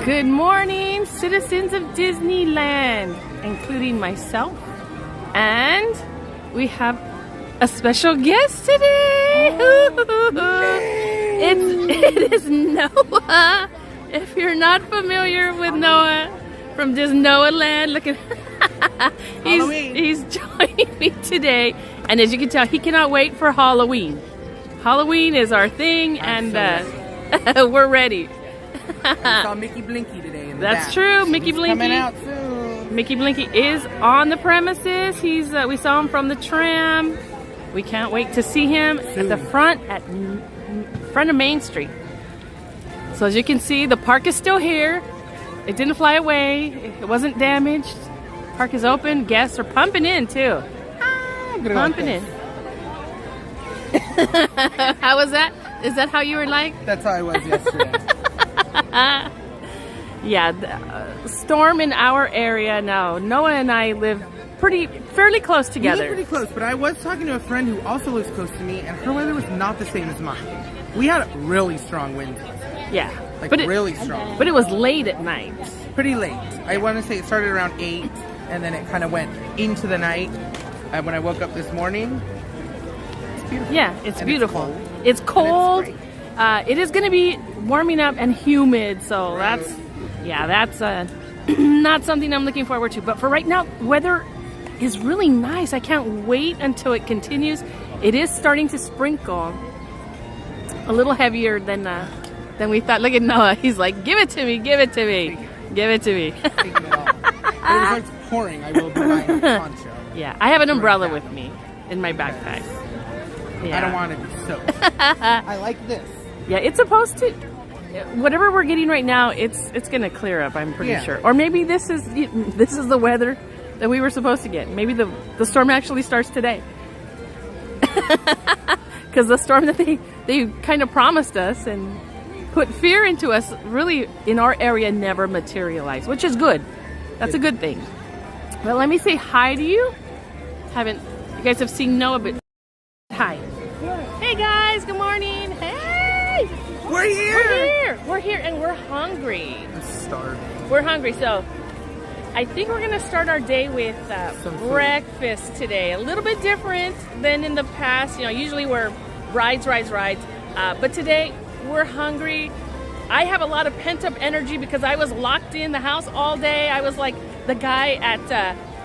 Good morning, citizens of Disneyland, including myself. And we have a special guest today. It is Noah. If you're not familiar with Noah from Disneyland, look at he's joining me today. And as you can tell, he cannot wait for Halloween. Halloween is our thing, and we're ready. We saw Mickey Blinky today in the That's back. true. Mickey Blinky coming out soon. Mickey Blinky is on the premises. He's we saw him from the tram. We can't wait to see him at the front of Main Street. So as you can see, the park is still here. It didn't fly away. It wasn't damaged. Park is open. Guests are pumping in too. Pumping in. How was that? Is that how you were like? That's how I was yesterday. Yeah, the storm in our area now. Noah and I live fairly close together. We live pretty close, but I was talking to a friend who also lives close to me, and her weather was not the same as mine. We had really strong winds. Yeah, really strong. But it was late at night. Pretty late. I want to say it started around 8, and then it kind of went into the night. When I woke up this morning, it's beautiful. Yeah, it's beautiful. It's cold. And it's It is going to be warming up and humid, so that's not something I'm looking forward to. But for right now, weather is really nice. I can't wait until it continues. It is starting to sprinkle a little heavier than we thought. Look at Noah. He's like, give it to me, give it to me, give it to me. Taking it off. But if it starts pouring, I will be buying a poncho. Yeah, I have an umbrella with me in my backpack. Yeah. I don't want to be soaked. I like this. Yeah, it's supposed to. Whatever we're getting right now, it's gonna clear up. I'm pretty sure. Or maybe this is the weather that we were supposed to get. Maybe the storm actually starts today. Because the storm that they kind of promised us and put fear into us really in our area never materialized, which is good. That's a good thing. But let me say hi to you. You guys have seen Noah, but hi. Hey guys, good morning. Hey! We're here! We're here and we're hungry. I'm starving. We're hungry, so I think we're gonna start our day with breakfast today. A little bit different than in the past. You know, usually we're rides. But today we're hungry. I have a lot of pent-up energy because I was locked in the house all day. I was like the guy at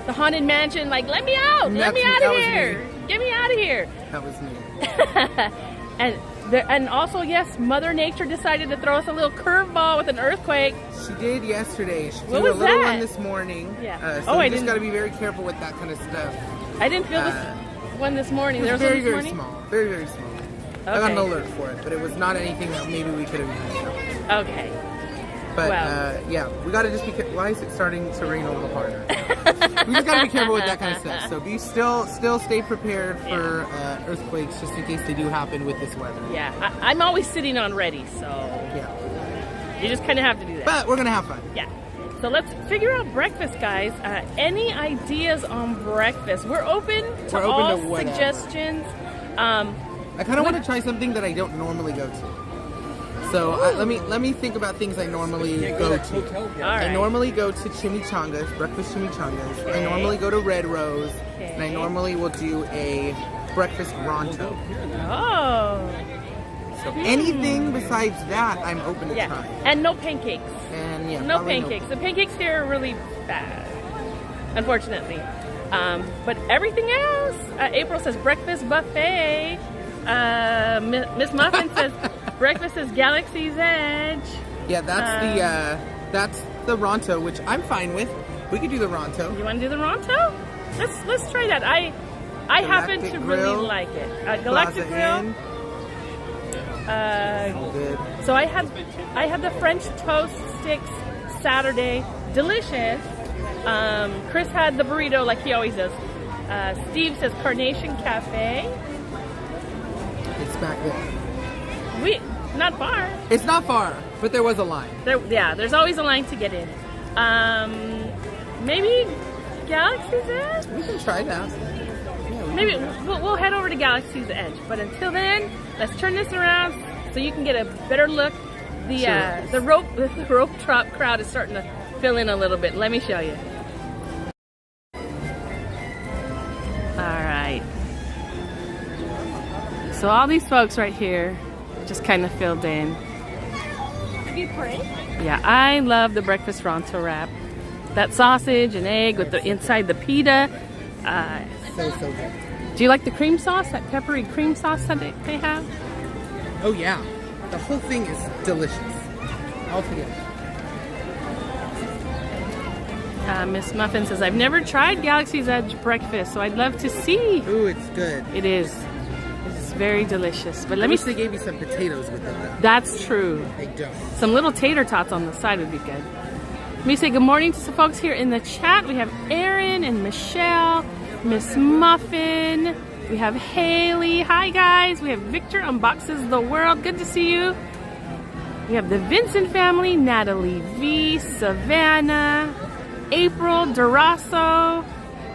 the Haunted Mansion, like, let me out! Let me out of here! Get me out of here! That was me. And also, yes, Mother Nature decided to throw us a little curveball with an earthquake. She did yesterday. She What threw was a little that? one this morning. Yeah. So we just got to be very careful with that kind of stuff. I didn't feel this one this morning. It was There very, was one very this morning? small. Very, very small. I got an alert for it, but it was not anything that maybe we could have used. Okay. But Wow. yeah, we got to just be careful. Why is it starting to rain a little harder? We just got to be careful with that kind of stuff. So still stay prepared for earthquakes just in case they do happen with this weather. Yeah, I'm always sitting on ready, so Yeah. you just kind of have to do that. But we're going to have fun. Yeah. So let's figure out breakfast, guys. Any ideas on breakfast? We're open to all whatever. suggestions. I kind of want to try something that I don't normally go to. So let me think about things I normally go to. All right. I normally go to chimichangas, breakfast chimichangas. Okay. I normally go to Red Rose, and I Okay. normally will do a breakfast Ronto. Oh. So anything besides that, I'm open to Yeah. trying. And no pancakes. And yeah, No probably pancakes. The pancakes here are really bad, unfortunately. But everything else, April says breakfast buffet. Miss Muffin says breakfast is Galaxy's Edge. Yeah, that's the Ronto, which I'm fine with. We could do the Ronto. You want to do the Ronto? Let's try that. I happen to really like it. Galactic Plaza Grill. Inn. Good. So I had the French toast sticks Saturday, delicious. Chris had the burrito like he always does. Steve says Carnation Cafe. It's back there. Not far. It's not far, but there was a line. There's always a line to get in. Maybe Galaxy's Edge? We can try that. Maybe we'll head over to Galaxy's Edge. But until then, let's turn this around so you can get a better look The rope drop crowd is starting to fill in a little bit. Let me show you. All right. So all these folks right here just kind of filled in. Have you prayed? Yeah, I love the breakfast Ronto wrap. That sausage and egg with the inside the pita. So good. Do you like the cream sauce, that peppery cream sauce that they have? Oh yeah, the whole thing is delicious. Altogether. Miss Muffin says, I've never tried Galaxy's Edge breakfast, so I'd love to see. Ooh, it's good. It is. It's very delicious. But I let me wish they gave you some potatoes with it though. That's true. They don't. Some little tater tots on the side would be good. Let me say good morning to some folks here in the chat. We have Erin and Michelle, Miss Muffin. We have Haley. Hi guys. We have Victor unboxes the world. Good to see you. We have the Vincent family, Natalie V, Savannah, April, Durasso.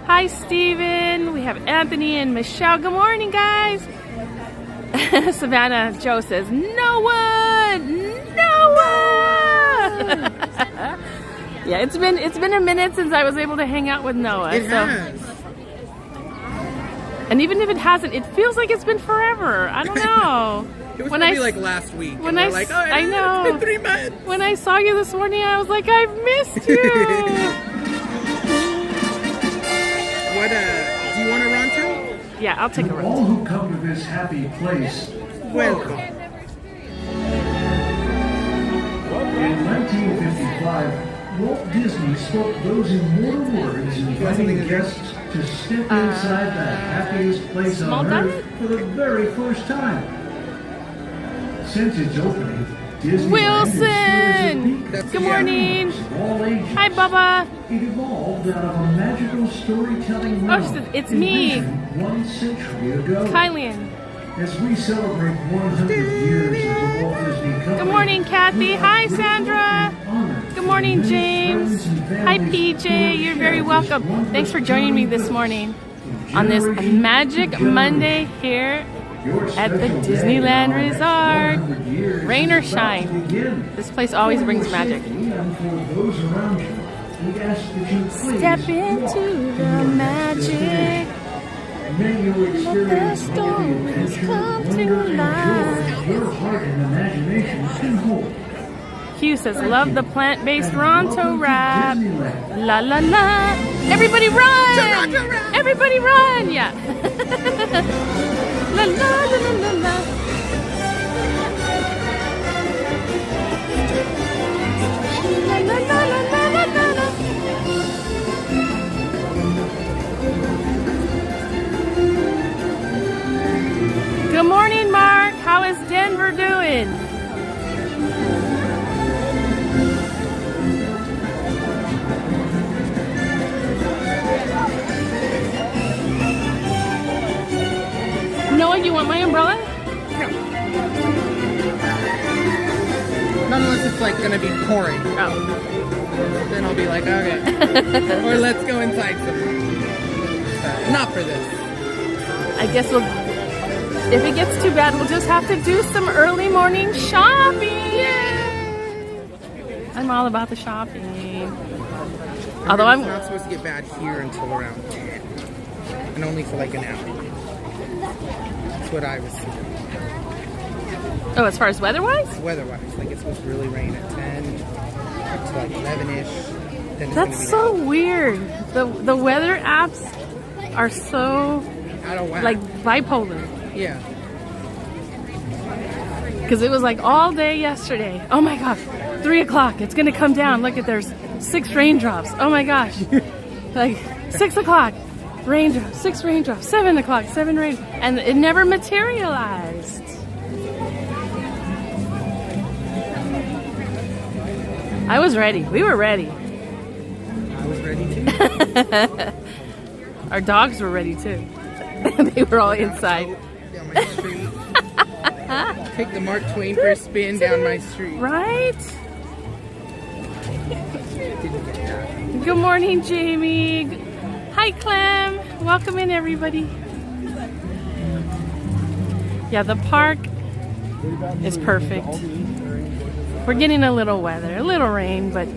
Hi Steven. We have Anthony and Michelle. Good morning guys. Savannah Joe says, Noah! Noah! Yeah, it's been a minute since I was able to hang out with Noah. It has. And even if it hasn't, it feels like it's been forever. I don't know. It was probably like last week. When I like, oh, I know. It's been 3 months. When I saw you this morning, I was like, I've missed you. What? Do you want a Ronto? Yeah, I'll take a All Ronto. who come to this happy place, Welcome. In 1955, Walt Disney spoke those immortal words inviting guests to step inside the happiest place small on diamond? earth for the very first time. Since its opening, Disneyland Wilson! has served as a Good morning. of all ages. Hi, Bubba. It evolved out of a magical storytelling realm. she said, "It's me." envisioned 1 century ago. Kylian. As we celebrate 100 years of the Walt Disney Company. Good morning, Kathy. Hi, Sandra. Good morning, James. Hi, PJ. You're very welcome. Thanks for joining me this morning on this Magic Monday here at the Disneyland Resort. Rain or shine, this place always brings magic. Step into the magic. Let the stories come to life. Your heart and imagination can hold. Hugh says, love the plant-based Ronto wrap. La la la. Everybody run! Everybody run! Yeah. La la la la la la. La la la la la la la. Good morning, Mark. How is Denver doing? Noah, you want my umbrella? Not unless it's like gonna be pouring. Oh. Then I'll be like, okay. Or let's go inside somewhere. Not for this. I guess if it gets too bad, we'll just have to do some early morning shopping. Yay! I'm all about the shopping. Although It's not supposed to get bad here until around 10. And only for like an hour. That's what I was thinking. Oh, as far as weather-wise? Weather-wise, like it's supposed to really rain at 10 up to like 11-ish. Then it's That's so gonna be weird. The weather apps are so out of whack. like bipolar. Yeah. Because it was like all day yesterday. Oh my gosh, 3 o'clock. It's gonna come down. Look at there's 6 raindrops. Oh my gosh. Like 6 o'clock, raindrops. 6 raindrops. 7 o'clock, 7 rain, and it never materialized. I was ready. We were ready. I was ready too. Our dogs were ready too. They were all inside. Down my street. Take the Mark Twain for a spin down my street. Right? Didn't get that. Good morning, Jamie. Hi, Clem. Welcome in, everybody. Yeah, the park is perfect We're getting a little weather, a little rain, but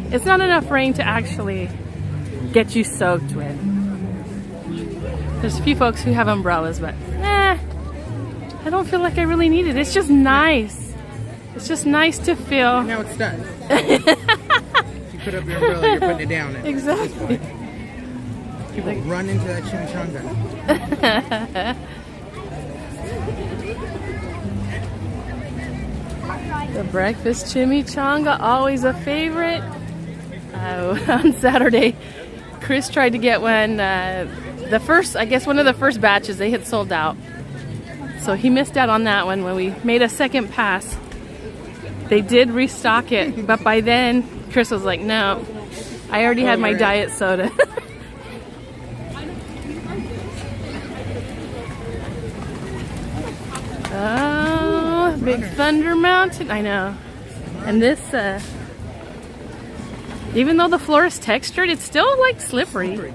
it's not enough rain to actually get you soaked with. There's a few folks who have umbrellas, but I don't feel like I really need it. It's just nice. It's just nice to feel. Now it's done. If you put up your umbrella, you're putting it down. Exactly. People run into that chimichanga. The breakfast chimichanga, always a favorite. On Saturday, Chris tried to get one. The first, I guess one of the first batches, they had sold out. So he missed out on that one when we made a second pass. They did restock it, but by then, Chris was like, no, I already had my diet soda. Oh, Big Thunder Mountain. I know. And this, even though the floor is textured, it's still like slippery.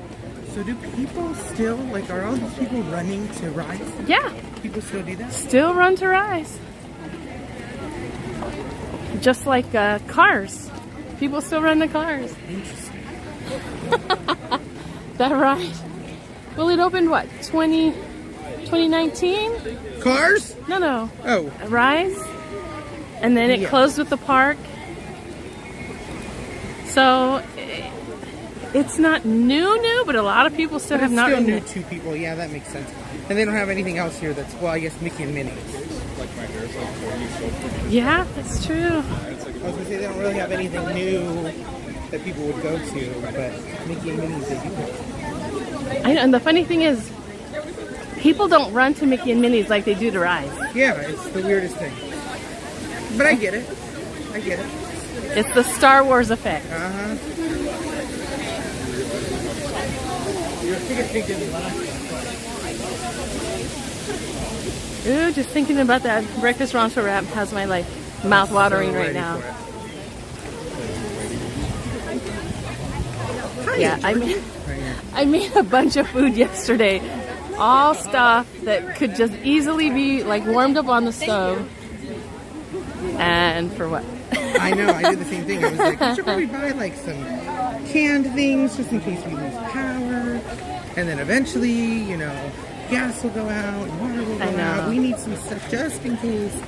So do people still, like, are all these people running to Rise? Yeah. People still do that? Still run to Rise. Just like cars. People still run the cars. Interesting. That ride. Well, it opened what? 2019? Cars? No. Oh. Rise. And then it closed with the park. So it's not new, but a lot of people still have not. Still new to people. Yeah, that makes sense. And they don't have anything else here that's, well, I guess Mickey and Minnie. Yeah, that's true. I was gonna say they don't really have anything new that people would go to, but Mickey and Minnie's they do. I know, and the funny thing is, people don't run to Mickey and Minnie's like they do to Rise. Yeah, it's the weirdest thing. But I get it. I get it. It's the Star Wars effect. Uh-huh. Ooh, just thinking about that breakfast Ronto wrap has my like mouth watering right now. Yeah, I made a bunch of food yesterday. All stuff that could just easily be like warmed up on the stove. And for what? I know, I did the same thing. I was like, we should probably buy like some canned things just in case we lose power. And then eventually, you know, gas will go out, water will go out. We need some stuff just in case.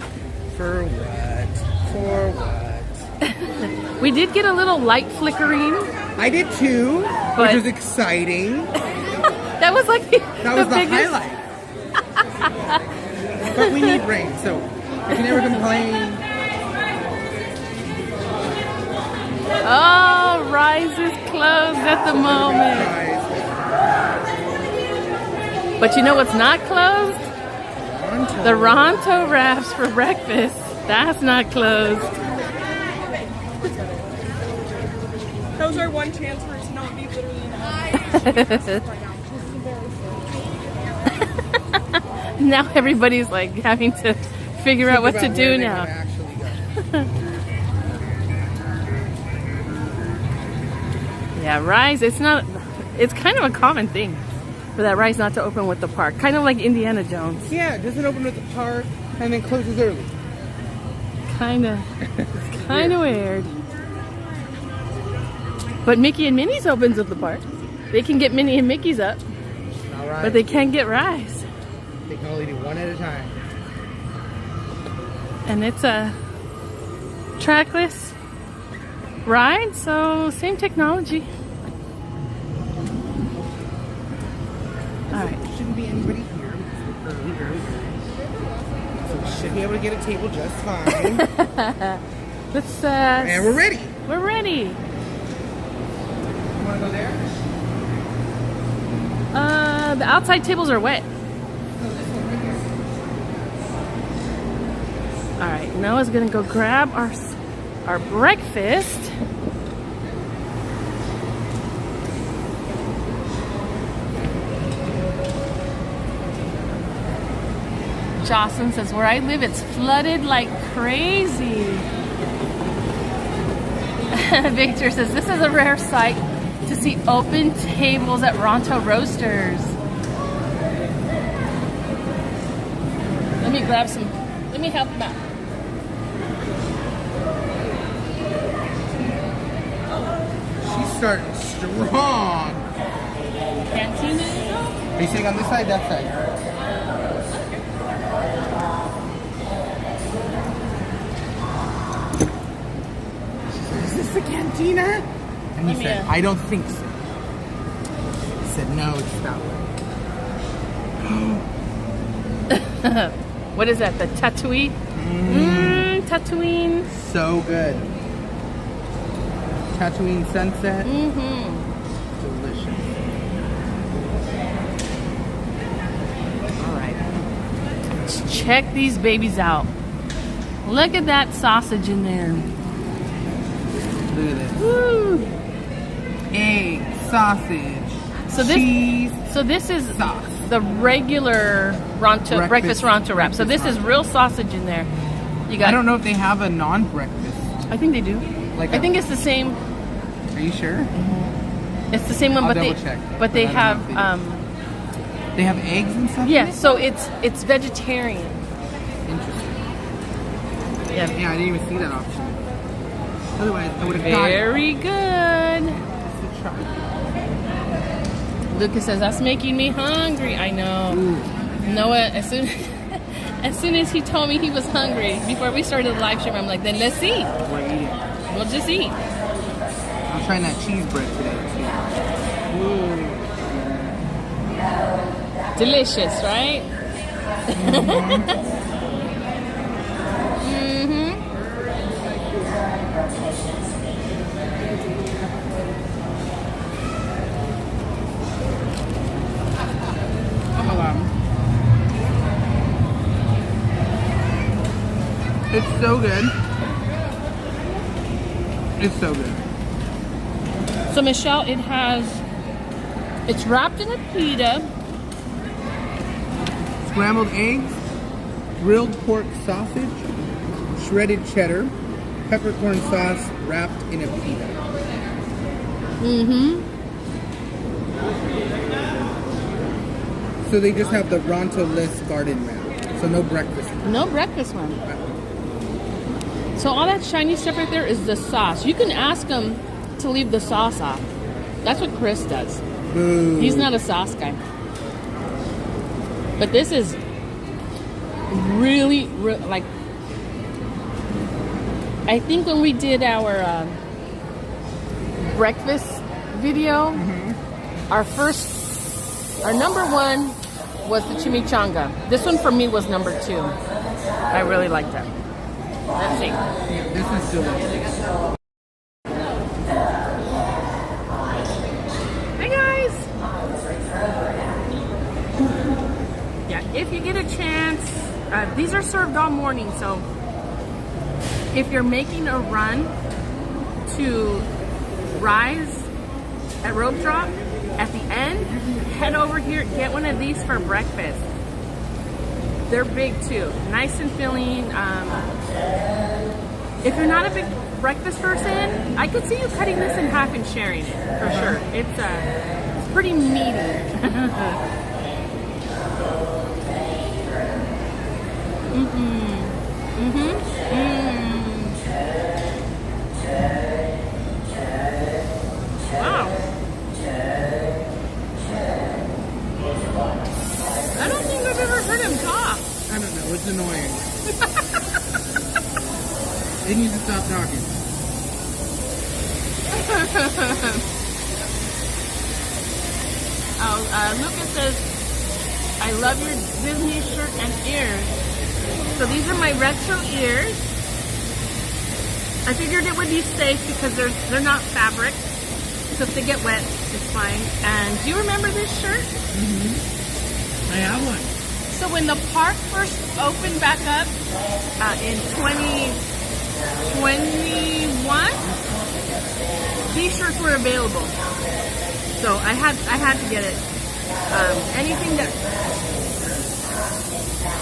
For what? For what? We did get a little light flickering. I did too, which was exciting. That was like the biggest highlight. But we need rain, so I can never complain. Oh, Rise is closed at the moment. But you know what's not closed? Ronto. The Ronto wraps for breakfast. That's not closed. That was our one chance for it to not be literally Now everybody's like having to figure out what to do now. Yeah, Rise, it's kind of a common thing for that Rise not to open with the park. Kind of like Indiana Jones. Yeah, it doesn't open with the park and then closes early. It's kind of weird. But Mickey and Minnie's opens with the park. They can get Minnie and Mickey's up. All right. But they can't get Rise. They can only do one at a time. And it's a trackless ride, so same technology. All right. There shouldn't be anybody here. Early. So we should be able to get a table just fine. Let's. And we're ready. We're ready. You want to go there? The outside tables are wet. All right, Noah's gonna go grab our breakfast. Jocelyn says, where I live, it's flooded like crazy. Victor says, this is a rare sight to see open tables at Ronto Roasters. Let me grab some, let me help him out. starting strong. Cantina. Are you sitting on this side, that side? Is this the cantina? And he said, I don't think so. He said, no, it's that way. What is that? The Tatooine? Tatooine. So good. Tatooine sunset. Delicious. All right. Let's check these babies out. Look at that sausage in there. Look at this. Woo. Egg, sausage, cheese. So this is sauce. the regular Ronto breakfast Ronto wrap. So this is real sausage in there. You got. I don't know if they have a non-breakfast. I think they do. I think it's the same. Are you sure? It's the same one, I'll but double check, but they I don't have know if they have eggs and stuff. yeah. in it? So it's vegetarian. Interesting. Yeah. Yeah, I didn't even see that option. Otherwise, I would have got it. Very good. Let's try. Lucas says that's making me hungry. I know. Ooh. Noah, as soon as he told me he was hungry before we started the live stream, I'm like, then let's eat. We're eating. We'll just eat. I'm trying that cheese bread today too. Delicious, right? Oh my god. It's so good. It's so good. So Michelle, it's wrapped in a pita. Scrambled eggs, grilled pork sausage, shredded cheddar, peppercorn sauce wrapped in a pita. So they just have the Ronto-less garden wrap. So no breakfast. No breakfast one. So all that shiny stuff right there is the sauce. You can ask them to leave the sauce off. That's what Chris does. Boo. He's not a sauce guy. But this is really, like, I think when we did our breakfast video, our number one was the chimichanga. This one for me was number 2. I really liked that. Let's see. Yeah, this is delicious. Hi guys! Yeah, if you get a chance, these are served all morning, so if you're making a run to Rise at Rope Drop, at the end, head over here, get one of these for breakfast. They're big too, nice and filling. If you're not a big breakfast person, I could see you cutting this in half and sharing it for sure. It's pretty meaty. Wow. I don't think I've ever heard him talk. I don't know, it's annoying. They need to stop talking. Lucas says, I love your Disney shirt and ears. So these are my retro ears. I figured it would be safe because they're not fabric. So if they get wet, it's fine. And do you remember this shirt? I have one. So when the park first opened back up in 2021, these shirts were available. So I had to get it. Anything that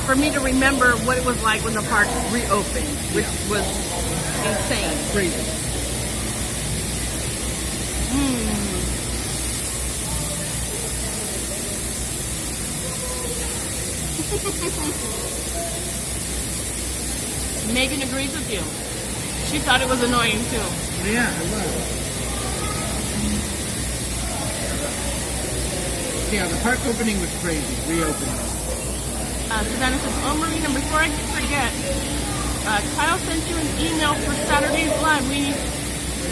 for me to remember what it was like when the park reopened, which was insane. Crazy. Megan agrees with you. She thought it was annoying too. Yeah, I love it. Yeah, the park opening was crazy. Reopening. Savannah says, oh Marina, before I forget, Kyle sent you an email for Saturday's live. We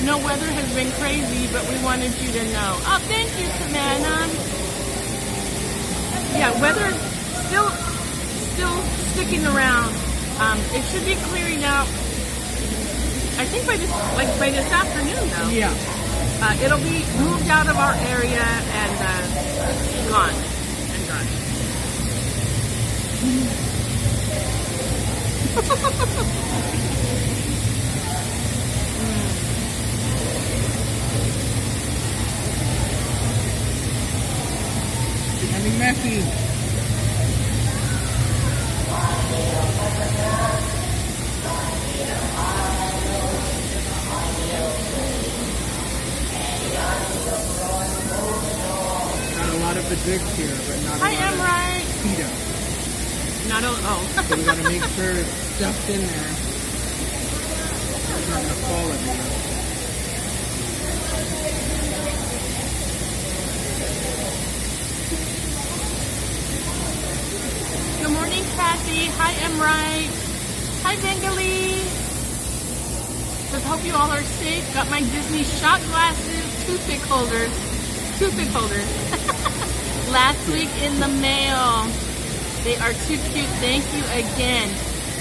know weather has been crazy, but we wanted you to know. Oh, thank you, Savannah. Yeah, weather still sticking around. It should be clearing out. I think by this afternoon, though. Yeah. It'll be moved out of our area and gone. And gone. Becoming messy. Got a lot of the goods here, but not a lot of right. keto. Not a, oh. So we gotta make sure it's stuffed in there. It's not gonna fall everywhere. Good morning, Kathy. Hi, Right. Hi, Bengali. Just hope you all are safe. Got my Disney shot glasses, toothpick holders. Last week in the mail. They are too cute. Thank you again.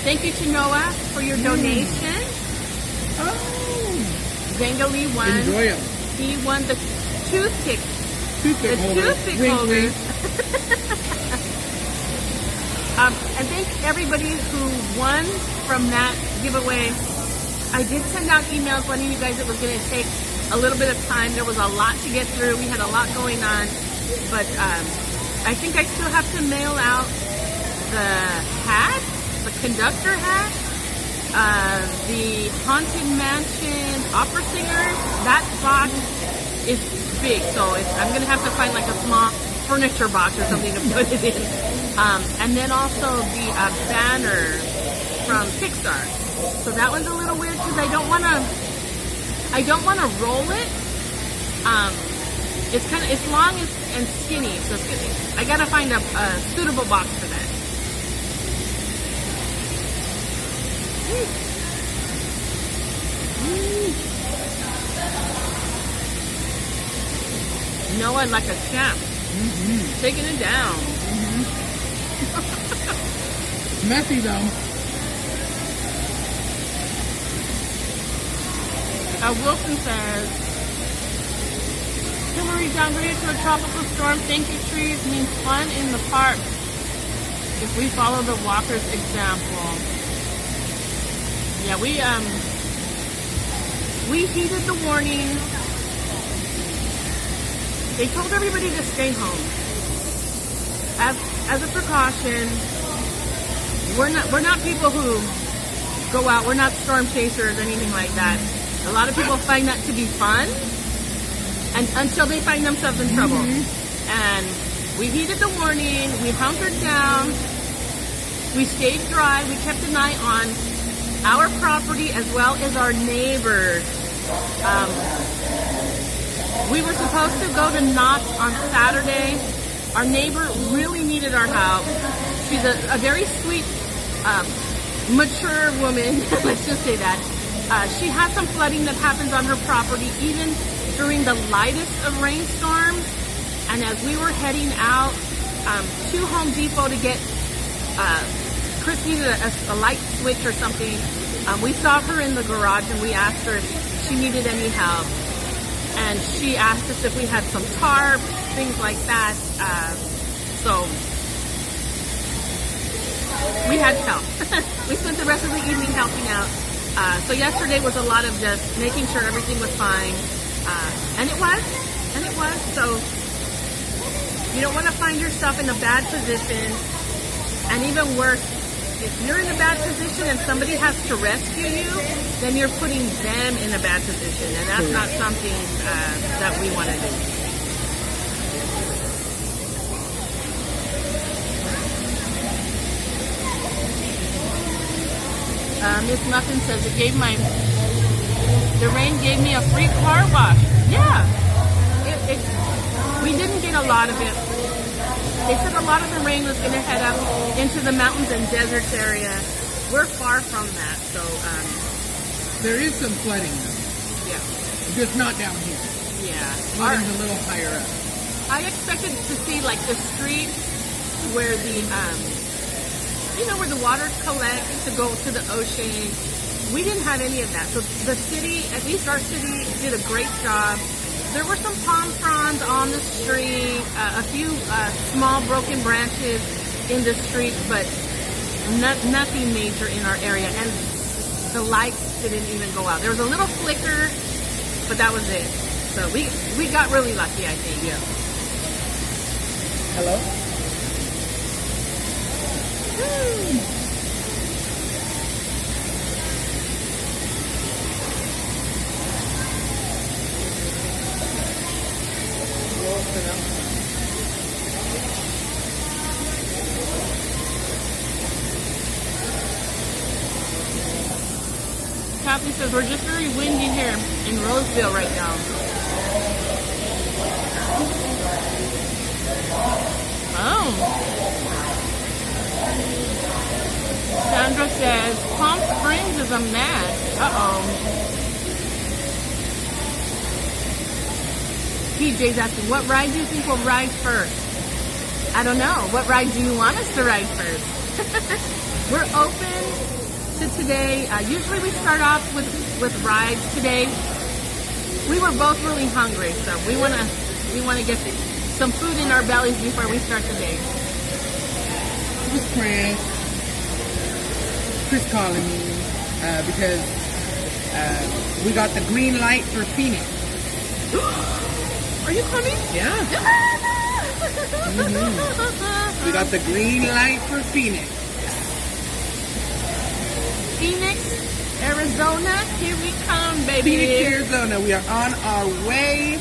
Thank you to Noah for your donation. Oh! Bengali won. Enjoy them. He won the toothpick. Toothpick holders. Wink, holders. wink. And thank everybody who won from that giveaway. I did send out emails letting you guys it was going to take a little bit of time. There was a lot to get through. We had a lot going on. But I think I still have to mail out the hat, the conductor hat, the Haunted Mansion opera singers. That box is big, so I'm going to have to find like a small furniture box or something to put it in. And then also the banner from Pixar. So that one's a little weird because I don't want to roll it. It's long and skinny, so I gotta find a suitable box for that. Noah like a champ. Taking it down. It's messy though. Wilson says, Hillary downgraded to a tropical storm. Thank you, trees. Means fun in the park if we follow the walker's example. Yeah, we heeded the warning. They told everybody to stay home. As a precaution, we're not people who go out. We're not storm chasers or anything like that. A lot of people find that to be fun, and until they find themselves in trouble. And we heeded the warning. We hunkered down. We stayed dry. We kept an eye on our property as well as our neighbors. We were supposed to go to Knott's on Saturday. Our neighbor really needed our help. She's a very sweet, mature woman. Let's just say that. She has some flooding that happens on her property, even during the lightest of rainstorms. And as we were heading out to Home Depot to get, Chris needed a light switch or something. We saw her in the garage and we asked her if she needed any help. And she asked us if we had some tarps, things like that. So we had help. We spent the rest of the evening helping out. So yesterday was a lot of just making sure everything was fine. And it was. So you don't want to find yourself in a bad position. And even worse, if you're in a bad position and somebody has to rescue you, then you're putting them in a bad position. And that's not something that we want to do. Miss Muffin says the rain gave me a free car wash. Yeah, we didn't get a lot of it. They said a lot of the rain was going to head up into the mountains and deserts area. We're far from that, so There is some flooding though. yeah. Just not down here. Yeah. Flooding's a little higher up. I expected to see like the streets where the, where the water collects to go to the ocean. We didn't have any of that. So the city, at least our city, did a great job. There were some palm fronds on the street, a few small broken branches in the street, but nothing major in our area. And the lights didn't even go out. There was a little flicker, but that was it. So we got really lucky, I think. Yeah. Hello? Kathy says we're just very windy here in Roseville right now. Oh. Sandra says Palm Springs is a mess. Uh-oh. PJ's asking, what ride do you think will ride first? I don't know. What ride do you want us to ride first? We're open to today. Usually we start off with rides. Today we were both really hungry, so we want to get some food in our bellies before we start the day. It was Chris calling me because we got the green light for Phoenix. Are you coming? Yeah. We got the green light for Phoenix. Phoenix, Arizona, here we come, baby. Phoenix, Arizona. We are on our way.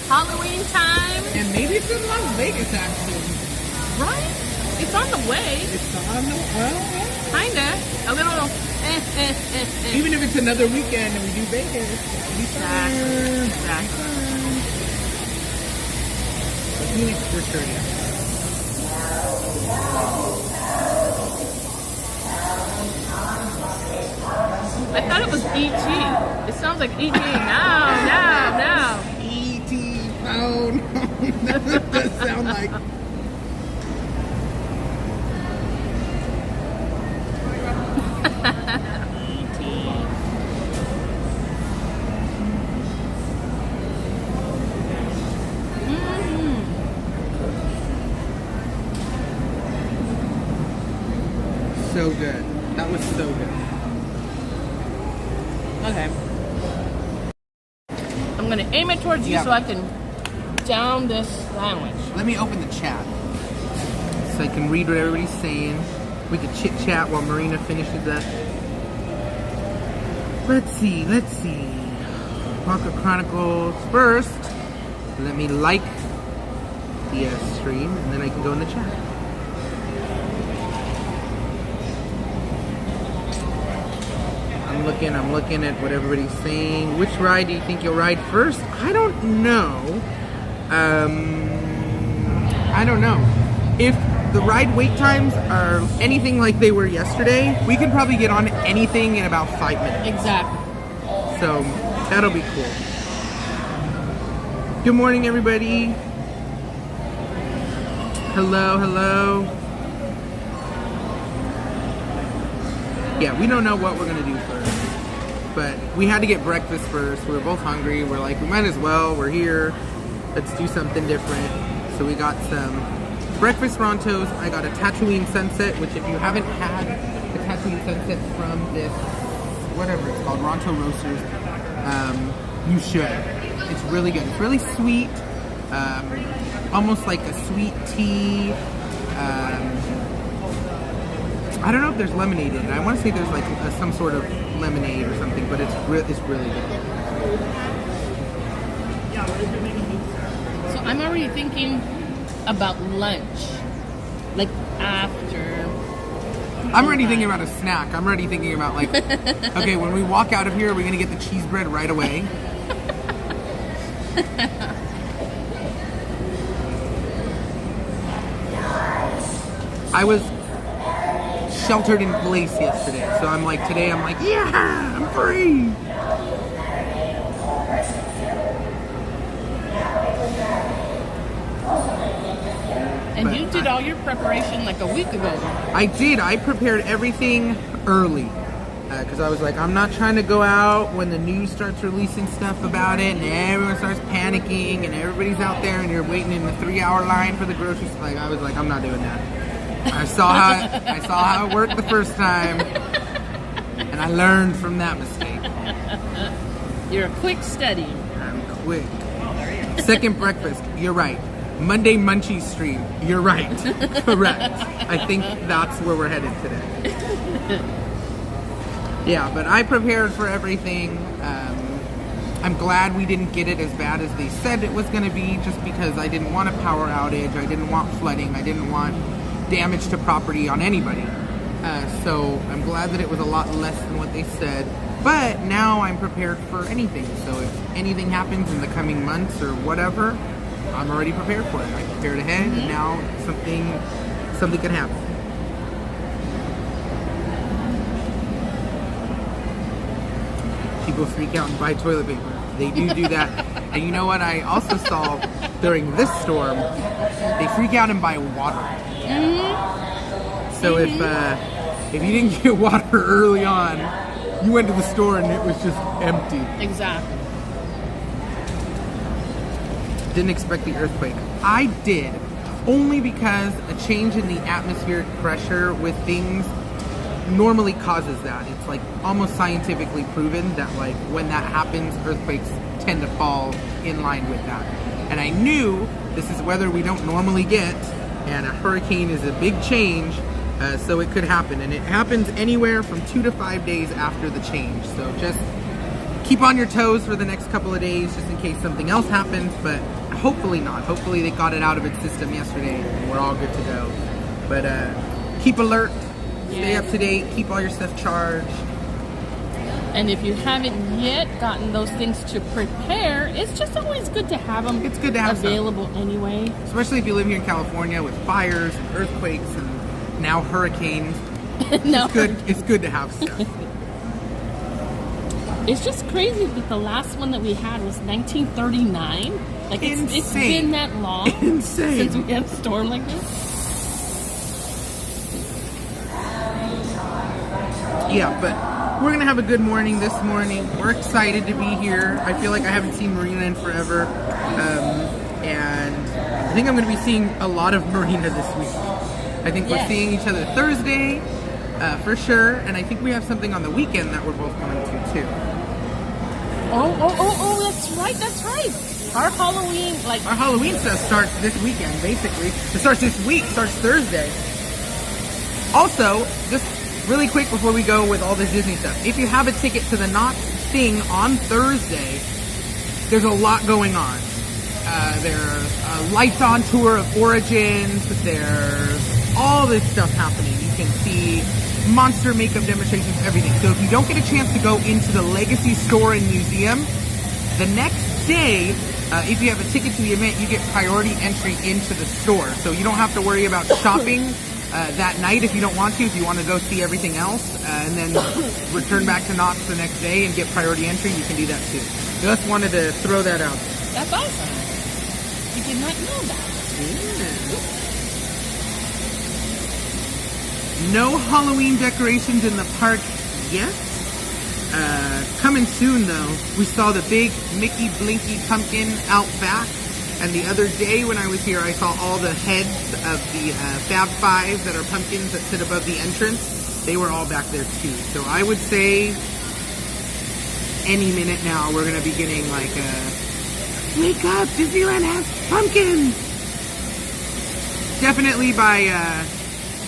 Halloween time. And maybe it's in Las Vegas, actually. Right? It's on the way. It's on the Kinda. A little. Even if it's another weekend and we do Vegas, it'll be fine. Exactly. But Phoenix for sure, yeah. I thought it was E.T. It sounds like E.T. Now. E.T. Oh, no. That does sound like... So good. That was so good. Okay. I'm gonna aim it towards you Yeah. so I can down this sandwich. Let me open the chat so I can read what everybody's saying. We can chit chat while Marina finishes up. Let's see. Parker Chronicles first. Let me like the stream and then I can go in the chat. I'm looking at what everybody's saying. Which ride do you think you'll ride first? I don't know. I don't know. If the ride wait times are anything like they were yesterday, we could probably get on anything in about 5 minutes. Exactly. So that'll be cool. Good morning, everybody. Hello. Yeah, we don't know what we're gonna do first, but we had to get breakfast first. We were both hungry. We're like, we might as well. We're here. Let's do something different. So we got some breakfast Rontos. I got a Tatooine Sunset, which if you haven't had the Tatooine Sunset from this, whatever it's called, Ronto Roasters, you should. It's really good. It's really sweet, almost like a sweet tea. I don't know if there's lemonade in it. I want to say there's like some sort of lemonade or something, but it's really good. So I'm already thinking about lunch, like after. I'm already thinking about a snack. I'm already thinking about like, okay, when we walk out of here, we're gonna get the cheese bread right away. I was sheltered in place yesterday. So I'm like, today I'm like, yeah, I'm free. And you did all your preparation like a week ago. I did. I prepared everything early. Because I was like, I'm not trying to go out when the news starts releasing stuff about it and everyone starts panicking and everybody's out there and you're waiting in the 3-hour line for the grocery store. Like, I was like, I'm not doing that. I saw how it worked the first time, and I learned from that mistake. You're a quick study. I'm quick. Second breakfast, you're right. Monday Munchies stream, you're right. Correct. I think that's where we're headed today. Yeah, but I prepared for everything. I'm glad we didn't get it as bad as they said it was going to be, just because I didn't want a power outage. I didn't want flooding. I didn't want damage to property on anybody. So I'm glad that it was a lot less than what they said. But now I'm prepared for anything. So if anything happens in the coming months or whatever, I'm already prepared for it. I prepared ahead, and now something could happen. People freak out and buy toilet paper. They do that. And you know what I also saw during this storm? They freak out and buy water. So if you didn't get water early on, you went to the store and it was just empty. Exactly. Didn't expect the earthquake. I did, only because a change in the atmospheric pressure with things normally causes that. It's like almost scientifically proven that like when that happens, earthquakes tend to fall in line with that. And I knew this is weather we don't normally get, and a hurricane is a big change, so it could happen. And it happens anywhere from 2 to 5 days after the change. So just keep on your toes for the next couple of days, just in case something else happens, but hopefully not. Hopefully they got it out of its system yesterday and we're all good to go. But keep alert. Stay up to date, keep all your stuff charged. And if you haven't yet gotten those things to prepare, it's just always good to have them. It's good to have available anyway. Especially if you live here in California with fires and earthquakes and now hurricanes. It's good to have stuff. It's just crazy that the last one that we had was 1939. Like it's been that long since we had a storm like this. Yeah, but we're going to have a good morning this morning. We're excited to be here. I feel like I haven't seen Marina in forever. And I think I'm going to be seeing a lot of Marina this week. I think we're seeing each other Thursday, for sure. And I think we have something on the weekend that we're both going to, too. Oh, that's right. Our Halloween stuff starts this weekend, basically. It starts this week, starts Thursday. Also, just really quick before we go with all this Disney stuff, if you have a ticket to the Knott's thing on Thursday, there's a lot going on. There's a lights on tour of Origins. There's all this stuff happening. You can see monster makeup demonstrations, everything. So if you don't get a chance to go into the Legacy store and museum, the next day, if you have a ticket to the event, you get priority entry into the store. So you don't have to worry about shopping that night if you don't want to. If you want to go see everything else and then return back to Knott's the next day and get priority entry, you can do that too. Just wanted to throw that out there. That's awesome. You did not know that. Yeah. No Halloween decorations in the park yet. Coming soon though. We saw the big Mickey Blinky pumpkin out back. And the other day when I was here, I saw all the heads of the Fab Fives that are pumpkins that sit above the entrance. They were all back there too. So I would say any minute now we're going to be getting like wake up, Disneyland has pumpkins! Definitely by... It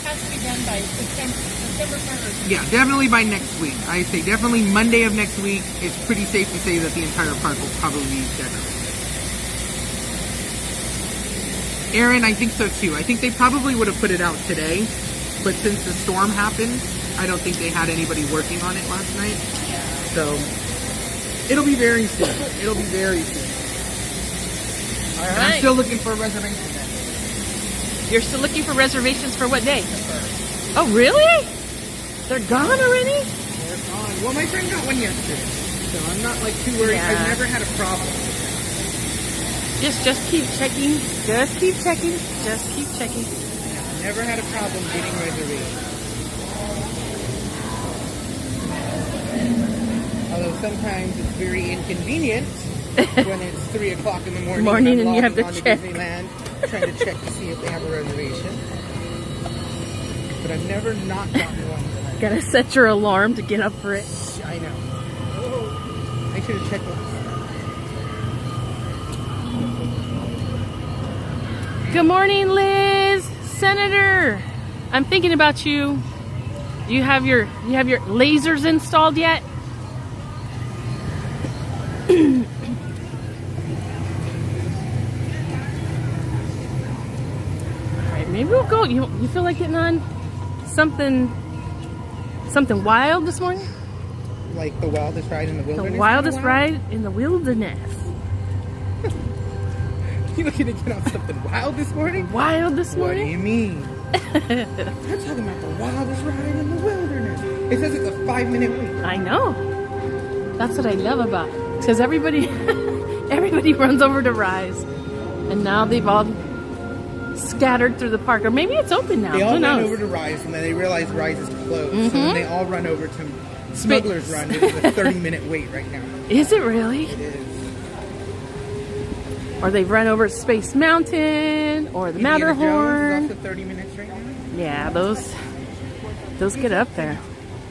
has to be done by September 1st. Yeah, definitely by next week. I say definitely Monday of next week. It's pretty safe to say that the entire park will probably be decorated. Aaron, I think so too. I think they probably would have put it out today, but since the storm happened, I don't think they had anybody working on it last night. So, it'll be very soon. It'll be very soon. All right. And I'm still looking for a reservation then. You're still looking for reservations for what day? Oh, really? They're gone already? They're gone. Well, my friend got one yesterday, so I'm not like too worried. Yeah. I've never had a problem. Just keep checking. Just keep checking. Just keep checking. Never had a problem getting reservations. Although sometimes it's very inconvenient when it's 3 o'clock in the morning, And you have to onto check. Disneyland, trying to check to see if they have a reservation. But I've never not gotten one. Gotta set your alarm to get up for it. I know. I should have checked those. Good morning, Liz. Senator, I'm thinking about you. Do you have your lasers installed yet? Alright, maybe we'll go. You feel like getting on something wild this morning? Like the wildest ride in the wilderness? The wildest ride in the wilderness. You looking to get on something wild this morning? Wild this What do morning? you mean? I'm talking about the wildest ride in the wilderness. It says it's a 5-minute wait. I know. That's what I love about it. Because everybody runs over to Rise. And now they've all scattered through the park. Or maybe it's open now. They all Who run knows? over to Rise, and then they realize Rise is closed. So then they all run over to Smuggler's Run, which is a 30-minute wait right now. Is it really? It is. Or they've run over Space Mountain or the Indiana Jones Matterhorn. is also 30 minutes right now. Yeah, those get up there.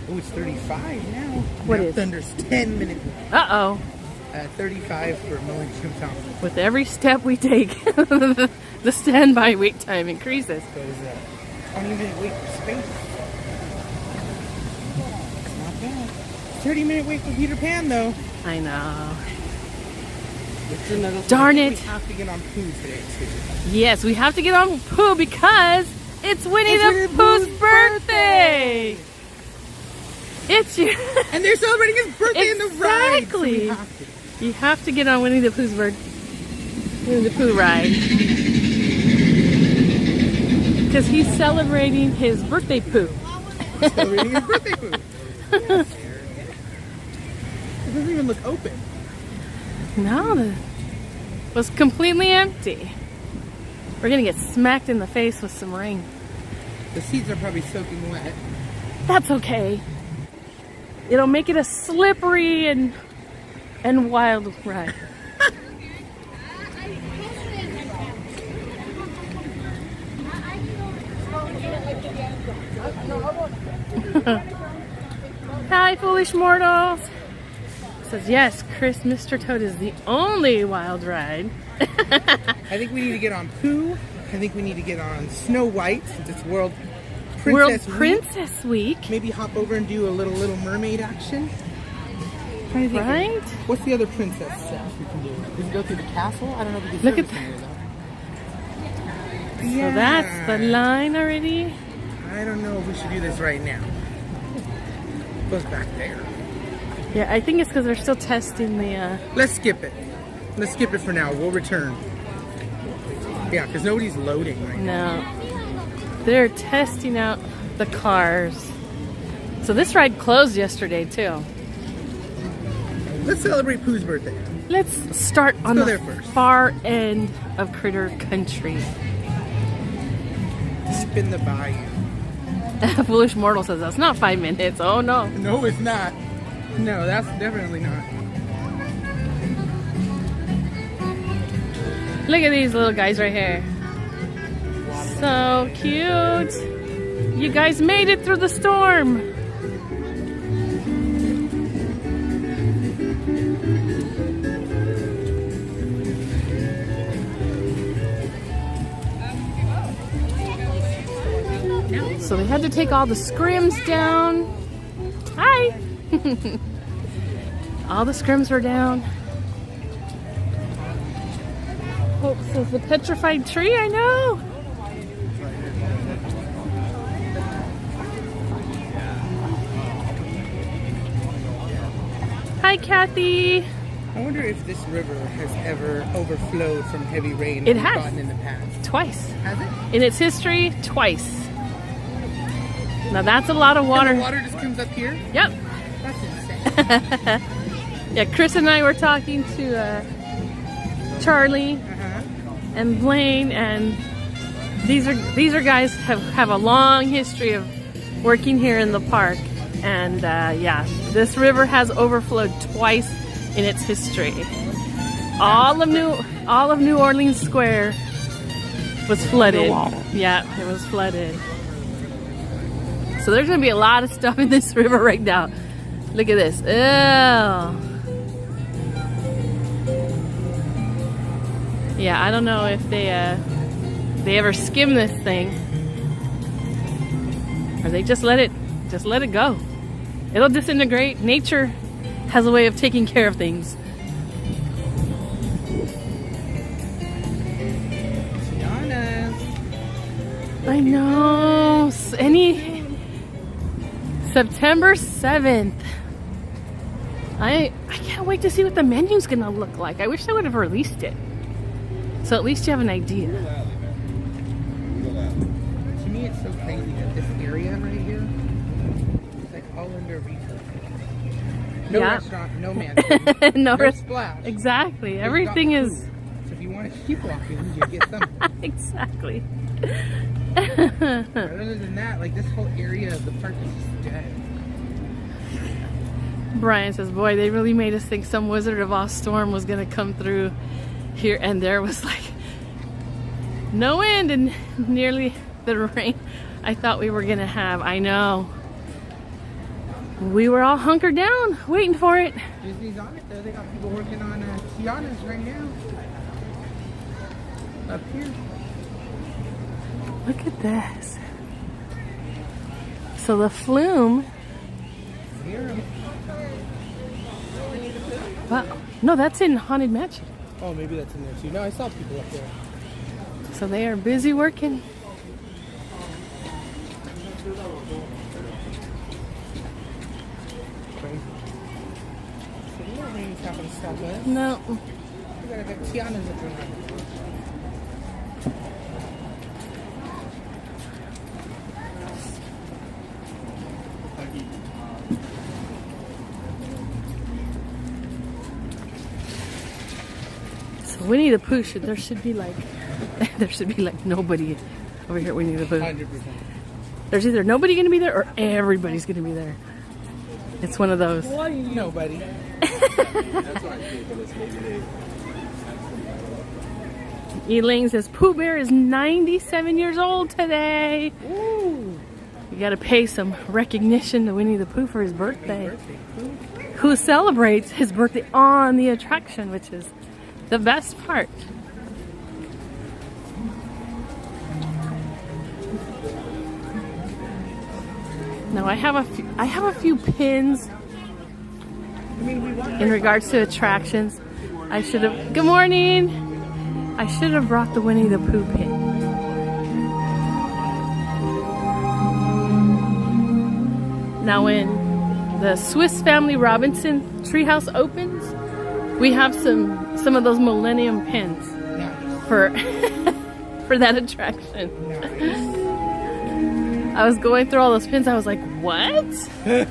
Oh, it's 35 now. What Now is? Thunder's 10 minutes. Uh-oh. 35 for Millennium Falcon. With every step we take, the standby wait time increases. Goes 20-minute wait for space. It's not bad. 30-minute wait for Peter Pan, though. I know. It's another thing. Darn I it. think we have to get on Pooh today, too. Yes, we have to get on Pooh because it's Winnie the Pooh's birthday. It's your... And they're celebrating his birthday in the ride. Exactly. So we have to. You have to get on Winnie the Pooh's Winnie the Pooh ride. Because he's celebrating his birthday poo. Celebrating his birthday Pooh. It doesn't even look open. No, it was completely empty. We're gonna get smacked in the face with some rain. The seats are probably soaking wet. That's okay. It'll make it a slippery and wild ride. Hi, foolish mortals. Says yes, Chris, Mr. Toad is the only wild ride. I think we need to get on Pooh. I think we need to get on Snow White since it's World Princess Week. Princess Week. Maybe hop over and do a Little Mermaid action. Trying to think of- Right? What's the other princess stuff we can do? Does it go through the castle? I don't know if we can Look at service that. any of So that's the line already. I don't know if we should do this right now. It goes back there. Yeah, I think it's because they're still testing the... Let's skip it. Let's skip it for now. We'll return. Yeah, because nobody's loading right now. No. They're testing out the cars. So this ride closed yesterday too. Let's celebrate Pooh's birthday. Let's start on go the there first. far end of Critter Country. Deep in the bayou. Foolish Mortal says that's not 5 minutes. Oh no. No, it's not. No, that's definitely not. Look at these little guys right here. So cute. You guys made it through the storm. So they had to take all the scrims down. Hi. All the scrims were down. Hope says the petrified tree, I know. Hi, Kathy. I wonder if this river has ever overflowed from heavy rain It we've has. gotten in the past. Twice. Has it? In its history, twice. Now that's a lot of water. And the water just comes up here? Yep. That's insane. Yeah, Chris and I were talking to Charlie and Blaine, and these are guys have a long history of working here in the park, and yeah, this river has overflowed twice in its history. All of New Orleans Square was flooded. Yeah, it was flooded. So there's gonna be a lot of stuff in this river right now. Look at this. Ew. Yeah, I don't know if they ever skim this thing, or they just let it go. It'll disintegrate. Nature has a way of taking care of things. I know. September 7th. I can't wait to see what the menu's gonna look like. I wish they would have released it, so at least you have an idea. To me, it's so crazy that this area right here is like all under refurb. No restaurant, no mansion, no splash. Exactly. Everything is. So if you want to keep walking, you get something. Exactly. Other than that, like this whole area of the park is just dead. Brian says, boy, they really made us think some Wizard of Oz storm was going to come through here, and there was like no wind and nearly the rain I thought we were going to have. I know. We were all hunkered down waiting for it. Disney's on it though. They got people working on Tiana's right now. Up here. Look at this. So the flume. Here. Wow. No, that's in Haunted Mansion. Oh, maybe that's in there too. No, I saw people up there. So they are busy working. So you know rain's not going to stop us. No. We gotta get Tiana's up there. Winnie the Pooh there should be like nobody over here at Winnie the Pooh. 100%. There's either nobody gonna be there or everybody's gonna be there. It's one of those. Nobody. Elaine says Pooh Bear is 97 years old today. Ooh. You gotta pay some recognition to Winnie the Pooh for his birthday. Who celebrates his birthday on the attraction, which is the best part. Now I have a few pins in regards to attractions. I should have. Good morning. I should have brought the Winnie the Pooh pin. Now when the Swiss Family Robinson treehouse opens, we have some of those Millennium pins for for that attraction. I was going through all those pins. I was like, what? You're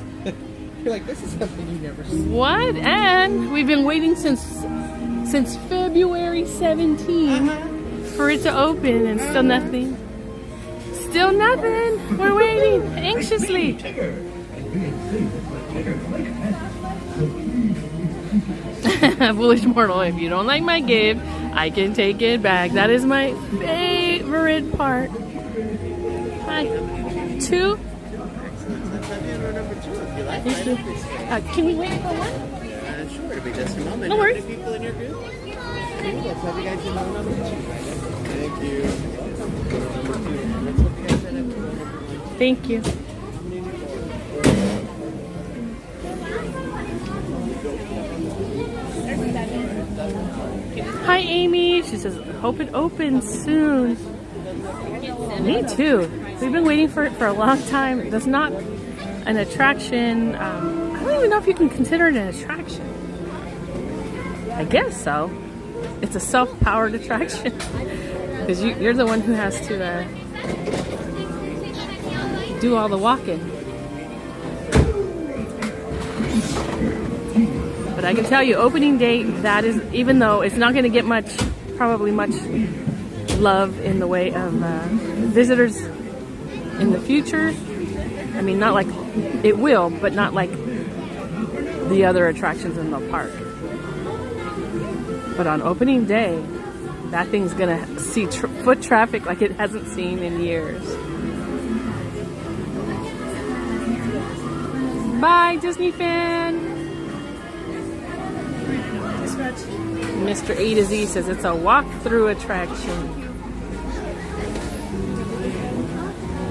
like, this is something you never see. What? And we've been waiting since February 17 for it to open, and still nothing. Still nothing. We're waiting anxiously. Foolish mortal, if you don't like my gift, I can take it back. That is my favorite part. Hi. 2? Can we wait for one? Sure, it'll be just a moment. No worries. How many people in your group? Cool. Let's have you guys in row number 2 right now. Thank you. Let's hope you guys end up in row number 1. Thank you. Hi, Amy. She says, hope it opens soon. Me too. We've been waiting for it for a long time. That's not an attraction. I don't even know if you can consider it an attraction. I guess so. It's a self-powered attraction because you're the one who has to do all the walking. But I can tell you, opening day, that is, even though it's not going to get probably much love in the way of visitors in the future. I mean, not like it will, but not like the other attractions in the park. But on opening day, that thing's gonna see foot traffic like it hasn't seen in years. Bye, Disney fan. Mr. A to Z says it's a walk-through attraction.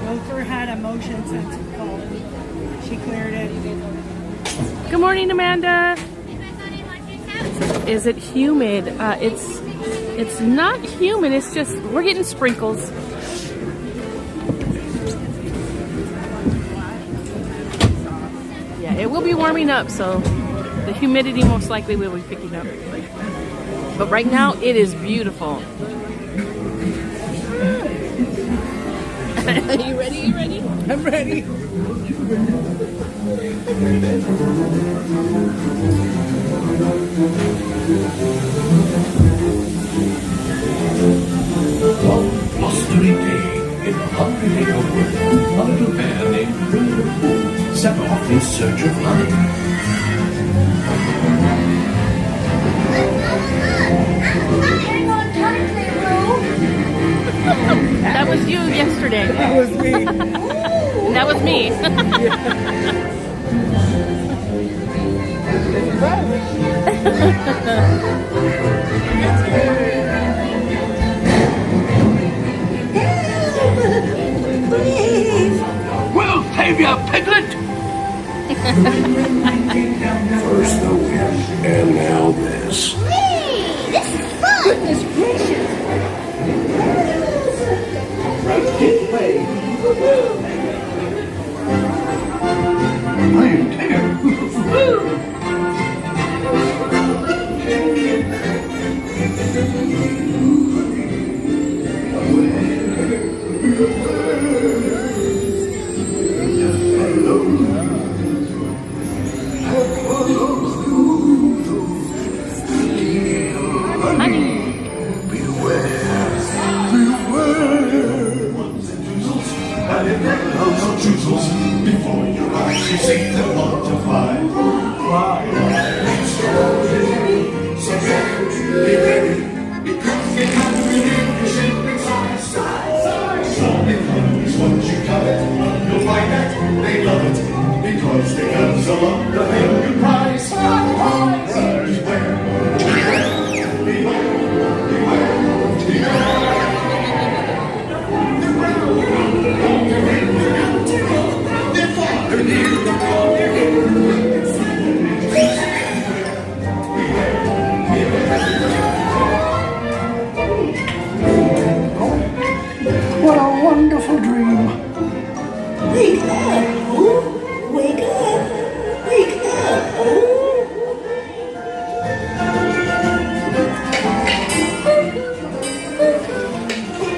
Gopher had a motion sensor call. She cleared it. Good morning, Amanda. Is it humid? It's not humid. It's just we're getting sprinkles. Yeah, it will be warming up, so the humidity most likely will be picking up. But right now, it is beautiful. Are you ready? You ready? I'm ready. One blustery day in the hungry neighborhood, a little bear named Winnie the Pooh set off in search of honey. Hang on tightly, Roo. That was you yesterday. That was me. And that was me. We'll save you, Piglet! First the wind, and now this. Hey, this is fun. Goodness gracious. Right this way. I'm Tigger. Before your eyes, you see them want to fly. So be ready, because they have to begin to shake side. So becomes once you got it, you'll find that they love it, because they comes along the thing you prize. Beware, beware, beware, beware. What a wonderful dream. Wake up, Roo. Wake up. Wake up, Roo.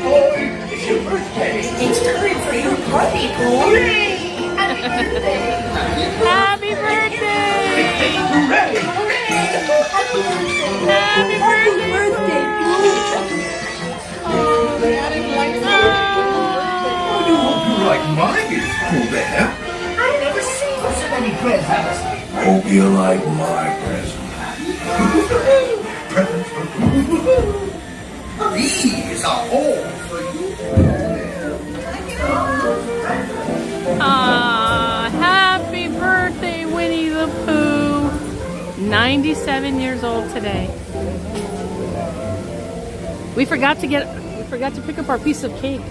Boy, it's your birthday. It's time for your party, Roo. Happy birthday. Happy birthday! Hooray! Happy birthday. Happy birthday! I do hope you like my gift, Pooh Bear. I've never seen so many presents. Hope you like my present. Presents for Pooh. These are all for you. Happy birthday, Winnie the Pooh. 97 years old today. We forgot to pick up our piece of cake.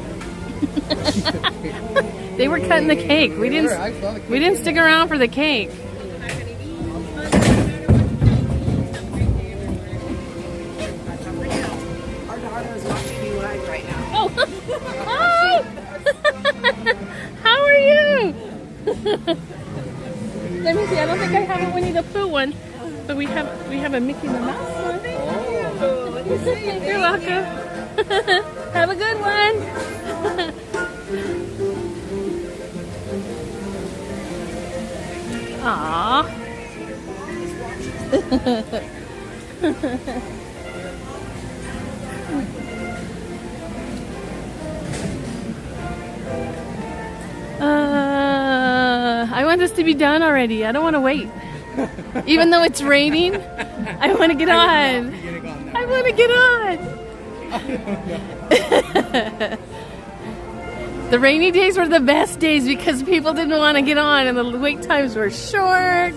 They were cutting the cake. We didn't stick around for the cake. Our daughter is watching you live right now. Oh, hi! How are you? Let me see. I don't think I have a Winnie the Pooh one. But we have a Mickey the Mouse one. You're welcome. Have a good one. Aww. I want this to be done already. I don't want to wait. Even though it's raining, I want to get on. I want to get on. The rainy days were the best days because people didn't want to get on and the wait times were short.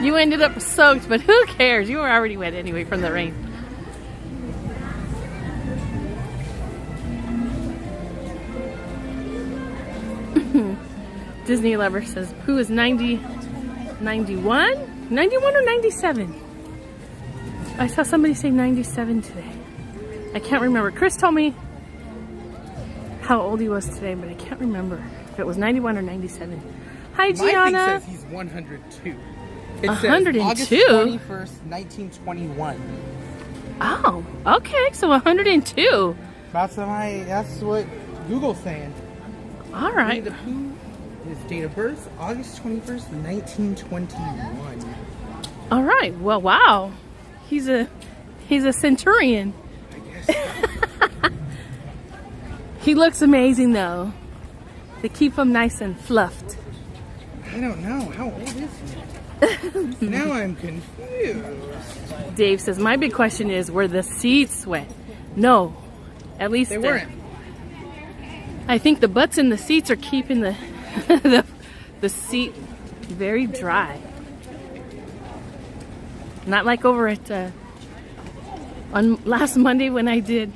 You ended up soaked, but who cares? You were already wet anyway from the rain. Disney Lover says Pooh is 91? 91 or 97? I saw somebody say 97 today. I can't remember. Chris told me how old he was today, but I can't remember if it was 91 or 91. Hi, Gianna. My thing says he's 102. It 102? says August 21st, 1921. Oh, okay. So 102. That's what Google's saying. All Winnie right. the Pooh, his date of birth, August 21st, 1921. All right. Well, wow. He's a centurion. I guess. He looks amazing though. They keep him nice and fluffed. I don't know. How old is he? Now I'm confused. Dave says, my big question is, were the seats wet? No. At least They weren't. I think the butts in the seats are keeping the the seat very dry. Not like over at on last Monday when I did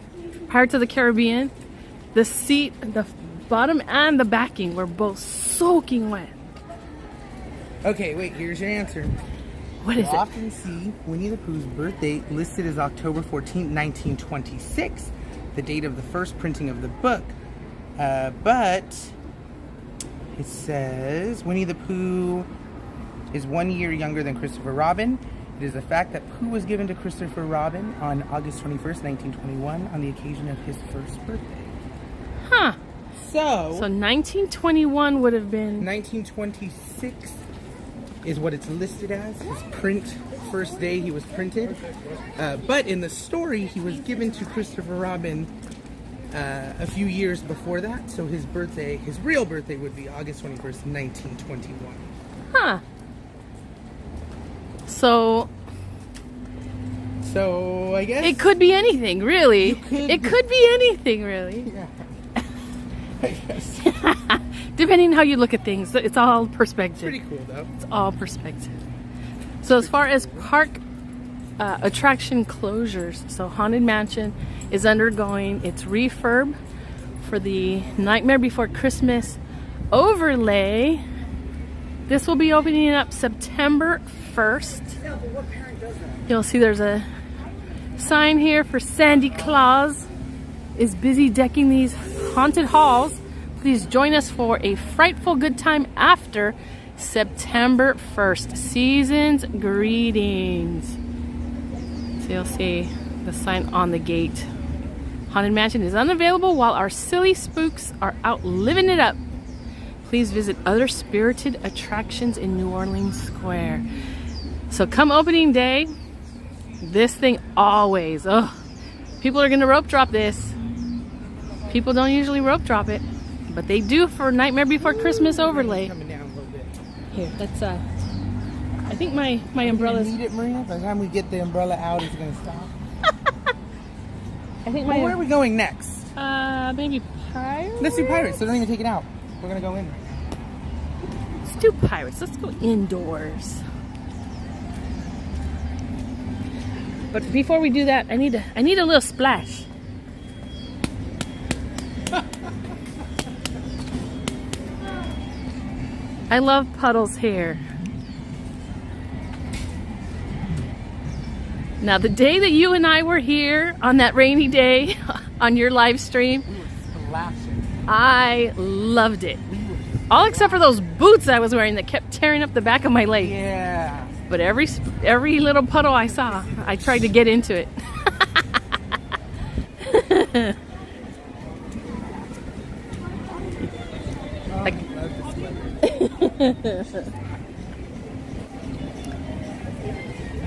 Pirates of the Caribbean. The seat, the bottom and the backing were both soaking wet. Okay, wait, here's your answer. What is You'll it? often see Winnie the Pooh's birth date listed as October 14, 1926, the date of the first printing of the book. But it says Winnie the Pooh is 1 year younger than Christopher Robin. It is a fact that Pooh was given to Christopher Robin on August 21st, 1921, on the occasion of his first birthday. Huh. So 1921 would have been 1926 is what it's listed as. His first day he was printed. But in the story, he was given to Christopher Robin a few years before that. So his real birthday would be August 21st, 1921. Huh. So I guess it could be anything, really. could- It could be anything, really. Yeah. I guess. Depending on how you look at things, it's all perspective. Pretty cool though. It's all perspective. So as far as park attraction closures, so Haunted Mansion is undergoing its refurb for the Nightmare Before Christmas overlay. This will be opening up September 1st. You'll see there's a sign here for Sandy Claus is busy decking these haunted halls. Please join us for a frightful good time after September 1st. Season's greetings. So you'll see the sign on the gate. Haunted Mansion is unavailable while our silly spooks are out living it up. Please visit other spirited attractions in New Orleans Square. So come opening day, this thing always, people are gonna rope drop this. People don't usually rope drop it, but they do for Nightmare Before Christmas overlay. Coming down a little bit. Here, that's I think my umbrella's. You need it, Maria? By the time we get the umbrella out, it's gonna stop. I think Well, where are we going next? maybe Pirates. Let's do Pirates. So don't even take it out. We're gonna go in. Let's do Pirates. Let's go indoors. But before we do that, I need a little splash. I love puddles here. Now, the day that you and I were here on that rainy day on your live stream, We were splashing. I loved it. All except for those boots I was wearing that kept tearing up the back of my leg. Yeah. But every little puddle I saw, I tried to get into it.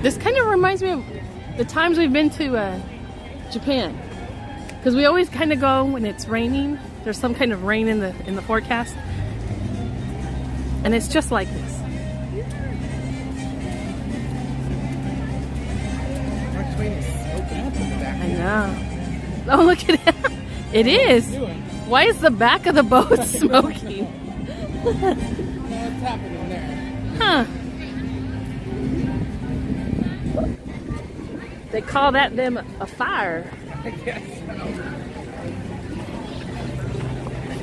This kind of reminds me of the times we've been to Japan, because we always kind of go when it's raining. There's some kind of rain in the forecast, and it's just like this. I know. Oh, look at it! It is. Why is the back of the boat smoking? What's happening there? Huh. They call them a fire. I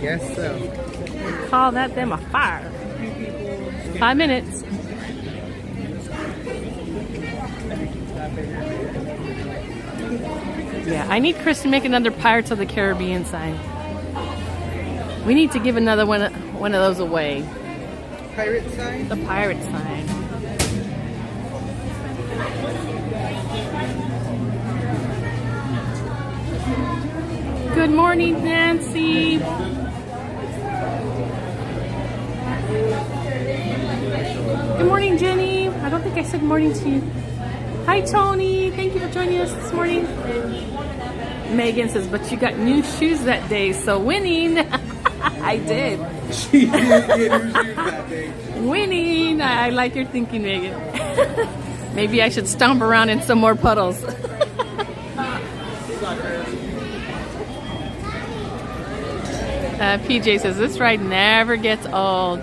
guess so. They call them a fire. 5 minutes. Yeah, I need Chris to make another Pirates of the Caribbean sign. We need to give another one of those away. Pirate sign? The pirate sign. Good morning, Nancy. Good morning, Jenny. I don't think I said morning to you. Hi, Tony. Thank you for joining us this morning. Megan says, but you got new shoes that day, so winning. I did. She did get her shoes that day. Winning. I like your thinking, Megan. Maybe I should stomp around in some more puddles. PJ says, this ride never gets old.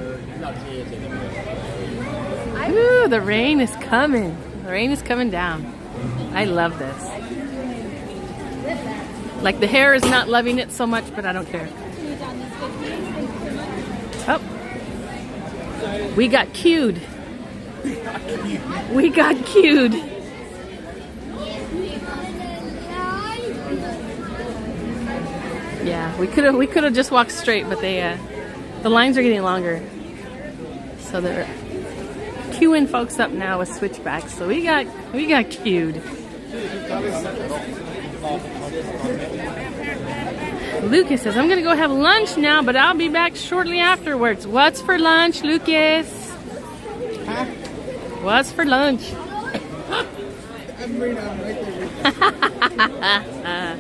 Ooh, the rain is coming. The rain is coming down. I love this. Like, the hair is not loving it so much, but I don't care. Oh. We got cued. We got cued. Yeah, we could have just walked straight, but the lines are getting longer. So they're queuing folks up now with switchbacks. So we got queued. Lucas says, I'm gonna go have lunch now, but I'll be back shortly afterwards. What's for lunch, Lucas? Huh? What's for lunch? I'm right there.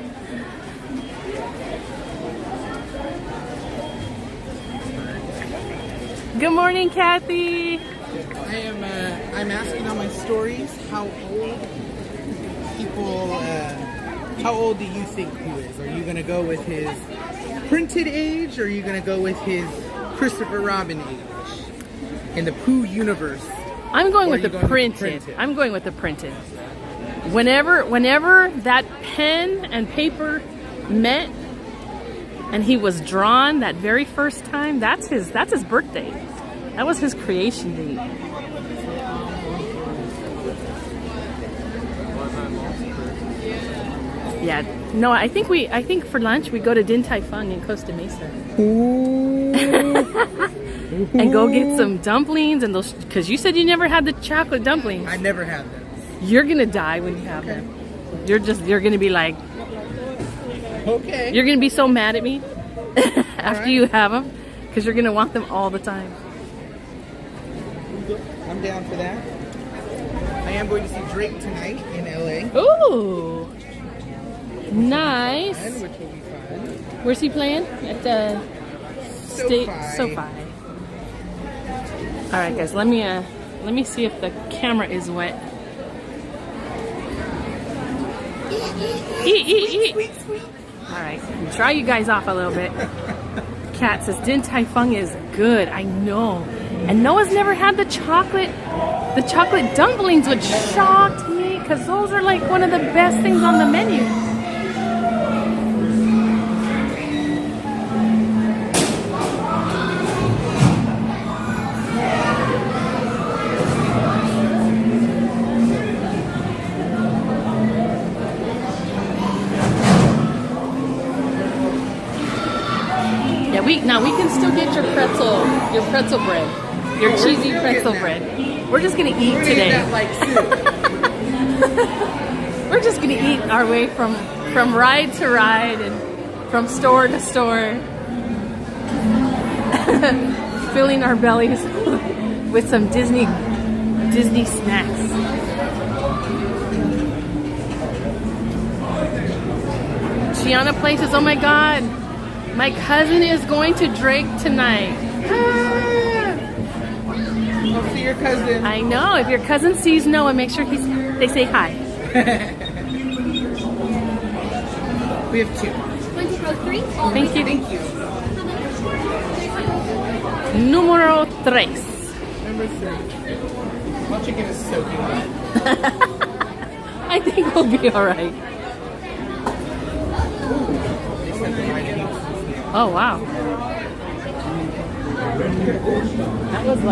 Good morning, Kathy. I'm asking on my stories how old do you think Pooh is? Are you gonna go with his printed age, or are you gonna go with his Christopher Robin age in the Pooh universe? I'm going with the printed. I'm going with the printed. Whenever that pen and paper met and he was drawn that very first time, that's his birthday. That was his creation date. Yeah. No, I think for lunch we go to Din Tai Fung in Costa Mesa. And go get some dumplings and those, because you said you never had the chocolate dumplings. I never had them. You're gonna die when you have them. You're gonna be like, okay. You're gonna be so mad at me after you have them, because you're gonna want them all the time. I'm down for that. I am going to see Drake tonight in LA. Ooh, nice. Which will be fun. Where's he playing? At the SoFi. All right, guys. Let me see if the camera is wet. Eat. All right, dry you guys off a little bit. Kat says Din Tai Fung is good. I know. And Noah's never had the chocolate dumplings, which shocked me, because those are like one of the best things on the menu. Yeah, we can still get your pretzel bread. Your cheesy pretzel bread. We're just gonna eat today. We're just gonna eat our way from ride to ride and from store to store, filling our bellies with some Disney snacks. Gianna Places. Oh my God, my cousin is going to Drake tonight. Go see your cousin. I know. If your cousin sees Noah, make sure they say hi. We have 2. Thank you. Número 3. Number 3. My chicken is soaking wet. I think we'll be all right. Oh wow. That was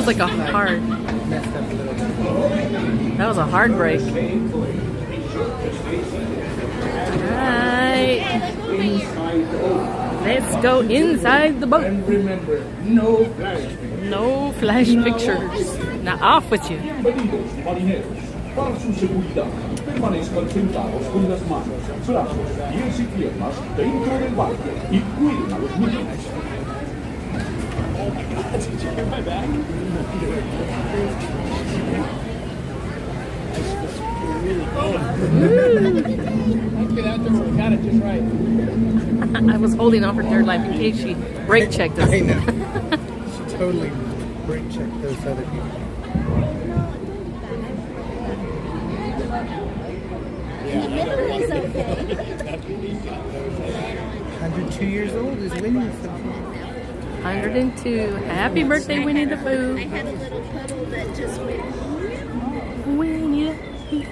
like a hard. That was a hard break. Alright. Let's go inside the boat. And remember, no flash pictures. No flash pictures. Now off with you. Pedidos, marineros, para su seguridad, permanezcan sentados con las manos, brazos, pies y piernas dentro del barco y cuiden a los niños. Oh my God, did you hear my back? Let's get out there where we got it just right. I was holding on for dear life in case she brake checked us. I know. She totally brake checked those other people. The middle is okay. 102 years old is Winnie. 102. Happy birthday, Winnie the Pooh. I had a little puddle that just went. Winnie the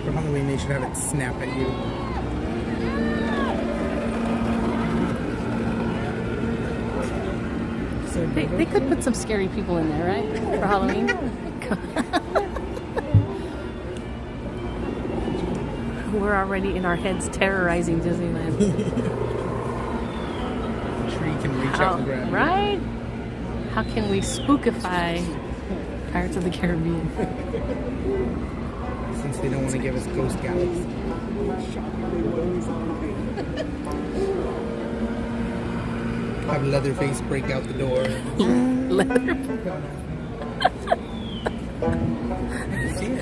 For Halloween, they should have it snap at you. They could put some scary people in there, right? For Halloween. We're already in our heads terrorizing Disneyland. Tree can reach out and grab you. Right? How can we spookify Pirates of the Caribbean? Since they don't want to give us Ghost Galaxy. Have Leatherface break out the door. See it?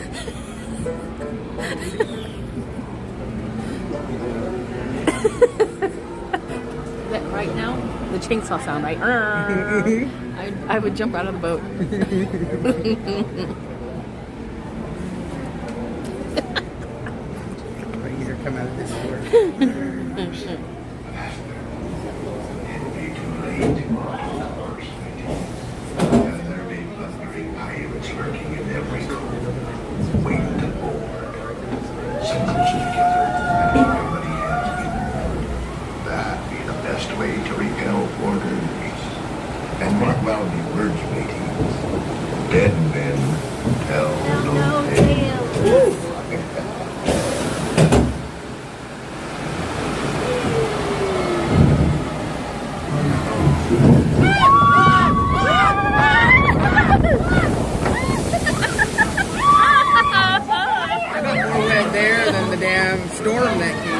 That right now, the chainsaw sound, right? I would jump out of the boat. Or either come out of this door. There be blundering pirates lurking in every corner, waiting to board. So close together, and everybody has been. That be the best way to repel boarders. And mark well the words, mateys. Dead men tell no tales. I got more wet there than the damn storm that came.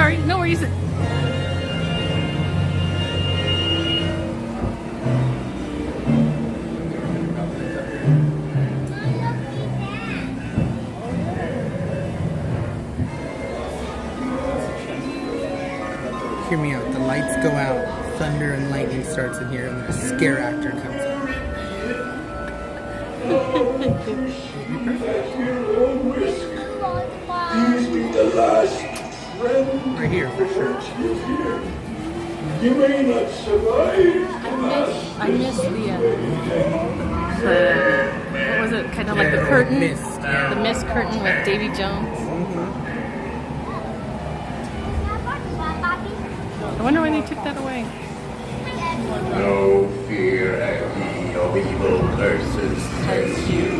sorry. No worries. Hear me out. The lights go out, thunder and lightning starts in here, and then a scare actor comes in. Right here, for sure. You may not survive. I miss the what was it? Kind of like the curtain, mist, yeah. the mist curtain with Davy Jones. I wonder why they took that away. No fear at me of evil curses as you.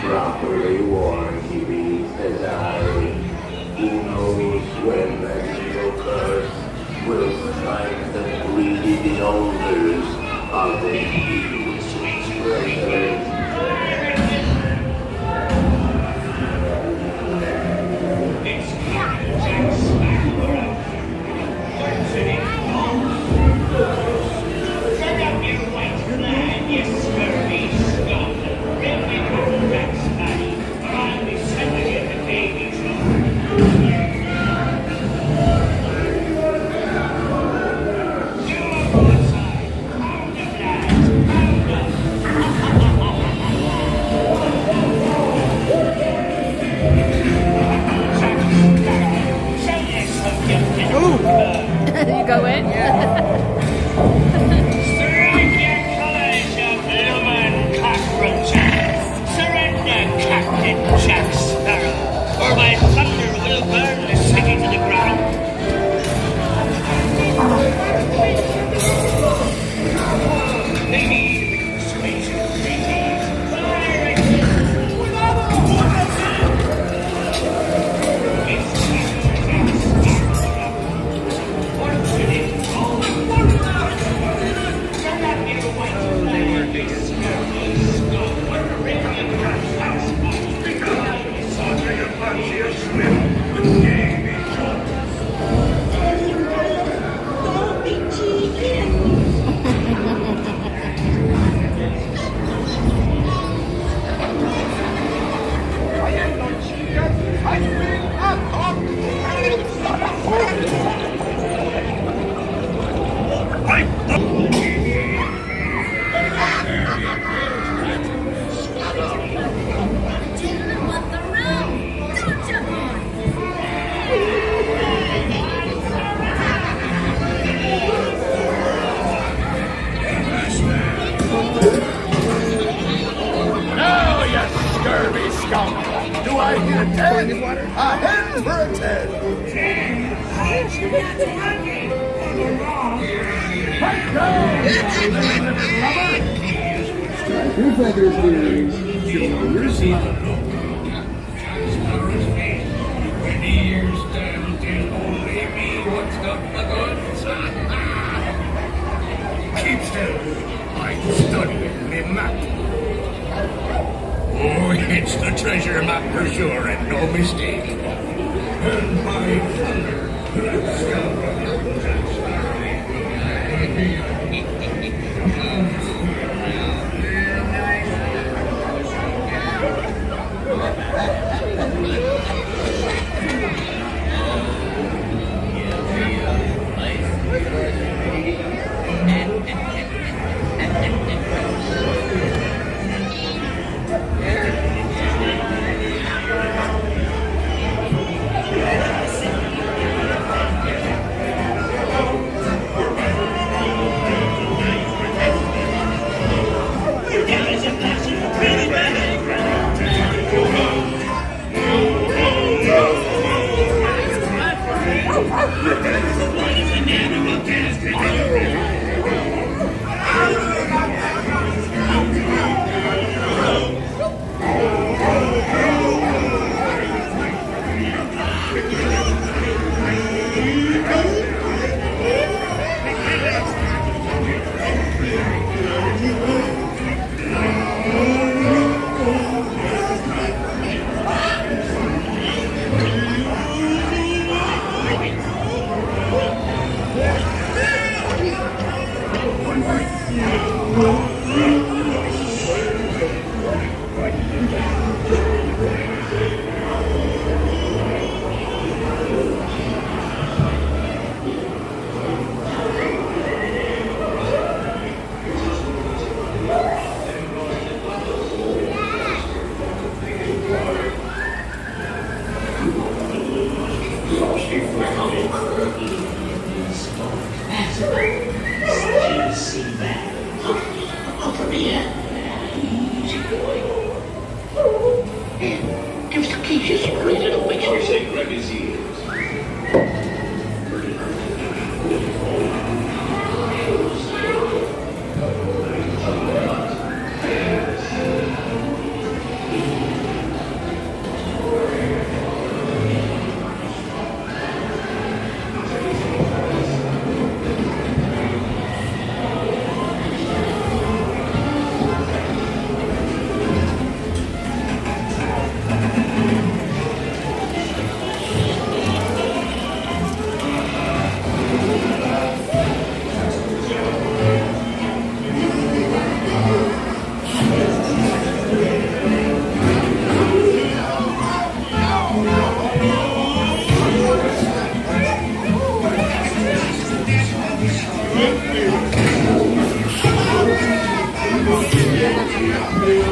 Properly warned, he reads as I. Who knows when that evil curse will strike the greedy beholders of the huge treasures. You go in? Surrender, Captain Jack Sparrow, or my thunder will burn the city to the ground. Do I hear 10? A hen for a 10. Your feathers here. Show your seat. Keep still. I'm studying me map. Oh, it's the treasure map for sure, and no mistake. And my thunder, let's go. Gives the keys a little makes you say grab his ears.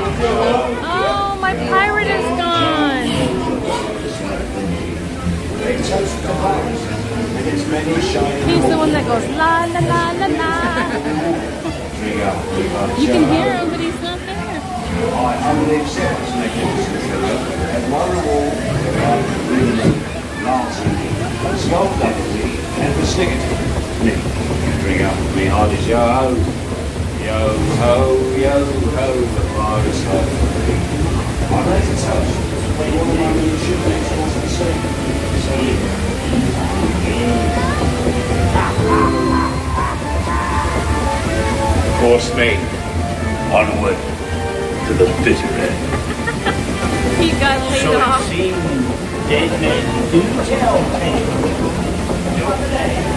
Oh, my pirate is gone. He's the one that goes la la la la la. You can hear him, but he's not there. I will accept this magnificent treasure at one reward Lancing, Skull Daggerly, and the Snickerton. Nick, drink up with me, hearties, yo ho. Yo ho, the fire is so free. I raise a toast, when you're the one who should make towards the sea. Course me, onward to the bitter end. He got laid So off. it seems dead men do tell tales. Your day.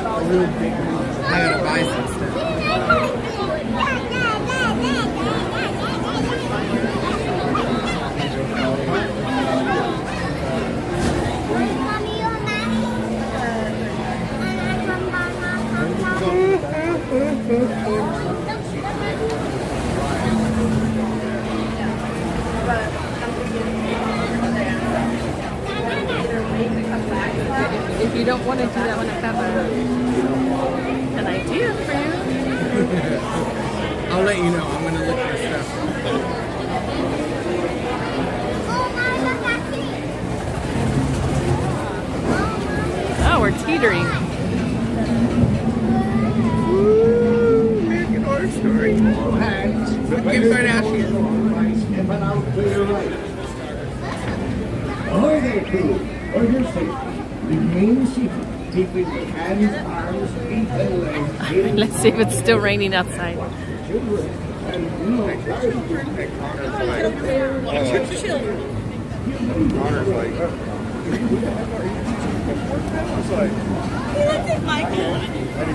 I gotta buy some stuff. If you don't want to do that one, I have an idea for you. I'll let you know. I'm gonna look for stuff. Oh, we're teetering. Ooh, American Horror Story. Kim Kardashian. Ahoy there, crew. For your safety, remain seated. Keeping your hands, arms, feet, and legs in. Let's see if it's still raining outside. Children and Connor's like, it's like, He looks at Michael. and he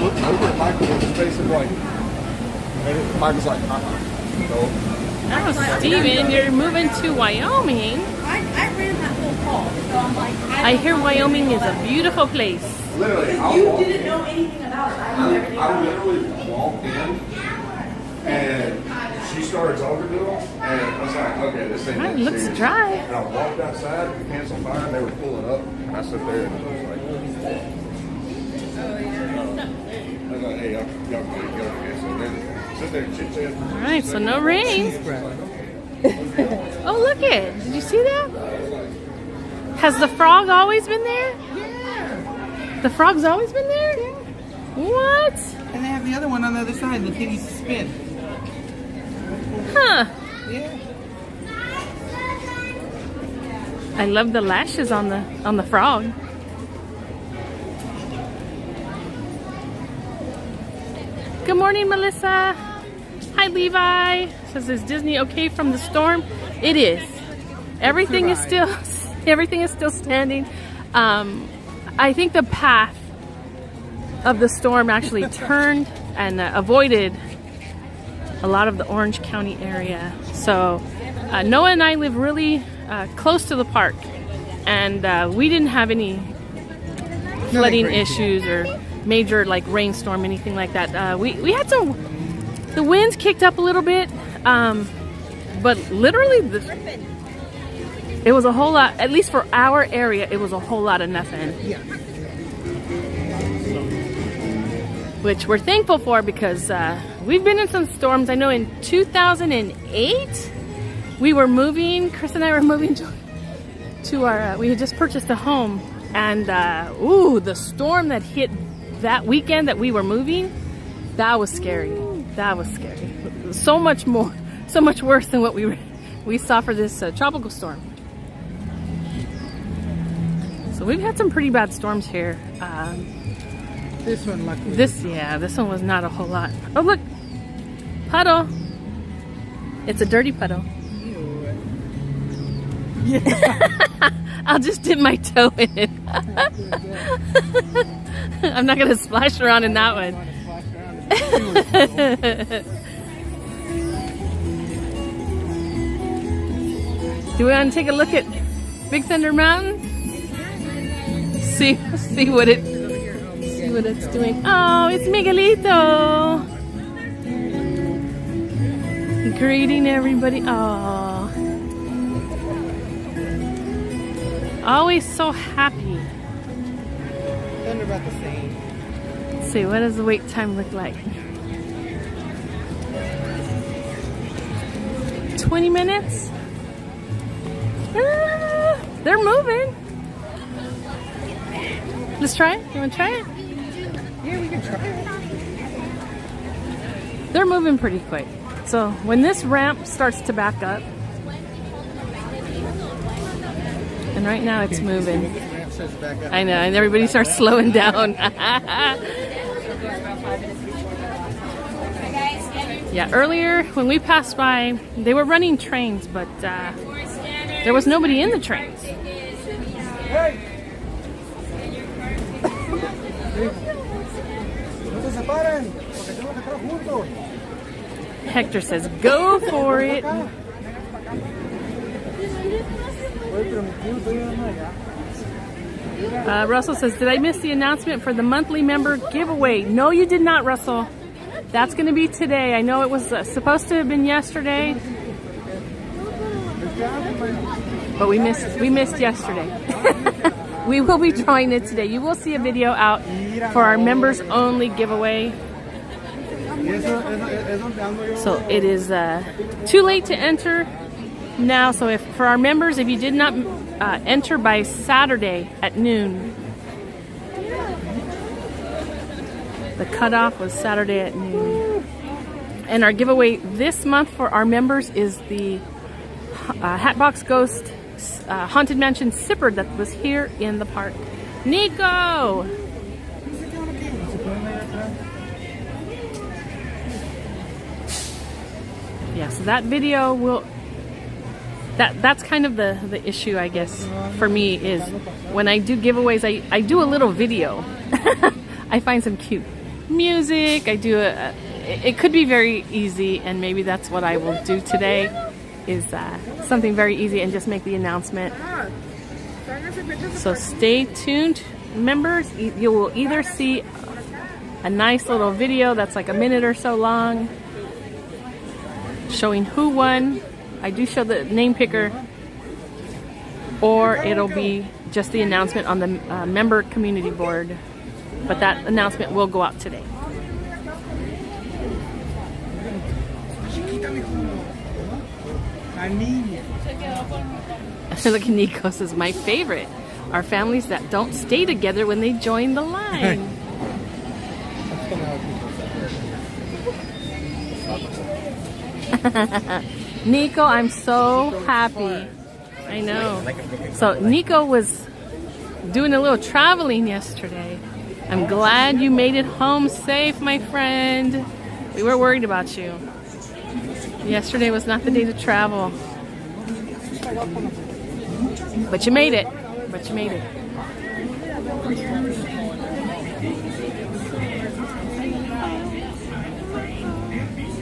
looks over at Michael with his face of like, and Michael's like, no. Oh, Steven, you're moving to Wyoming. I ran that whole call, so I'm like, I hear Wyoming is a beautiful place. Literally, you didn't know anything about it. I knew everything I about it. literally walked in, and she started talking to them, and I was like, okay, this ain't It looks serious. dry. And I walked outside, the pants on fire, and they were pulling up. And I sat there and I was like, I was like, hey, y'all good. So then sit there and chit-chat. All right, so no rain. Oh, look it. Did you see that? Has the frog always been there? Yeah. The frog's always been there? Yeah. What? And they have the other one on the other side, the thing used to spin. Huh. Yeah. I love the lashes on the frog. Good morning, Melissa. Hi, Levi. Says, is Disney okay from the storm? It is. Everything is still standing. I think the path of the storm actually turned and avoided a lot of the Orange County area. So Noah and I live really close to the park, and we didn't have any flooding issues or major like rainstorm, anything like that. We had the winds kicked up a little bit, but literally it was a whole lot, at least for our area, it was a whole lot of nothing. Yeah. Which we're thankful for, because we've been in some storms. I know in 2008 we were moving, Chris and I were moving to our, we had just purchased a home, and the storm that hit that weekend that we were moving, that was scary. That was scary. So much worse than what we saw for this tropical storm. So we've had some pretty bad storms here. This one, luckily. This one was not a whole lot. Oh, look, puddle. It's a dirty puddle. Yeah. I'll just dip my toe in it. I'm not gonna splash around in that one. Do we want to take a look at Big Thunder Mountain? See what it's doing. Oh, it's Miguelito. Greeting everybody. Oh, always so happy. They're about the same. Let's see, what does the wait time look like? 20 minutes? They're moving. Let's try it. You want to try it? Yeah, we can try it. They're moving pretty quick. So when this ramp starts to back up, and right now it's moving. I know, and everybody starts slowing down. Yeah, earlier when we passed by, they were running trains, but there was nobody in the trains. Hector says, go for it. Russell says, did I miss the announcement for the monthly member giveaway? No, you did not, Russell. That's going to be today. I know it was supposed to have been yesterday, but we missed yesterday. We will be drawing it today. You will see a video out for our members only giveaway. So it is too late to enter now. So for our members, if you did not enter by Saturday at noon, the cutoff was Saturday at noon. And our giveaway this month for our members is the Hatbox Ghost Haunted Mansion Sipper that was here in the park. Nico! Yeah, so that video will... That's kind of the issue, I guess, for me, is when I do giveaways, I do a little video. I find some cute music. I do it could be very easy, and maybe that's what I will do today, is something very easy and just make the announcement. So stay tuned, members. You will either see a nice little video that's like a minute or so long showing who won. I do show the name picker, or it'll be just the announcement on the member community board. But that announcement will go out today. I mean, Look at Nico says, my favorite are families that don't stay together when they join the line. Nico, I'm so happy. I know. So Nico was doing a little traveling yesterday. I'm glad you made it home safe, my friend. We were worried about you. Yesterday was not the day to travel. But you made it. But you made it.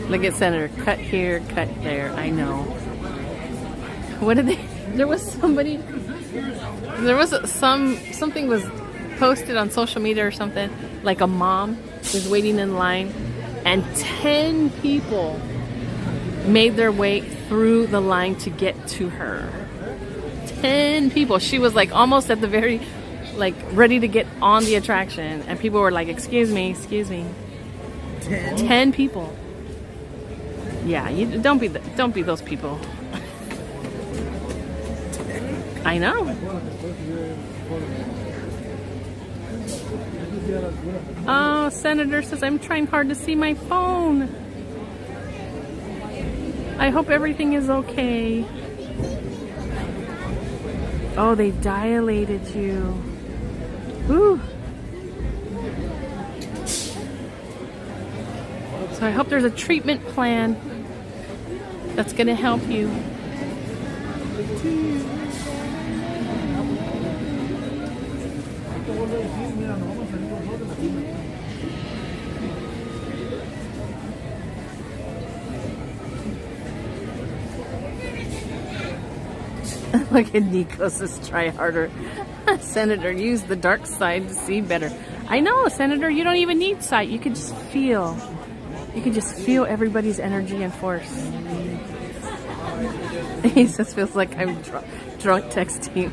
Look at Senator. Cut here, cut there. I know. What did they... There was somebody... There was something was posted on social media or something. Like a mom is waiting in line. And 10 people made their way through the line to get to her. 10 people. She was like almost at the very, like ready to get on the attraction. And people were like, excuse me, excuse me. 10 people. Yeah, you don't be those people. I know. Oh, Senator says, I'm trying hard to see my phone. I hope everything is okay. Oh, they dilated you. Ooh. So I hope there's a treatment plan that's going to help you. Look at Nico says, try harder. Senator, use the dark side to see better. I know, Senator, you don't even need sight. You can just feel. You can just feel everybody's energy and force. He says, feels like I'm drunk texting.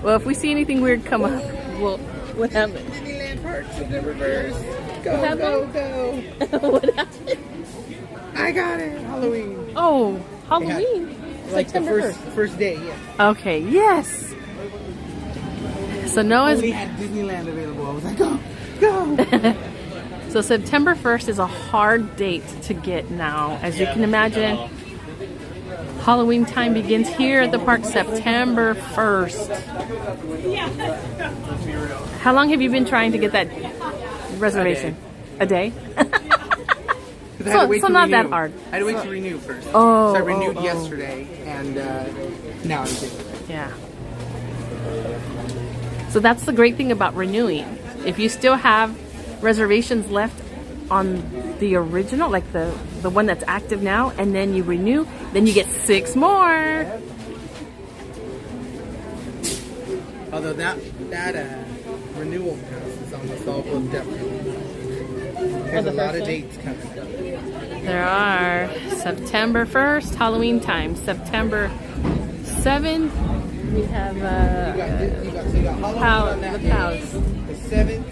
Well, if we see anything weird come up, what happened? Disneyland Parks in the reverse. Go, What go, go. What happened? I got it. Halloween. Oh, Halloween. Like September the first day, yeah. Okay, yes. So Noah's... Only had Disneyland available. I was like, go, go. So September 1st is a hard date to get now. As you can imagine, Halloween time begins here at the park September 1st. How long have you been trying to get that reservation? A day? So not that hard. I had to wait to renew first. Oh, so I renewed yesterday, and now I'm getting it. Yeah. So that's the great thing about renewing. If you still have reservations left on the original, like the one that's active now, and then you renew, then you get 6 more. Although that renewal pass is almost all booked up. There's a lot of dates coming. There are September 1st, Halloween time. September 7th, we have you got Halloween the on that Palace. day. The 7th,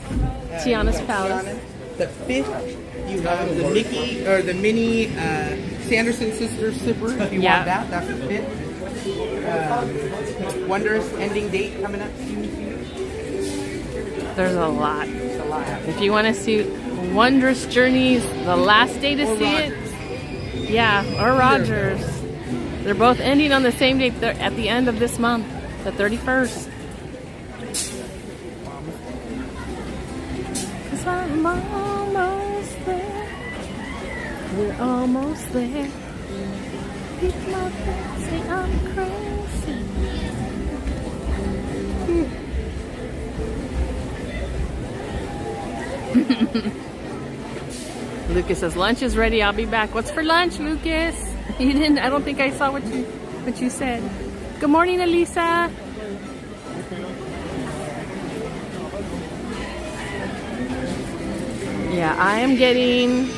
Tiana's you got Palace. Tiana. The 5th, you have the Mickey or the mini Sanderson Sisters Slipper. If you want that, that's the 5th. Wondrous ending date coming up soon. There's a lot. There's a lot. If you want to see Wondrous Journeys, the last day to see it, yeah, or Rogers. They're both ending on the same date. They're at the end of this month, the 31st. Cause I'm almost there. We're almost there. People out there say I'm crazy. Lucas says lunch is ready. I'll be back. What's for lunch, Lucas? You didn't. I don't think I saw what you said. Good morning, Elisa. Yeah, I am getting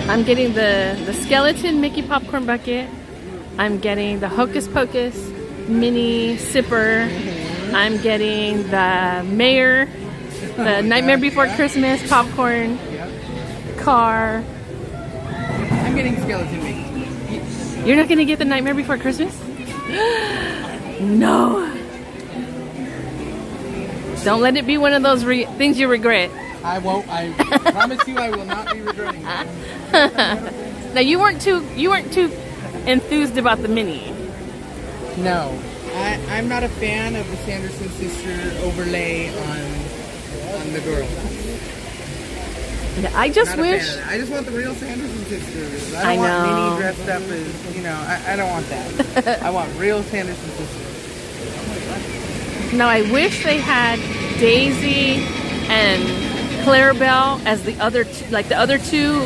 I'm getting the skeleton Mickey popcorn bucket. I'm getting the Hocus Pocus mini sipper. I'm getting the Mayor, the Nightmare Before Christmas popcorn car. I'm getting skeleton Mickey. You're not gonna get the Nightmare Before Christmas? No. Don't let it be one of those things you regret. I won't. I promise you, I will not be regretting that. Now you weren't too enthused about the mini. No, I'm not a fan of the Sanderson sister overlay on the girl. Yeah, I just Not a fan wish. of that. I just want the real Sanderson sisters. I I don't want know. Minnie dressed up as, you know, I don't want that. I want real Sanderson sisters. Now I wish they had Daisy and Clarabelle as the other two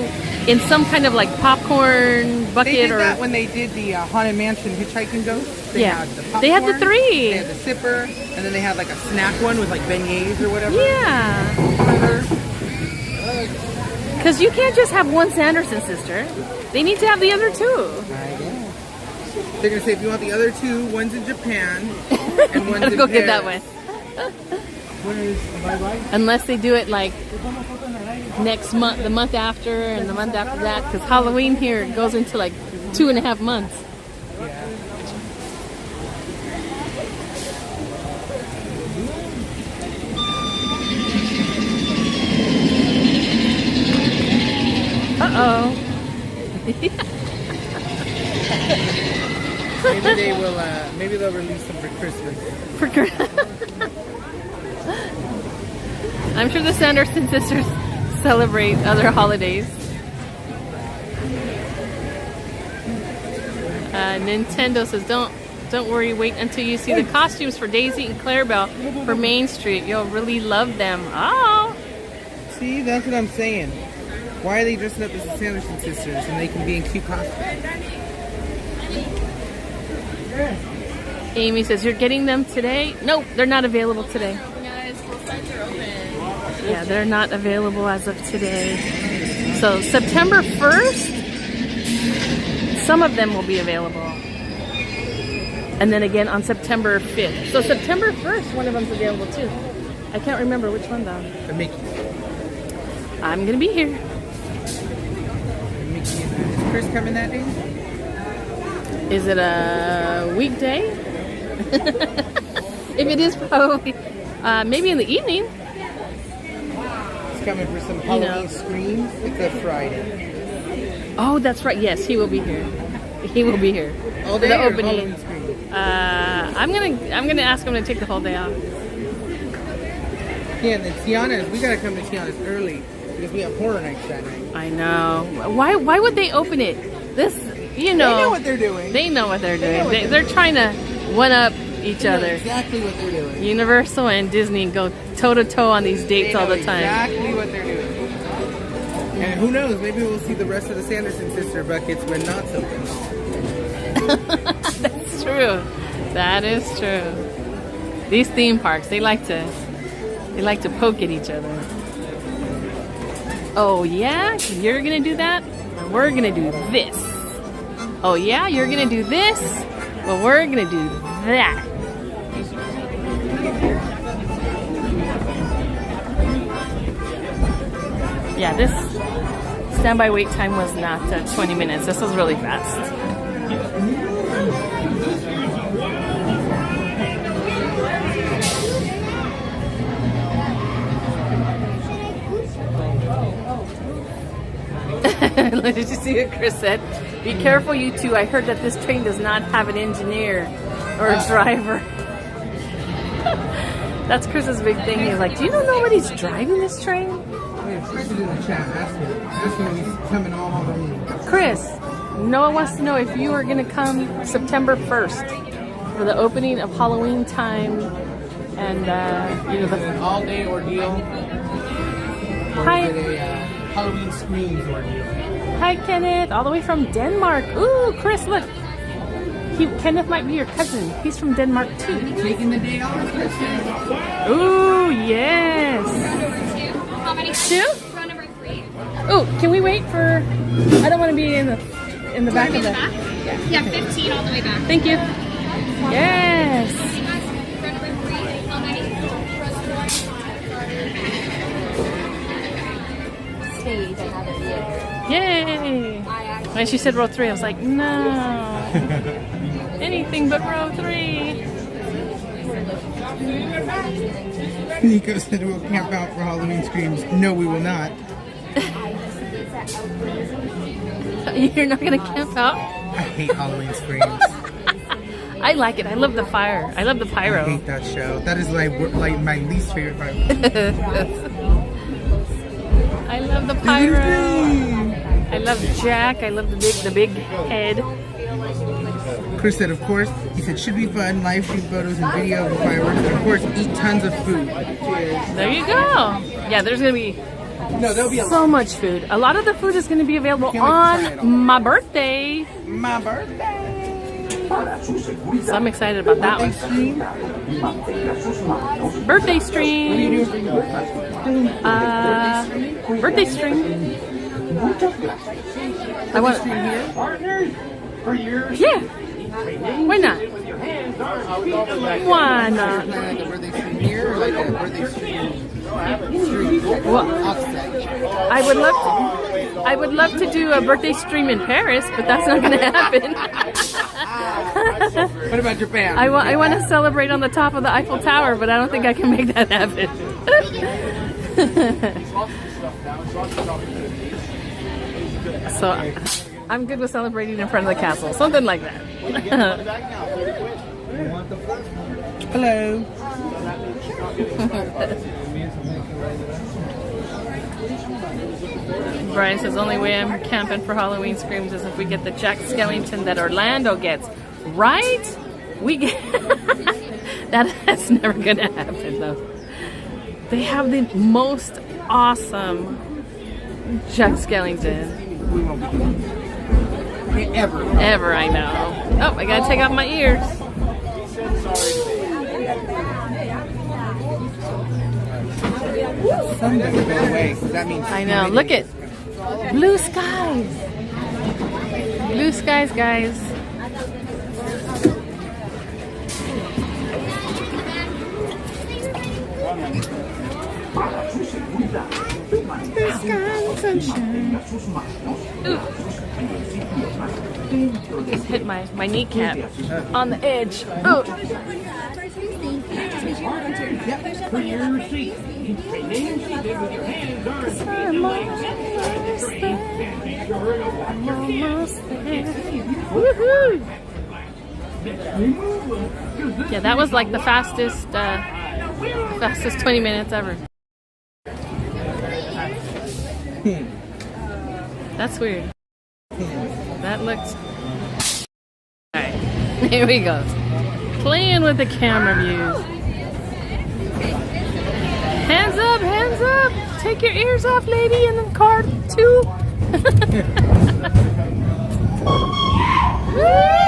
in some kind of like popcorn bucket They did or that when they did the Haunted Mansion hitchhiking ghost. They Yeah. had the popcorn, They had the three. They had the sipper, and then they had like a snack one with like beignets or whatever. yeah. Because you can't just have one Sanderson sister. They need to have the other two. They're gonna say if you want the other two, one's in Japan and one's Gotta in go Paris. get that one. Unless they do it like next month, the month after, and the month after that. Because Halloween here goes into like 2.5 months. Uh-oh. Maybe they will. Maybe they'll release them for Christmas. I'm sure the Sanderson sisters celebrate other holidays. Nintendo says, "Don't worry. Wait until you see the costumes for Daisy and Clarabelle for Main Street. You'll really love them." Oh, See, that's what I'm saying. Why are they dressing up as the Sanderson sisters and they can be in cute costumes? Amy says, "You're getting them today?" Nope, they're not available today. Guys, both sides are open. Yeah, they're not available as of today. So September 1st, some of them will be available. And then again on September 5th. So September 1st, one of them's available too. I can't remember which one though. The Mickey. I'm gonna be here. Mickey and is Chris coming that day? Is it a weekday? If it is, probably maybe in the evening. He's coming for some Halloween screams. It's a Friday. Oh, that's right. Yes, he will be here. He will be here. All For day the or opening. Halloween screams? I'm gonna ask him to take the whole day off. Yeah, and then Tiana's. We gotta come to Tiana's early because we have horror nights that night. I know. Why would they open it? This, you know. They know what they're doing. They know what they're They know doing. what They're trying to one up each They know other. exactly what they're doing. Universal and Disney go toe to toe on these dates They all know the time. exactly what they're doing. And who knows? Maybe we'll see the rest of the Sanderson sister buckets when Knott's open. That's true. That is true. These theme parks, they like to poke at each other. Oh yeah, you're gonna do that? Well, we're gonna do this. Oh yeah, you're gonna do this? Well, we're gonna do that. Yeah, this standby wait time was not 20 minutes. This was really fast. Did you see what Chris said? Be careful, you two. I heard that this train does not have an engineer or a driver. That's Chris's big thing. He's like, do you know nobody's driving this train? Chris is in the chat. Ask him when he's coming all Halloween. Chris, Noah wants to know if you are going to come September 1st for the opening of Halloween time and, you know, Is it an all-day ordeal? Or Hi. is it a Halloween screams ordeal? Hi, Kenneth, all the way from Denmark. Ooh, Chris, look. Kenneth might be your cousin. He's from Denmark, too. Taking the day off, Christmas. Ooh, yes. How many? Two? Row number 3. Oh, can we wait for? I don't want to be in the back of the. Yeah, 15 all the way back. Thank you. Yes. Yay! When she said row 3, I was like, no. Anything but row 3. Nico said we'll camp out for Halloween screams. No, we will not. You're not gonna camp out? I hate Halloween screams. I like it. I love the fire. I love the pyro. I hate that show. That is like my least favorite part. I love the pyro. I love Jack. I love the big head. Chris said, of course, he said, should be fun, live stream photos and video of the fireworks, and of course, eat tons of food. There you go. Yeah, there's going to be so much food. A lot of the food is going to be available on my birthday. My birthday. So I'm excited about that one. Birthday stream. What are you doing for your Birthday stream. I want Yeah. Why not? Why not? Like a birthday stream here or like a birthday stream Well, offset? I would love to do a birthday stream in Paris, but that's not going to happen. What about Japan? I want to celebrate on the top of the Eiffel Tower, but I don't think I can make that happen. So I'm good with celebrating in front of the castle, something like that. Hello. Brian says, only way I'm camping for Halloween screams is if we get the Jack Skellington that Orlando gets. Right? We get that's never gonna happen though. They have the most awesome Jack Skellington. We won't be doing it. Ever, I know. Oh, I gotta take off my ears. Sun doesn't go away, so that means I know. Look at blue skies. Blue skies, guys. Just hit my kneecap on the edge. Oh. Woohoo! Yeah, that was like the fastest 20 minutes ever. That's weird. That looks... Alright, here we go. Playing with the camera views. Hands up, hands up! Take your ears off, lady, in the car too. Woo!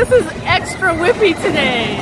This is extra whippy today.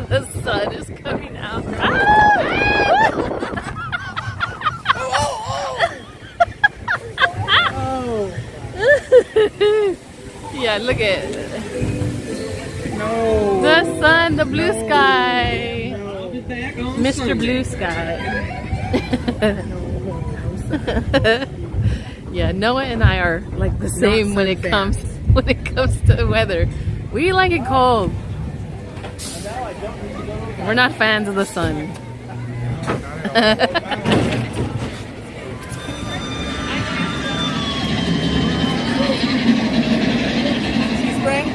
The sun is coming out. Yeah, look at the sun, the blue sky. Mr. Blue Sky. Yeah, Noah and I are like the same when it comes to the weather. We like it cold. We're not fans of the sun. Cheese bread?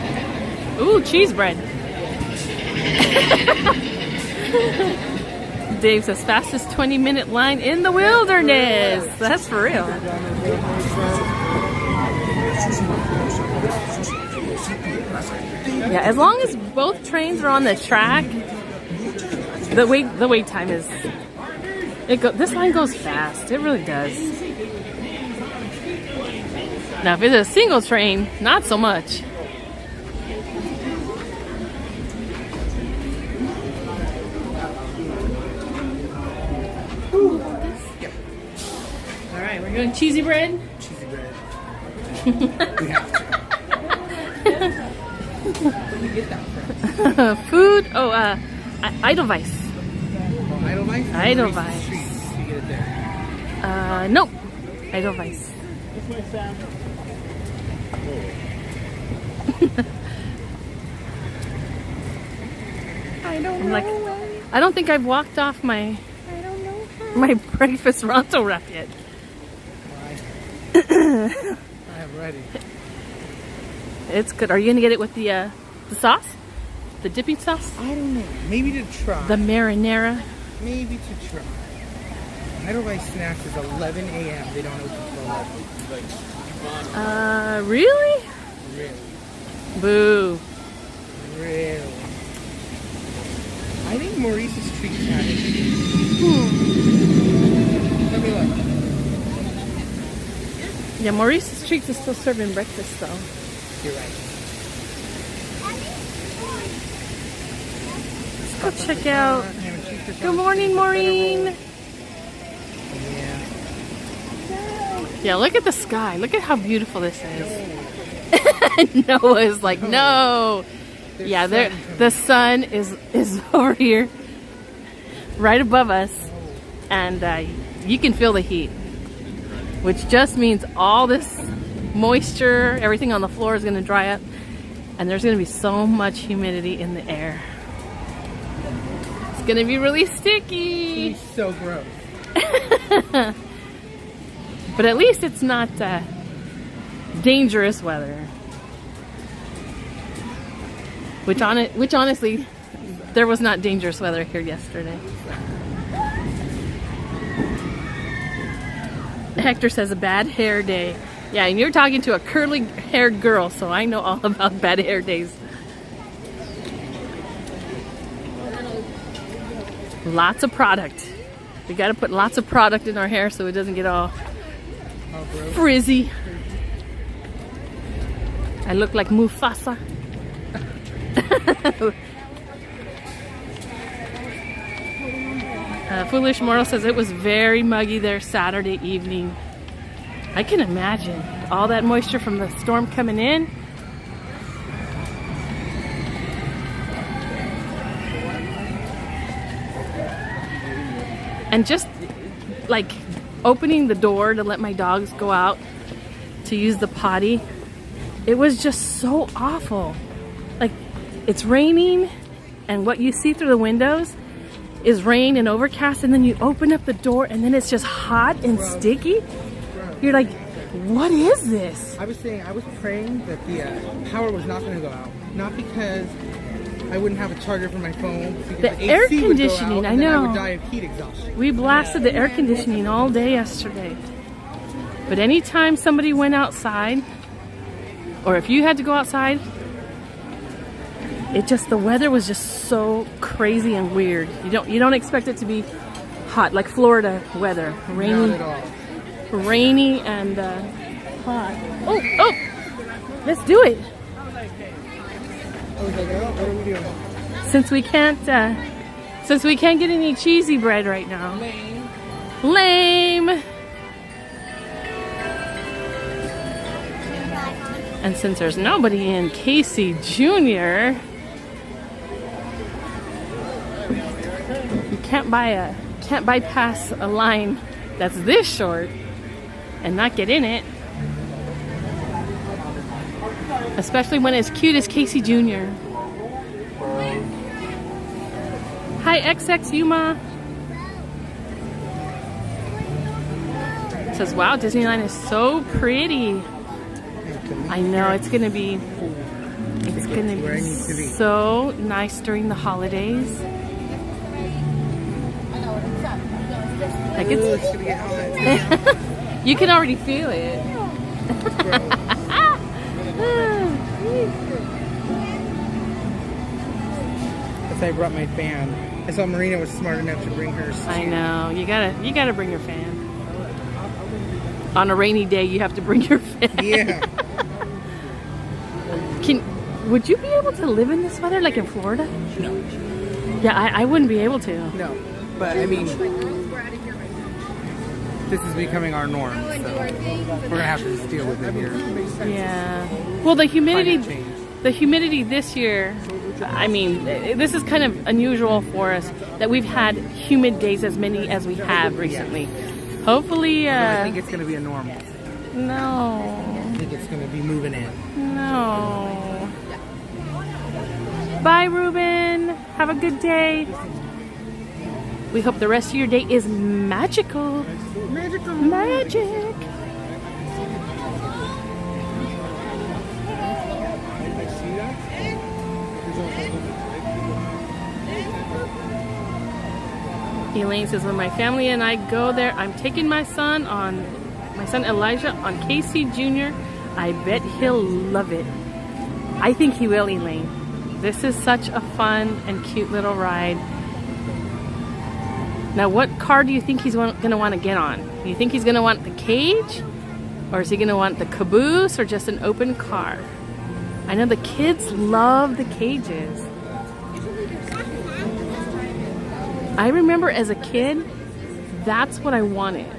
Ooh, cheese bread. Dave says fastest 20-minute line in the wilderness. That's for real. Yeah, as long as both trains are on the track, the wait time is. This line goes fast. It really does. Now, if it's a single train, not so much. All right, we're doing cheesy bread. Cheesy bread. We have to. Where do you get that from? Food. Oh, Edelweiss. Oh, Edelweiss? Edelweiss. You get it there. Nope. Edelweiss. I don't think I've walked off my breakfast Ronto wrap yet. I am ready. It's good. Are you gonna get it with the sauce? The dipping sauce? I don't know. Maybe to try. The marinara? Maybe to try. Edelweiss Snacks is 11 a.m. They don't open till 11. Really? Really? Boo. Really? I think Maurice's Treats had it. Let me look. Yeah, Maurice's Treats is still serving breakfast though. You're right. Let's go check out. Good morning, Maureen. Yeah. Yeah, look at the sky. Look at how beautiful this is. Noah is like, no. Yeah, the sun is over here, right above us, and you can feel the heat, which just means all this moisture, everything on the floor is going to dry up, and there's going to be so much humidity in the air. It's going to be really sticky. It's so gross. But at least it's not dangerous weather. Which honestly, there was not dangerous weather here yesterday. Hector says a bad hair day. Yeah, and you're talking to a curly-haired girl, so I know all about bad hair days. Lots of product. We got to put lots of product in our hair so it doesn't get all frizzy. I look like Mufasa. Foolish Mortal says it was very muggy there Saturday evening. I can imagine all that moisture from the storm coming in. And just like opening the door to let my dogs go out to use the potty, it was just so awful. Like, it's raining, and what you see through the windows is rain and overcast, and then you open up the door and then it's just hot and sticky. You're like, what is this? I was praying that the power was not going to go out. Not because I wouldn't have a charger for my phone. Because The air AC would go out, conditioning, and I then know. I would die of heat exhaustion. We blasted the air conditioning all day yesterday. But anytime somebody went outside, or if you had to go outside, the weather was just so crazy and weird. You don't expect it to be hot, like Florida weather. Not at all. Rainy and hot. Oh, let's do it. I was like, oh, what are we doing? Since we can't get any cheesy bread right now. Lame. And since there's nobody in Casey Jr., you can't bypass a line that's this short and not get in it. Especially when it's cute as Casey Jr. Hi, XX Yuma. It says, wow, Disneyland is so pretty. I know, it's gonna be so nice during the holidays. Like it's gonna get hot. You can already feel it. I brought my fan. I saw Marina was smart enough to bring hers. I know. You gotta bring your fan. On a rainy day, you have to bring your fan. Yeah. Would you be able to live in this weather, like in Florida? No. Yeah, I wouldn't be able to. No. But I mean, this is becoming our norm, so we're gonna have to just deal with it here. Yeah. Well, the humidity this year, I mean, this is kind of unusual for us that we've had humid days as many as we have recently. Hopefully, I think it's gonna be a normal. No. I think it's gonna be moving in. No. Bye, Ruben. Have a good day. We hope the rest of your day is magical. Magical. Magic. Elaine says, when my family and I go there, I'm taking my son Elijah on Casey Jr. I bet he'll love it. I think he will, Elaine. This is such a fun and cute little ride. Now, what car do you think he's going to want to get on? Do you think he's going to want the cage? Or is he going to want the caboose or just an open car? I know the kids love the cages. I remember as a kid, that's what I wanted.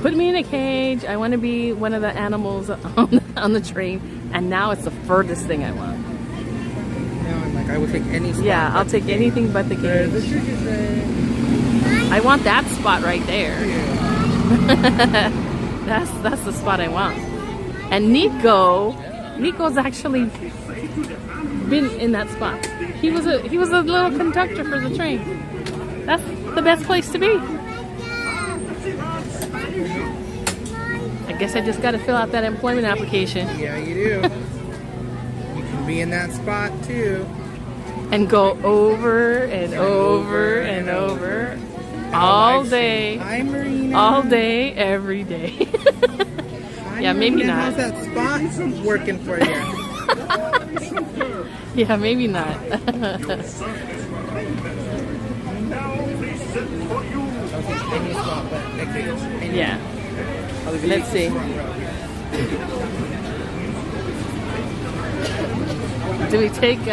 Put me in a cage. I want to be one of the animals on the train. And now it's the furthest thing I want. Now I'm like, I will take any spot. Yeah, I'll take anything but the cage. I want that spot right there. Yeah. That's the spot I want. And Nico's actually been in that spot. He was a little conductor for the train. That's the best place to be. I guess I just got to fill out that employment application. Yeah, you do. You can be in that spot too. And go over and over and over. All day. Hi, Marina. All day, every day. Yeah, maybe Marina, not. How's that spot working for you? Yeah, maybe not. Yeah. Let's see. Do we take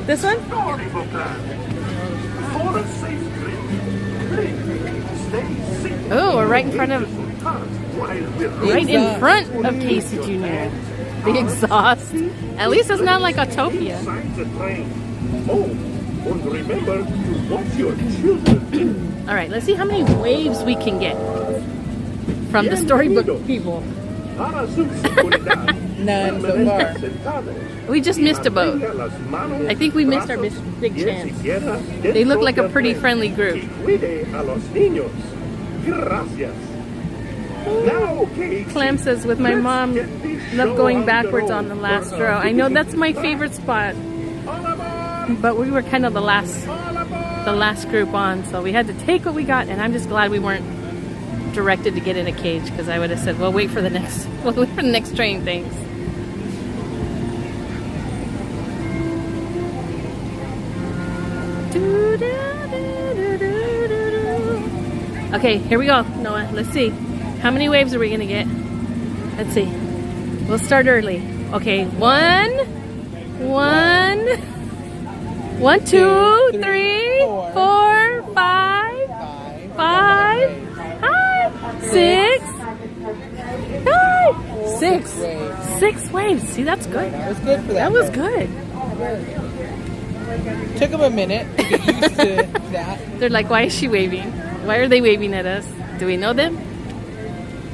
this one? Oh, we're right in front of Casey Jr. The exhaust. At least it's not like Autopia. All right, let's see how many waves we can get from the storybook people. None so far. We just missed a boat. I think we missed our big chance. They look like a pretty friendly group. Clem says, with my mom, love going backwards on the last row. I know that's my favorite spot, but we were kind of the last group on, so we had to take what we got, and I'm just glad we weren't directed to get in a cage, because I would have said, well, wait for the next train, thanks. Okay, here we go, Noah. Let's see. How many waves are we gonna get? Let's see. We'll start early. Okay, one, 2, 3, 4, 5, 6. 6 waves. See, that's good. That was good for That was good. Took them a minute to get used to that. They're like, why is she waving? Why are they waving at us? Do we know them?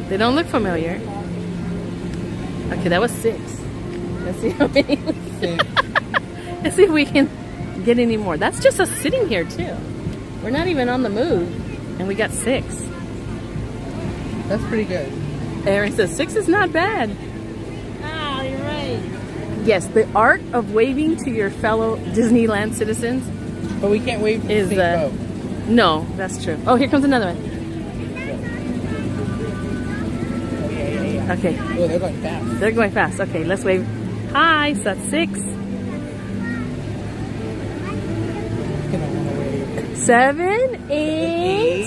They don't look familiar. Okay, that was 6. Let's see how many. Let's see if we can get any more. That's just us sitting here too. We're not even on the move, and we got 6. That's pretty good. Aaron says 6 is not bad. Ah, you're right. Yes, the art of waving to your fellow Disneyland citizens. But we can't wave to the same boat. No, that's true. Oh, here comes another one. Okay. Oh, they're going fast. They're going fast. Okay, let's wave. Hi, so that's 6. 7, 8.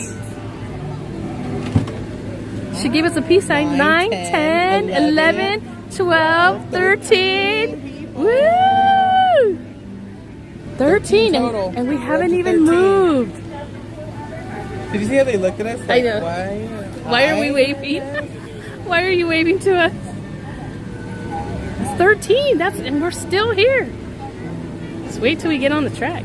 She gave us a peace sign. 9, 10, 11, 12, 13. Woo! 13, and we haven't even moved. Did you see how they looked at us? Like, I know. Why are we waving? Why are you waving to us? It's 13. And we're still here. Just wait till we get on the track.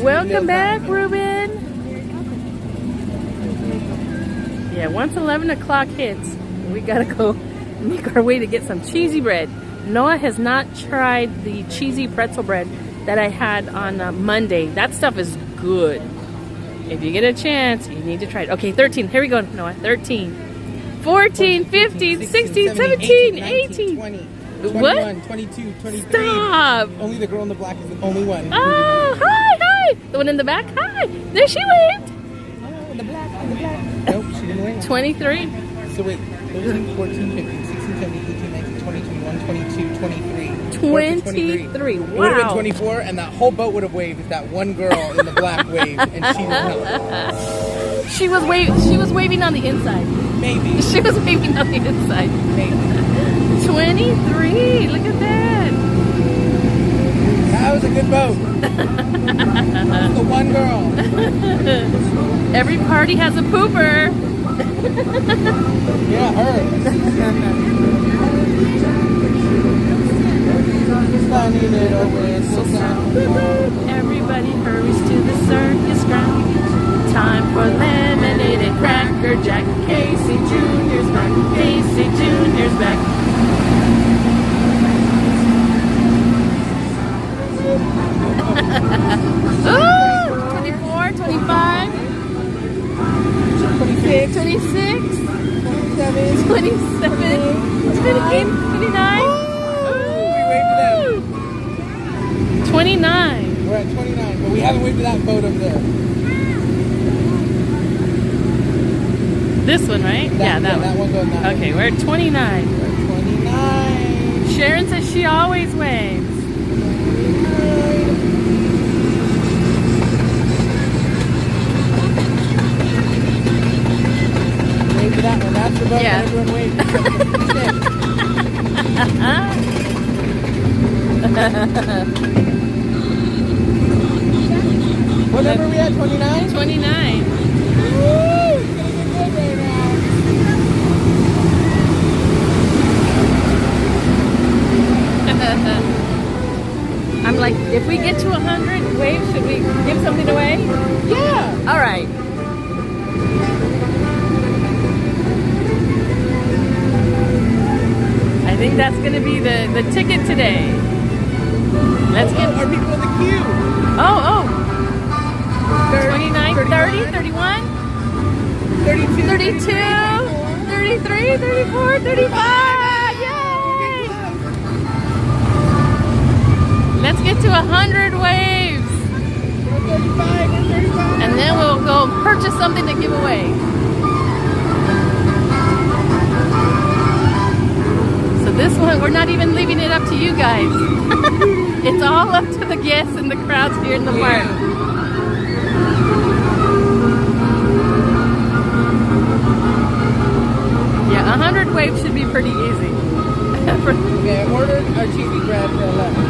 Welcome back, Ruben. Yeah, once 11 o'clock hits, we gotta go make our way to get some cheesy bread. Noah has not tried the cheesy pretzel bread that I had on Monday. That stuff is good. If you get a chance, you need to try it. Okay, 13. Here we go, Noah. 13, 14, 15, 16, 17, 18. 20. What? 21, 22, 23. Stop. Only the girl in the black is the only one. Oh, hi. The one in the back? Hi. There she waved. Oh, the black. Nope, she didn't wave. 23. So wait, 13, 14, 15, 16, 17, 18, 19, 20, 21, 22, 23. 23. Wow. It would have been Wow. 24, and that whole boat would have waved if that one girl in the black waved, and she did not. She was waving on the inside. Maybe. She was waving on the inside. Maybe. 23. Look at that. That was a good boat. The one girl. Every party has a pooper. Yeah, her. Funny little whistle sound. Everybody hurries to the circus ground. Time for lemonade and cracker jack. Casey Jr.'s back. Casey Jr.'s back. Ooh, 24, 25, 26, 27, 28, 29. We waved to them. 29. We're at 29, but we haven't waved to that boat over there. This one, right? Yeah, that one. That one going that way. Okay, we're at 29. We're at 29. Sharon says she always waves. Wave to that one. That's the boat Yeah. that everyone waves. What number are we at? 29? 29. I'm that's gonna be the ticket today. Let's get more people in the queue. Oh. 29, 30, 31, 32, 32, 33, 34, 35. Yay! Let's get to 100 waves. 35, 35. And then we'll go purchase something to give away. So this one, we're not even leaving it up to you guys. It's all up to the guests and the crowds here in the park. Yeah, 100 waves should be pretty easy. Okay, I ordered a cheesy bread for 11.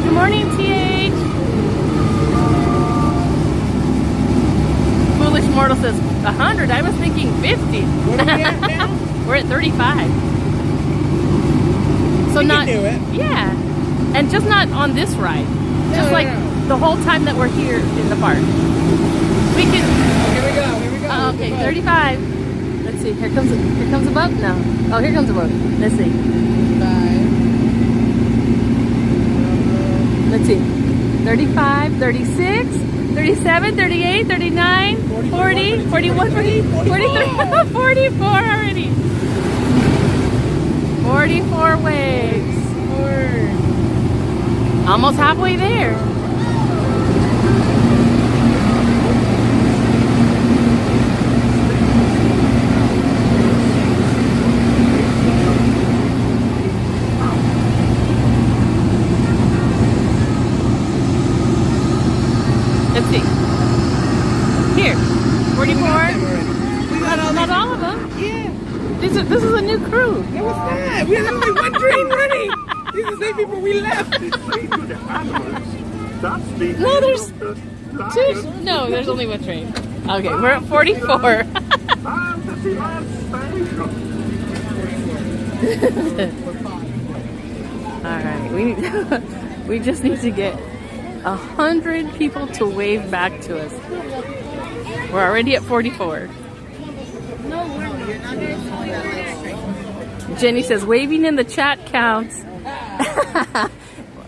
Good morning, TH. Foolish Mortal says 100. I was thinking 50. What are we at now? We're at 35. So We not can do it. Yeah, and just not on this ride. Just like the whole time that we're here in the park. We can. Here we go. Oh, okay, 35. Let's see. Here comes a boat. No. Oh, here comes a boat. Let's see. 5. Let's see. 35, 36, 37, 38, 39, 40, 41, 40, 43, 44 already. 44 waves. Almost halfway there. Let's see. Here, 44. Not all of them. Yeah. This is a new crew. No, it's not. We had only one train running. These are the same people we left. No, there's two. No, there's only one train. Okay, we're at 44. All right, we just need to get 100 people to wave back to us. We're already at 44. Jenny says waving in the chat counts.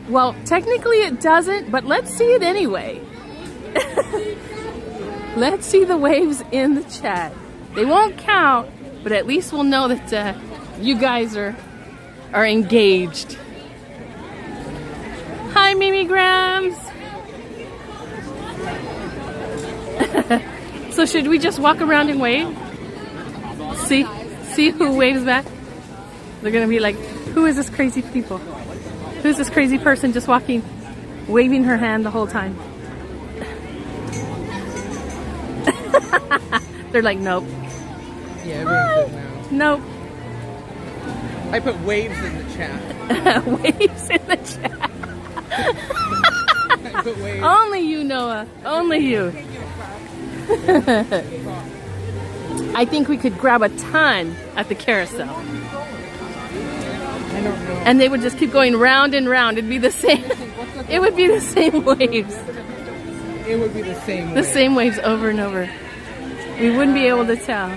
Well, technically it doesn't, but let's see it anyway. Let's see the waves in the chat. They won't count, but at least we'll know that you guys are engaged. Hi, Mimi Grams. So should we just walk around and wave? See who waves back? They're gonna be like, who is this crazy people? Who's this crazy person just walking, waving her hand the whole time? They're like, nope. Yeah, everyone says no. Nope. I put waves in the chat. Waves in the chat. I put waves. Only you, Noah. Only you. I think we could grab a ton at the carousel. I don't know. And they would just keep going round and round. It'd be the same. It would be the same waves. It would be the same The same waves over and over. We wouldn't be able to tell.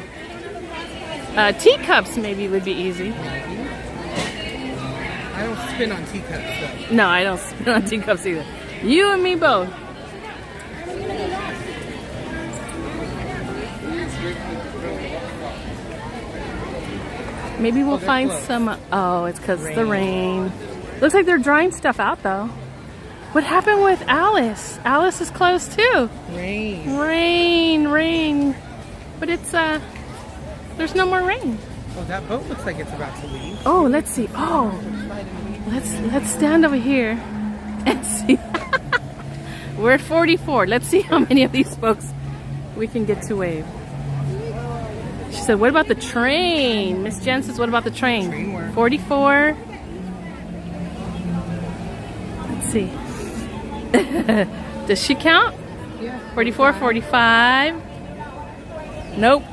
Teacups maybe would be easy. I don't spin on teacups though. No, I don't spin on teacups either. You and me both. Maybe we'll find some. Oh, it's because the rain. Looks like they're drying stuff out though. What happened with Alice? Alice is closed too. Rain. But it's there's no more rain. Oh, that boat looks like it's about to leave. Oh, let's see. Oh, let's stand over here and see. We're at 44. Let's see how many of these folks we can get to wave. She said, what about the train? Miss Jen says, what about the train? Train work. 44. Let's see. Does she count? Yeah. 44, 45. Nope.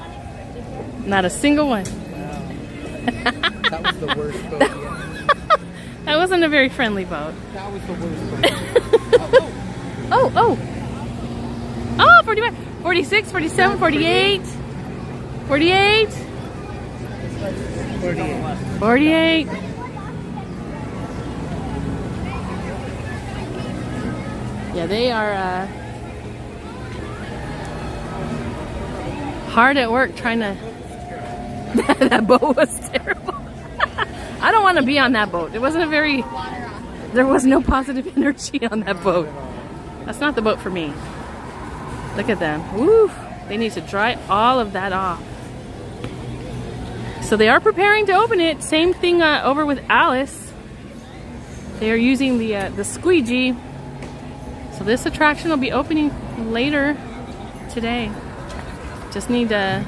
Not a single one. That was the worst boat yet. That wasn't a very friendly boat. That was the worst boat. Oh. Oh, 45, 46, 47, 48, 48, 48. Yeah, they are hard at work trying to... That boat was terrible. I don't want to be on that boat. It wasn't a very... There was no positive energy on that boat. That's not the boat for me. Look at them. Woo! They need to dry all of that off. So they are preparing to open it. Same thing over with Alice. They are using the squeegee. So this attraction will be opening later today. Just need a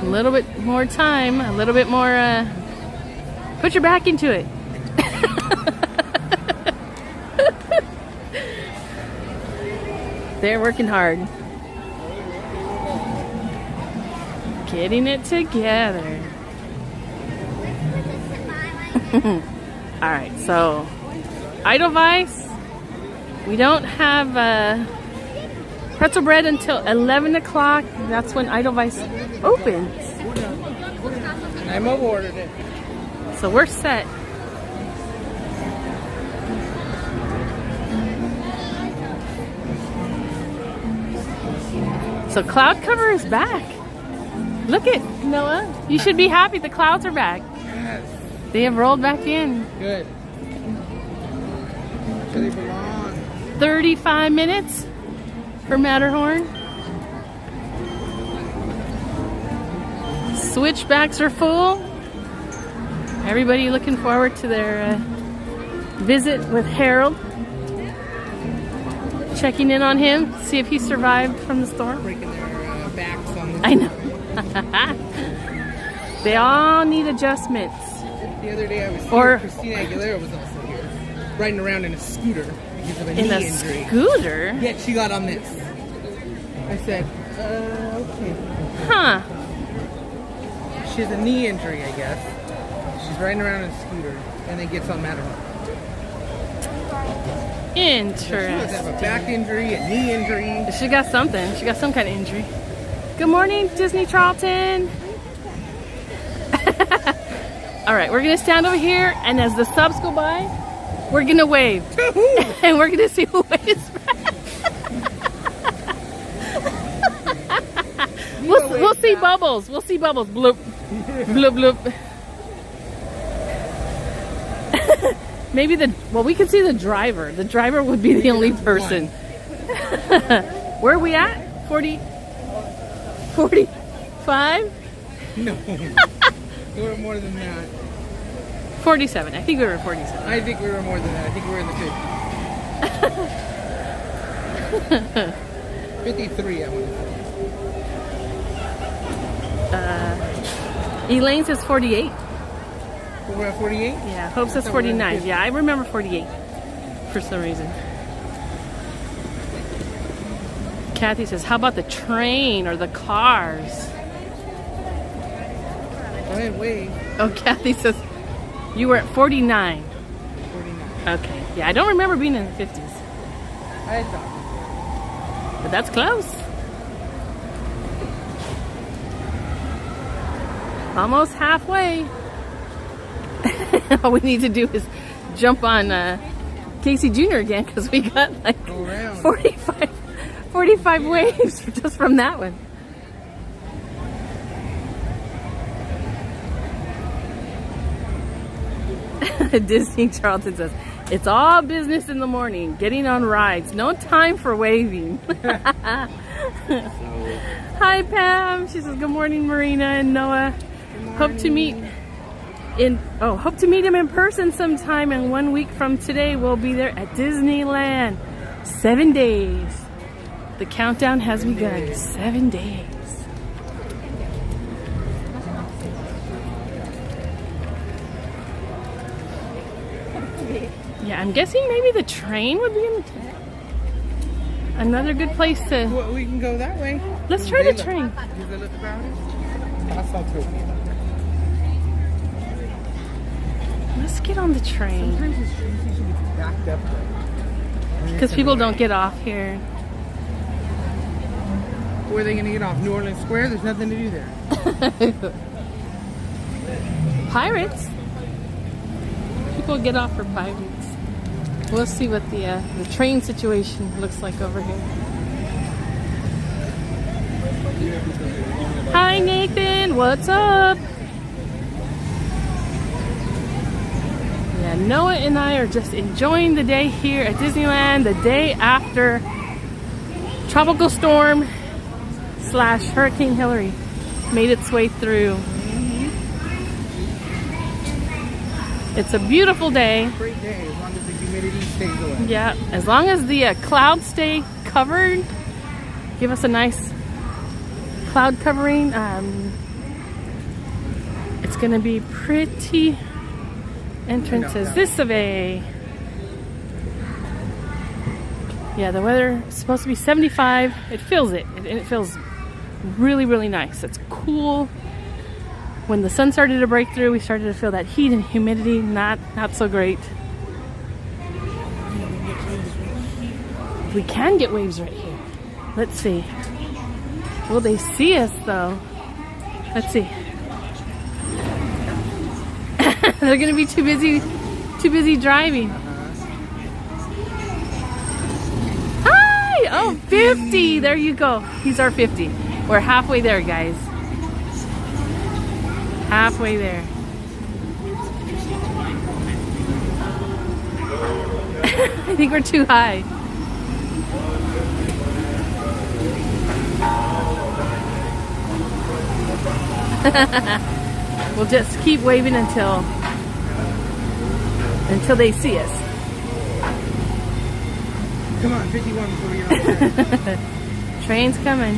little bit more time, a little bit more, put your back into it. They're working hard. Getting it together. Alright, so Edelweiss. We don't have pretzel bread until 11 o'clock. That's when Edelweiss opens. I'm ordered it. So we're set. So cloud cover is back. Look at Noah. You should be happy the clouds are back. Yes. They have rolled back in. Good. Where they belong. 35 minutes for Matterhorn. Switchbacks are full. Everybody looking forward to their visit with Harold. Checking in on him, see if he survived from the storm. Breaking their backs on the... I know. They all need adjustments. The other day I was Or- here, Christina Aguilera was also here, riding around in a scooter because of a In knee a injury. scooter? Yet she got on this. I said, okay. Huh. She has a knee injury, I guess. She's riding around in a scooter and then gets on Matterhorn. She must have a Interesting. back injury, a knee injury. She got something. She got some kind of injury. Good morning, Disney Charlton. All right, we're gonna stand over here, and as the subs go by, we're gonna wave, and we're gonna see who waves back. We'll see bubbles. We'll see bubbles. Bloop, bloop, bloop. Maybe we can see the driver. The driver would be the only person. Where are we at? 40? 45? No. We were more than that. 47. I think we were 47. I think we were more than that. I think we were in the 50s. 53, I want to say. Elaine says 48. We're at 48? Yeah, Hope says 49. Yeah, I remember 48 for some reason. Kathy says, how about the train or the cars? Go ahead, wave. Oh, Kathy says, you were at 49. 49. Okay. Yeah, I don't remember being in the 50s. I thought. But that's close. Almost halfway. All we need to do is jump on Casey Jr. again because we got like 45 waves just from that one. Disney Charlton says, it's all business in the morning, getting on rides, no time for waving. Hi Pam, she says good morning Marina and Noah. Hope to meet him in person sometime, and 1 week from today we'll be there at Disneyland. 7 days. The countdown has begun. 7 days. Yeah, I'm guessing maybe the train would be another good place to... Well, we can go that way. Let's try the train. Does it look crowded? That's not true. Let's get on the train. Sometimes it's usually backed up. Because people don't get off here. Where are they going to get off? New Orleans Square? There's nothing to do there. Pirates. People get off for pirates. We'll see what the train situation looks like over here. Hi Nathan, what's up? Yeah, Noah and I are just enjoying the day here at Disneyland, the day after Tropical Storm / Hurricane Hillary made its way through. It's a beautiful day. Great day, as long as the humidity stays away. Yeah, as long as the clouds stay covered, give us a nice cloud covering. It's gonna be pretty entrances. This way. Yeah, the weather is supposed to be 75. It feels it. It feels really, really nice. It's cool. When the sun started to break through, we started to feel that heat and humidity. Not so great. We can get waves right here. Let's see. Will they see us though? Let's see. They're gonna be too busy driving. Hi! Oh, 50! There you go. He's our 50. We're halfway there, guys. Halfway there. I think we're too high. We'll just keep waving until they see us. Come on, 51 before we get on the train. Train's coming.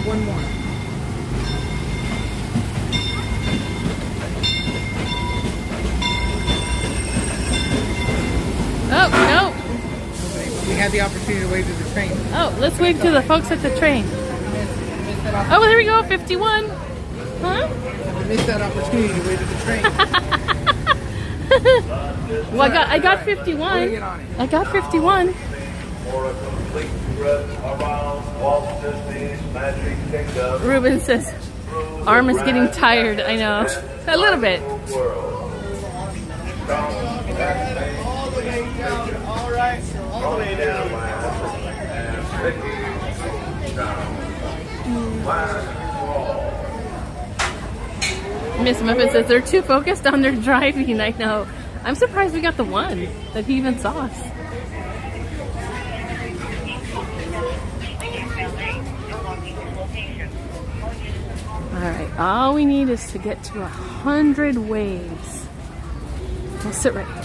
One more. Oh, no. We had the opportunity to wave to the train. Oh, let's wave to the folks at the train. Oh, there we go, 51. Huh? We missed that opportunity to wave to the train. Well, I got 51. I got 51. Ruben says, arm is getting tired. I know. A little bit. All the way down. Miss Muppet says they're too focused on their driving. I know. I'm surprised we got the one that he even saw us. Alright, all we need is to get to 100 waves. We'll sit right here.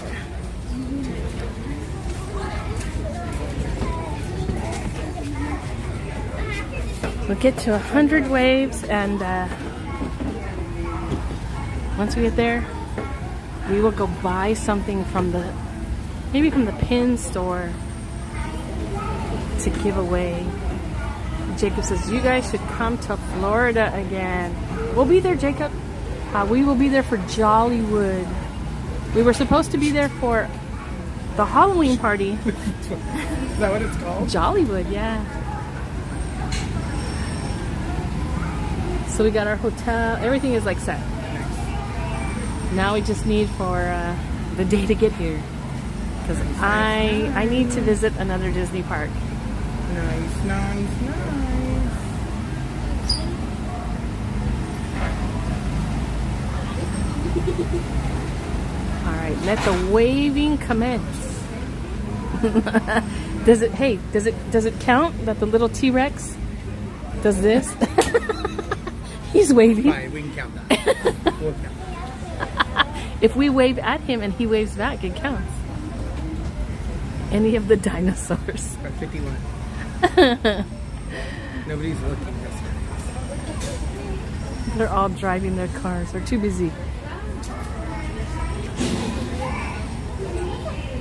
We'll get to 100 waves, and once we get there, we will go buy something from maybe from the pin store to give away. Jacob says, you guys should come to Florida again. We'll be there, Jacob. We will be there for Jollywood. We were supposed to be there for the Halloween party. Is that what it's called? Jollywood, yeah. So we got our hotel. Everything is like set. Now we just need for the day to get here. Because I need to visit another Disney park. Nice, nice, nice. Alright, let the waving commence. Does it count that the little T-Rex does this? He's waving. Fine, we can count that. We'll count that. If we wave at him and he waves back, it counts. Any of the dinosaurs. 51. Nobody's looking. They're all driving their cars. They're too busy.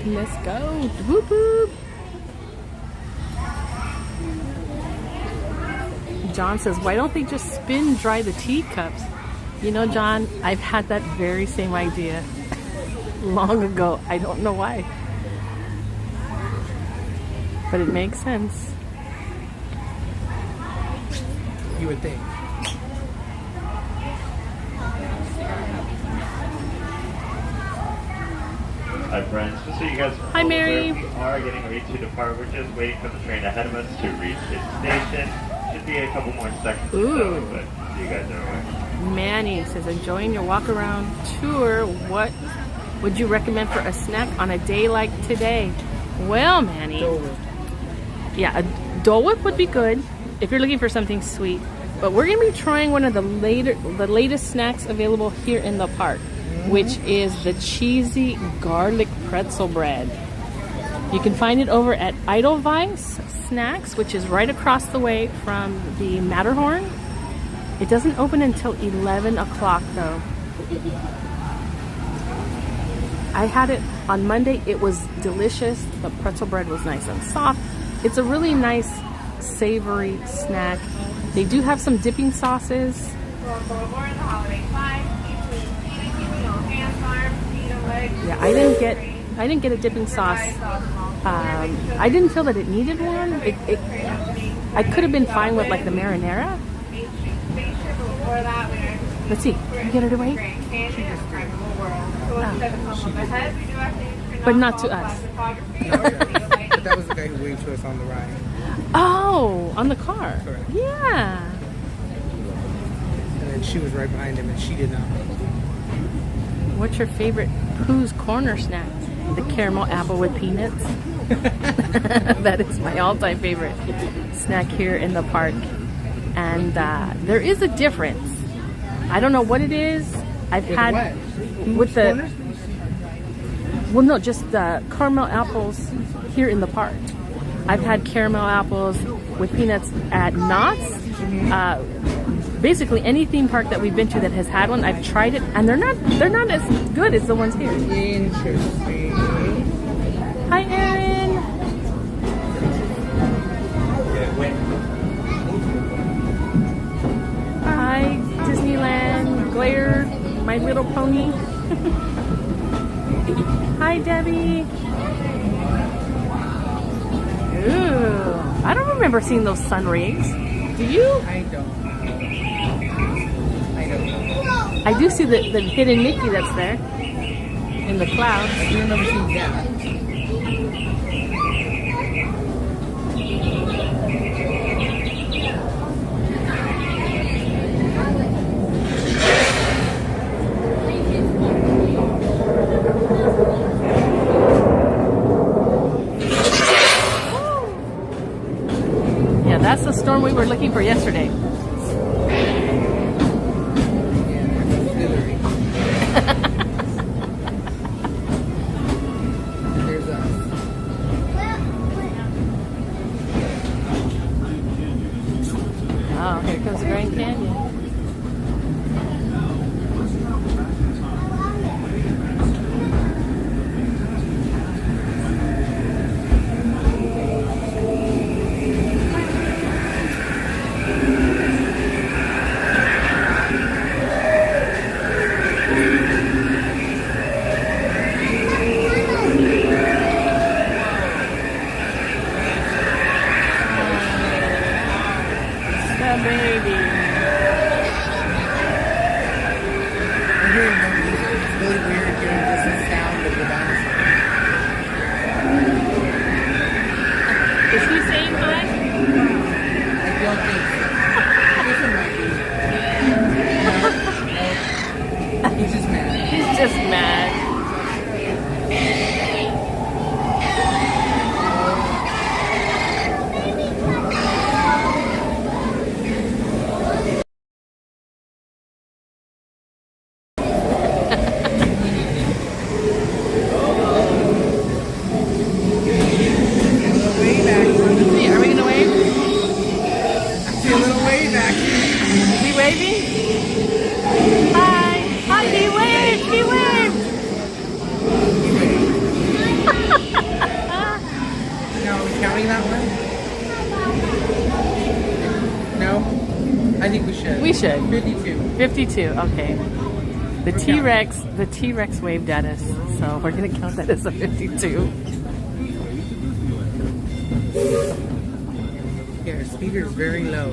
Let's go. Whoop whoop. John says, why don't they just spin dry the teacups? You know, John, I've had that very same idea long ago. I don't know why. But it makes sense. You would think. Hi friends, just so you guys are Hi, Mary. aware, we are getting ready to depart. We're just waiting for the train ahead of us to reach its station. Should be a couple more seconds or so, but you guys are aware. Manny says, enjoying your walk around tour. What would you recommend for a snack on a day like today? Well, Manny. Dole Whip. Yeah, a Dole Whip would be good if you're looking for something sweet. But we're gonna be trying one of the latest snacks available here in the park, which is the cheesy garlic pretzel bread. You can find it over at Edelweiss Snacks, which is right across the way from the Matterhorn. It doesn't open until 11 o'clock though. I had it on Monday. It was delicious. The pretzel bread was nice and soft. It's a really nice savory snack. They do have some dipping sauces. Yeah, I didn't get a dipping sauce. I didn't feel that it needed one. I could have been fine with like the marinara. Let's see. Can we get her to wait? But not to us. That was the guy who waved to us on the ride. Oh, on the car. Correct. Yeah. And then she was right behind him and she did not. What's your favorite Pooh's Corner snack? The caramel apple with peanuts. That is my all-time favorite snack here in the park. And there is a difference. I don't know what it is. I've With had what? with the Corners? well, no, just the caramel apples here in the park. I've had caramel apples with peanuts at Knott's. Basically, any theme park that we've been to that has had one, I've tried it, and they're not as good as the ones here. Interesting. Hi, Erin. Hi, Disneyland Glare, My Little Pony. Hi, Debbie. Ooh, I don't remember seeing those sun rigs. Do you? I don't know. I do see the hidden Mickey that's there in the clouds. I do remember seeing that. Yeah, that's the storm we were looking for yesterday. There's us. Oh, here comes the Grand Canyon. I think we should. We should. 52. 52, okay. The T-Rex waved at us, so we're gonna count that as a 52. Yeah, her speaker is very low.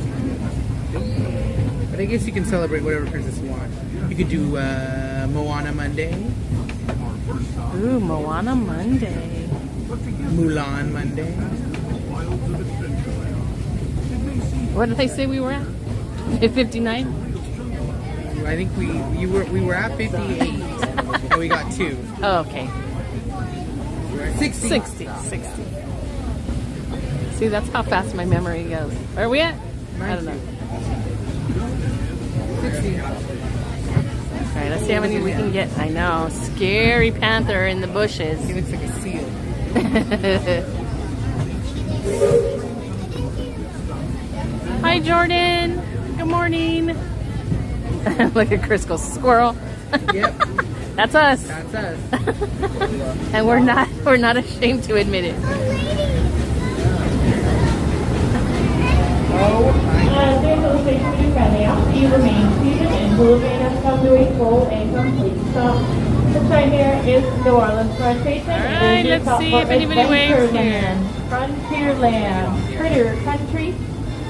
But I guess you can celebrate whatever princess you want. You could do Moana Monday. Ooh, Moana Monday. Mulan Monday. What did they say we were at? At 59? I think we were at 58 and we got 2. Oh, okay. We were at 60. 60. See, that's how fast my memory goes. Where are we at? I don't know. 60. All right, let's see how many we can get. I know, scary panther in the bushes. He looks like a seal. Hi, Jordan. Good morning. Look at Chris go, squirrel. Yep. That's us. That's us. And we're not ashamed to admit it. You remain seated and moving and come to a full and complete stop. The sign here is New Orleans Fire Station. All right, let's see if anybody waves here. Frontierland, Critter Country.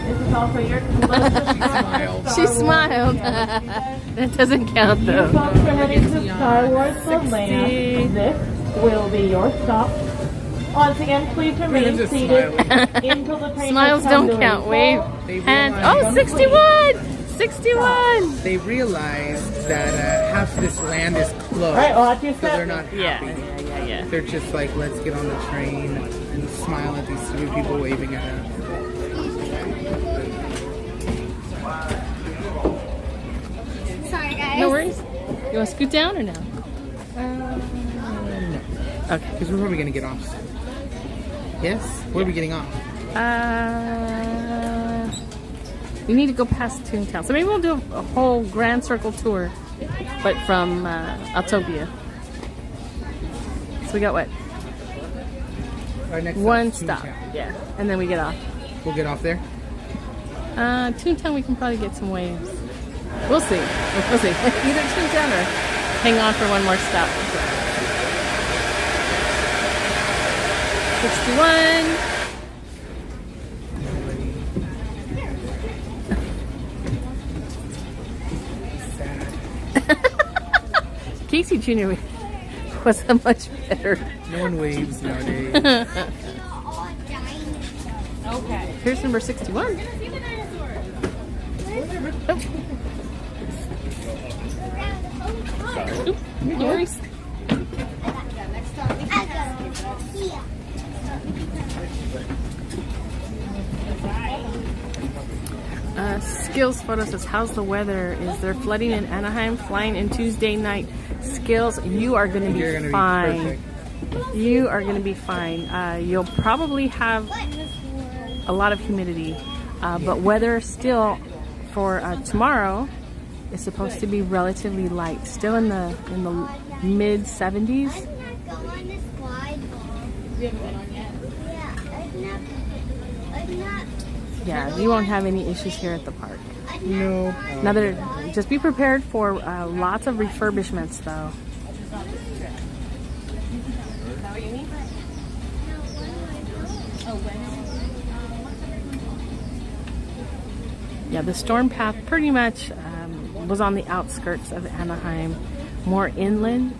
This is also your closest. She smiled. That doesn't count You though. folks are heading to Star Wars Land. This will be your stop. Once again, please remain seated until the train Smiles has come don't to count. a Wave. full Hands. Oh, 61! 61! They realized that half this land is closed. All right, watch your So step. they're not happy. Yeah. They're just like, let's get on the train and smile at these stupid people waving at us. Sorry, guys. No worries. You want to scoot down or no? No. Okay. Because we're probably going to get off soon. Yes? Where are we getting off? We need to go past Toontown. So maybe we'll do a whole Grand Circle tour, but from Autopia. So we got what? Our next One stop's stop. Toontown. Yeah. And then we get off. We'll get off there? Toontown, we can probably get some waves. We'll see. We'll see. Either Toontown or hang on for one more stop. 61. Casey Jr. was a much better. No one waves nowadays. Okay. Here's number 61. Oop, no worries. Skills photo says, how's the weather? Is there flooding in Anaheim? Flying in Tuesday night. Skills, you are going to be fine. You are going to be fine. You'll probably have a lot of humidity, but weather still for tomorrow is supposed to be relatively light. Still in the mid 70s. Yeah, you won't have any issues here at the park. No. Another, just be prepared for lots of refurbishments, though. Yeah, the storm path pretty much was on the outskirts of Anaheim, more inland.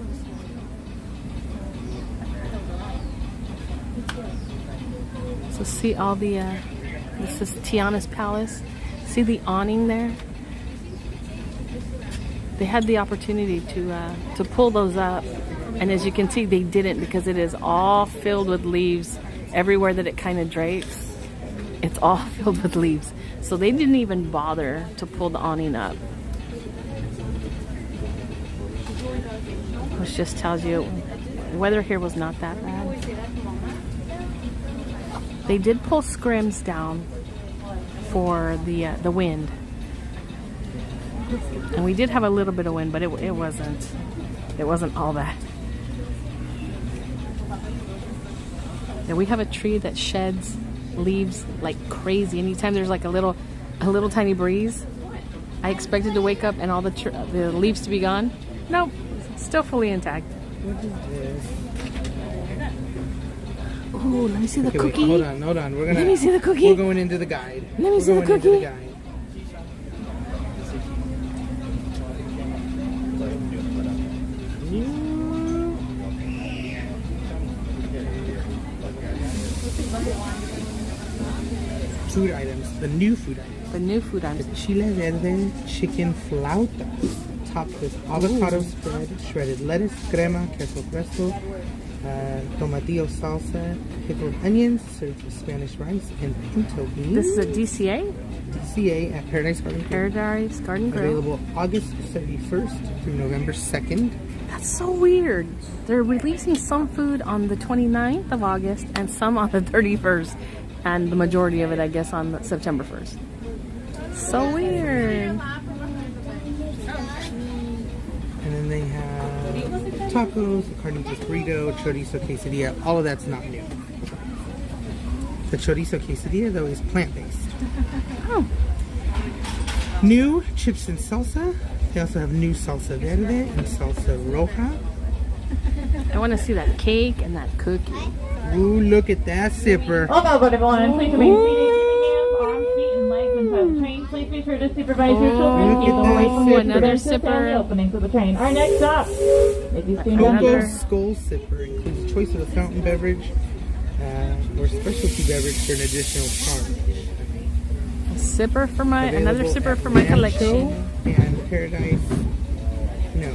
So see all the, this is Tiana's Palace. See the awning there? They had the opportunity to pull those up, and as you can see, they didn't, because it is all filled with leaves everywhere that it kind of drapes. It's all filled with leaves, so they didn't even bother to pull the awning up. Which just tells you weather here was not that bad. They did pull scrims down for the wind, and we did have a little bit of wind, but it wasn't all that. Yeah, we have a tree that sheds leaves like crazy. Anytime there's like a little tiny breeze, I expected to wake up and all the leaves to be gone. Nope, still fully intact. What is this? Ooh, let me see the Okay, cookie. wait, hold on. Let me see the cookie. We're going into the guide. Let me see the cookie. food items, the new food items. The new food items. The chile verde chicken flauta, topped with avocado spread, shredded lettuce, crema, queso fresco, tomatillo salsa, pickled onions, served with Spanish rice and pinto beans. This is a DCA? DCA at Paradise Garden Grill. Paradise Garden Grill. Available August 31st through November 2nd. That's so weird. They're releasing some food on the 29th of August and some on the 31st. And the majority of it, I guess, on September 1st. So weird. And then they have tacos, carnitas burrito, chorizo quesadilla. All of that's not new. The chorizo quesadilla, though, is plant-based. Oh. New chips and salsa. They also have new salsa verde and salsa roja. I want to see that cake and that cookie. Ooh, look at that zipper. Welcome aboard, everyone. Please remain seated, keeping hands, arms, feet, and legs inside the train. Please be sure to supervise your children. Keep them away from the another exits and the zipper. openings of the train. Our next stop is the student Coco Skull Sipper includes a choice of a fountain beverage or specialty beverage for an additional charge. A sipper for my, another Available sipper at for my Rancho collection. And Paradise. No.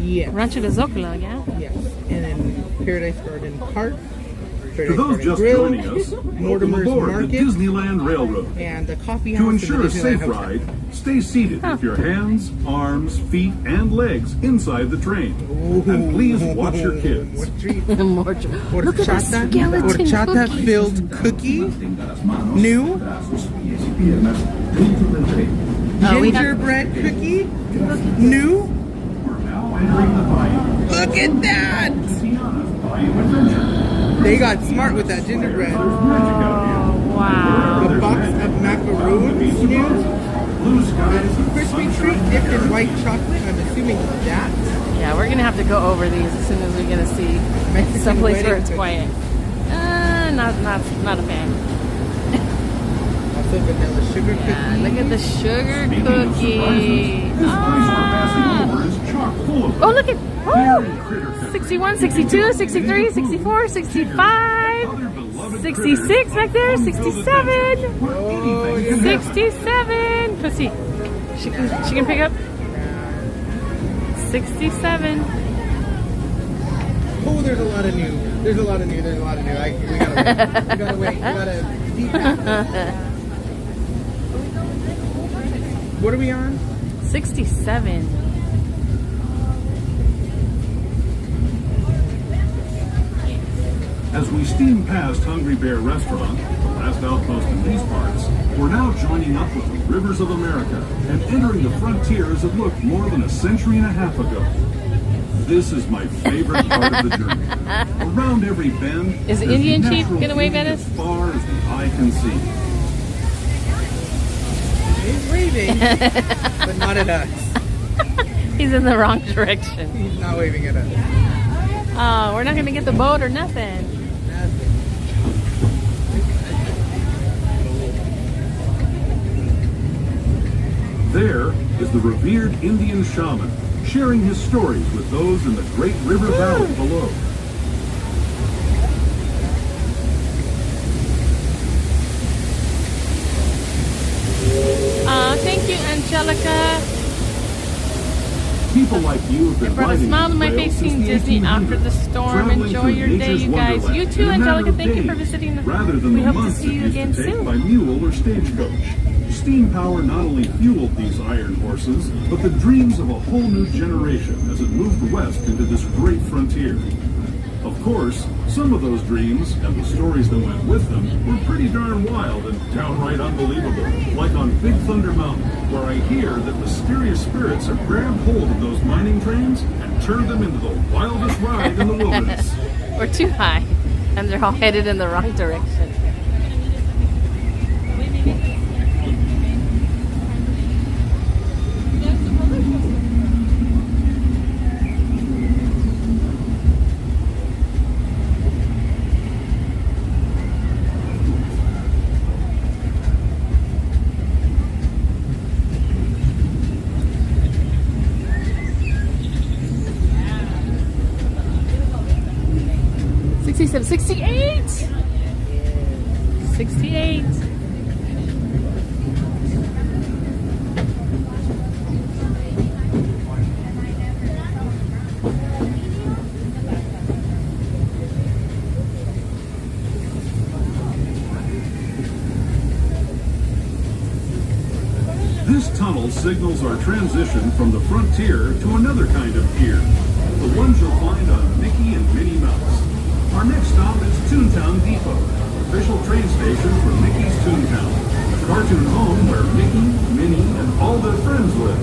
Yes. Rancho de Zocalo, yeah? Yes. And then Paradise Garden Park. To Paradise those Garden just Grill, joining us, welcome Mortimer's aboard the Market, Disneyland Railroad. and the coffee house. To and the ensure a Disneyland safe Hotel. ride, stay seated with your hands, arms, feet, and legs inside the train. And please watch your kids. What treat? More Look at the skeleton Horchata cookie. filled cookie. New. Gingerbread cookie. New. Look at that! They got smart with that gingerbread. Oh, wow. A box of macaroons. New. Crispy treat dipped in white chocolate. I'm assuming that. Yeah, we're going to have to go over these as soon as we're going to see Mexican someplace where it's wedding quiet. Not a fan. Also vanilla sugar Yeah, cookie. look at the sugar cookie. Oh, look at 61, 62, 63, 64, 65, 66 back there, 67, 67. Let's see. She can pick up 67. Oh, there's a lot of new. There's a lot of new. We gotta wait. We gotta deep dive. What are we on? 67. As we steam past Hungry Bear Restaurant, the last outpost in these parts, we're now joining up with the rivers of America and entering the frontiers that looked more than a century and a half ago. This is my favorite part of the journey. Around every bend, Is the there's Indian chief natural gonna wave beauty at us? as far as the eye can see. He's waving, but not at us. He's in the wrong direction. He's not waving at us. Oh, we're not going to get the boat or nothing. There is the revered Indian shaman, sharing his stories with those in the great river valley below. Thank you, Angelica. People like you have been It brought a riding smile to my trails face since seeing the Disney after the 1800s, storm. traveling Enjoy through your day, nature's you guys. wonderland You in too, a matter Angelica. of Thank you for days, visiting. rather than We the hope to months see it you used again to take soon. by mule or stagecoach. Steam power not only fueled these iron horses, but the dreams of a whole new generation as it moved west into this great frontier. Of course, some of those dreams and the stories that went with them were pretty darn wild and downright unbelievable, like on Big Thunder Mountain, where I hear that mysterious spirits have grabbed hold of those mining trains and turned them into the wildest ride in the wilderness. We're too high, and they're all headed in the wrong direction. 68. This tunnel signals our transition from the frontier to another kind of pier, the ones you'll find on Mickey and Minnie Mouse. Our next stop is Toontown Depot, official train station for Mickey's Toontown, the cartoon home where Mickey, Minnie, and all their friends live.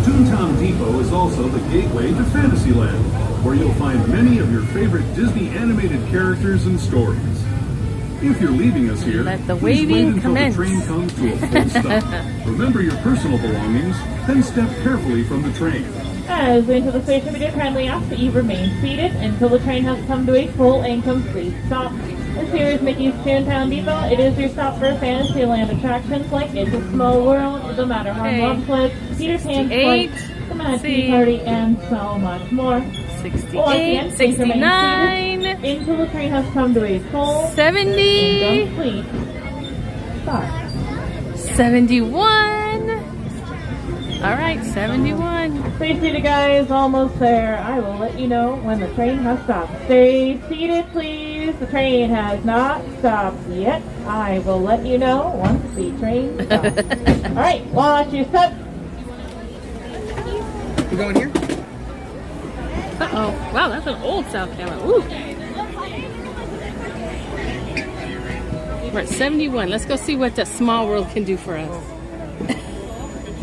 Toontown Depot is also the gateway to Fantasyland, where you'll find many of your favorite Disney animated characters and stories. If you're leaving us here, Let the please wait waiting until commence. the train comes to a full stop. Remember your personal belongings, then step carefully from the train. As we enter the station, we do kindly ask that you remain seated until the train has come to a full and complete stop. This here is Mickey's Toontown Depot. It is your stop for Fantasyland attractions like It's a Small World, The Matterhorn Bobsled, Peter Pan's Flight, The Mad Tea Party, and so much more. 68, 69, until the train has come to a full 70, and complete stop. 71. All right, 71. Stay seated, guys. Almost there. I will let you know when the train has stopped. Stay seated, please. The train has not stopped yet. I will let you know once the train stops. All right, watch your step. You going here? Uh-oh. Wow, that's an old South camera. Ooh. We're at 71. Let's go see what the Small World can do for us.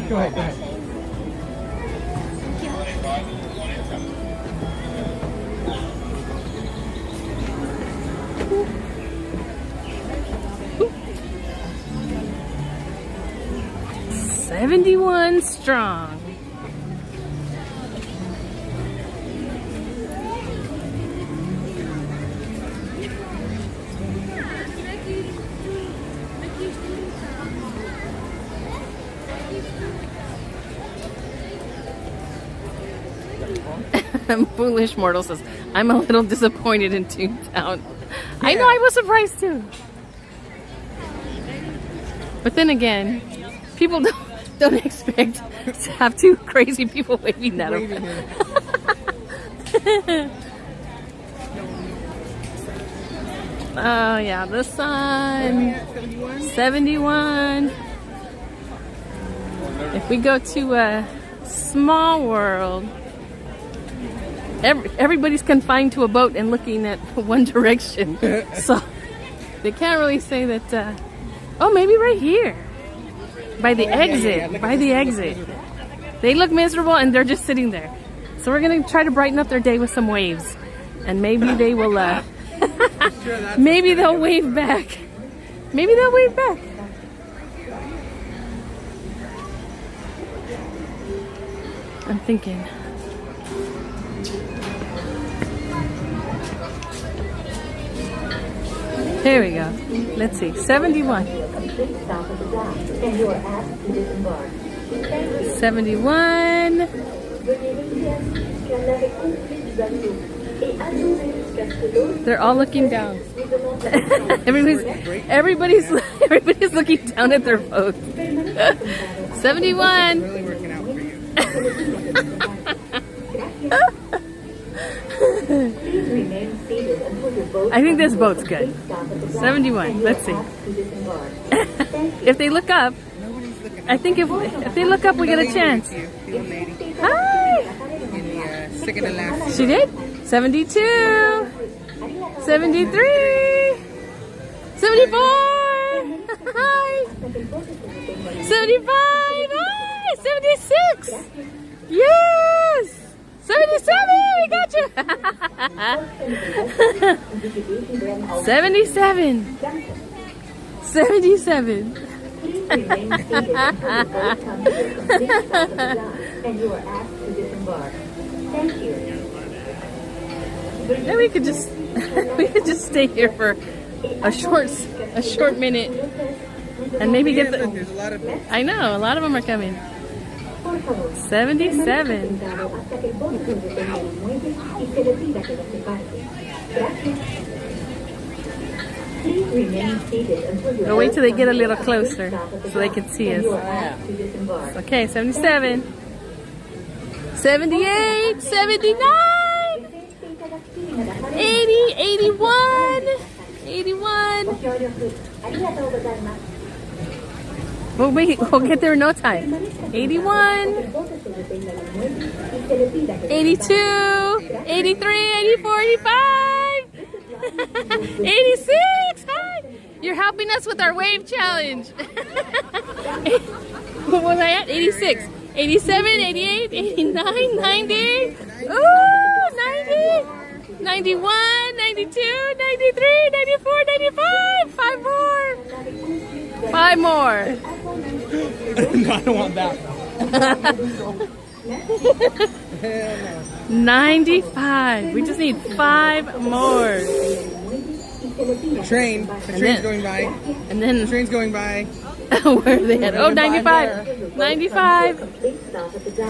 Go ahead, go ahead. Ooh. 71 strong. Foolish Mortal says, I'm a little disappointed in Toontown. I know, I was surprised too. But then again, people don't expect to have two crazy people waving at them. Oh yeah, the sun. 71. If we go to a Small World, everybody's confined to a boat and looking at one direction. So they can't really say that, oh, maybe right here. By the exit. By the exit. They look miserable and they're just sitting there. So we're going to try to brighten up their day with some waves. And maybe they will, maybe they'll wave back. Maybe they'll wave back. I'm thinking. Here we go. Let's see. 71. 71. They're all looking down. everybody's looking down at their boat. 71. Really working out for you. I think this boat's good. 71. Let's see. If they look up, I think if they look up, we get a chance. Hi. Second to last. She did? 72. 73. 74. Hi. 75. Hi. 76. Yes. 77. We got you. 77. 77. Then we could just stay here for a short minute and maybe get the. There's a lot of boats. I know, a lot of them are coming. 77. We'll wait till they get a little closer so they can see us. Okay, 77, 78, 79, 80, 81, 81. We'll get there in no time. 81, 82, 83, 84, 85, 86. Hi. You're helping us with our wave challenge. What was I at? 86, 87, 88, 89, 90. Ooh, 90, 91, 92, 93, 94, 95. 5 more. 5 more. No, I don't want that. 95. We just need 5 more. Train's going by. And then The train's going by. where are they at? Oh, 95. 95.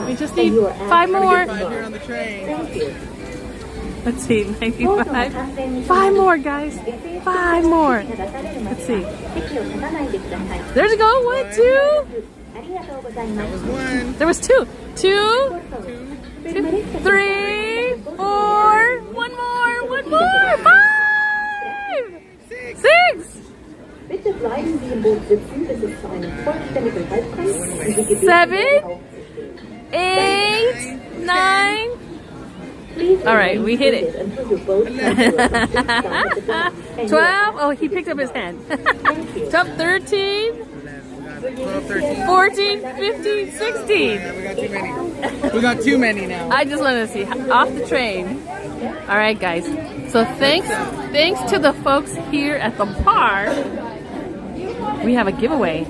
We just need 5 more. 5 here on the train. Let's see, 95. 5 more, guys. 5 more. Let's see. There's a go. 1, 2. That was 1. There was 2. 2, 3, 4. 1 more. 1 more. 5. 6. 7, 8, 9. All right, we hit it. 12. Oh, he picked up his hand. 12, 13, 14, 15, 16. We got too many now. I just want to see off the train. All right, guys. So thanks to the folks here at the park, we have a giveaway.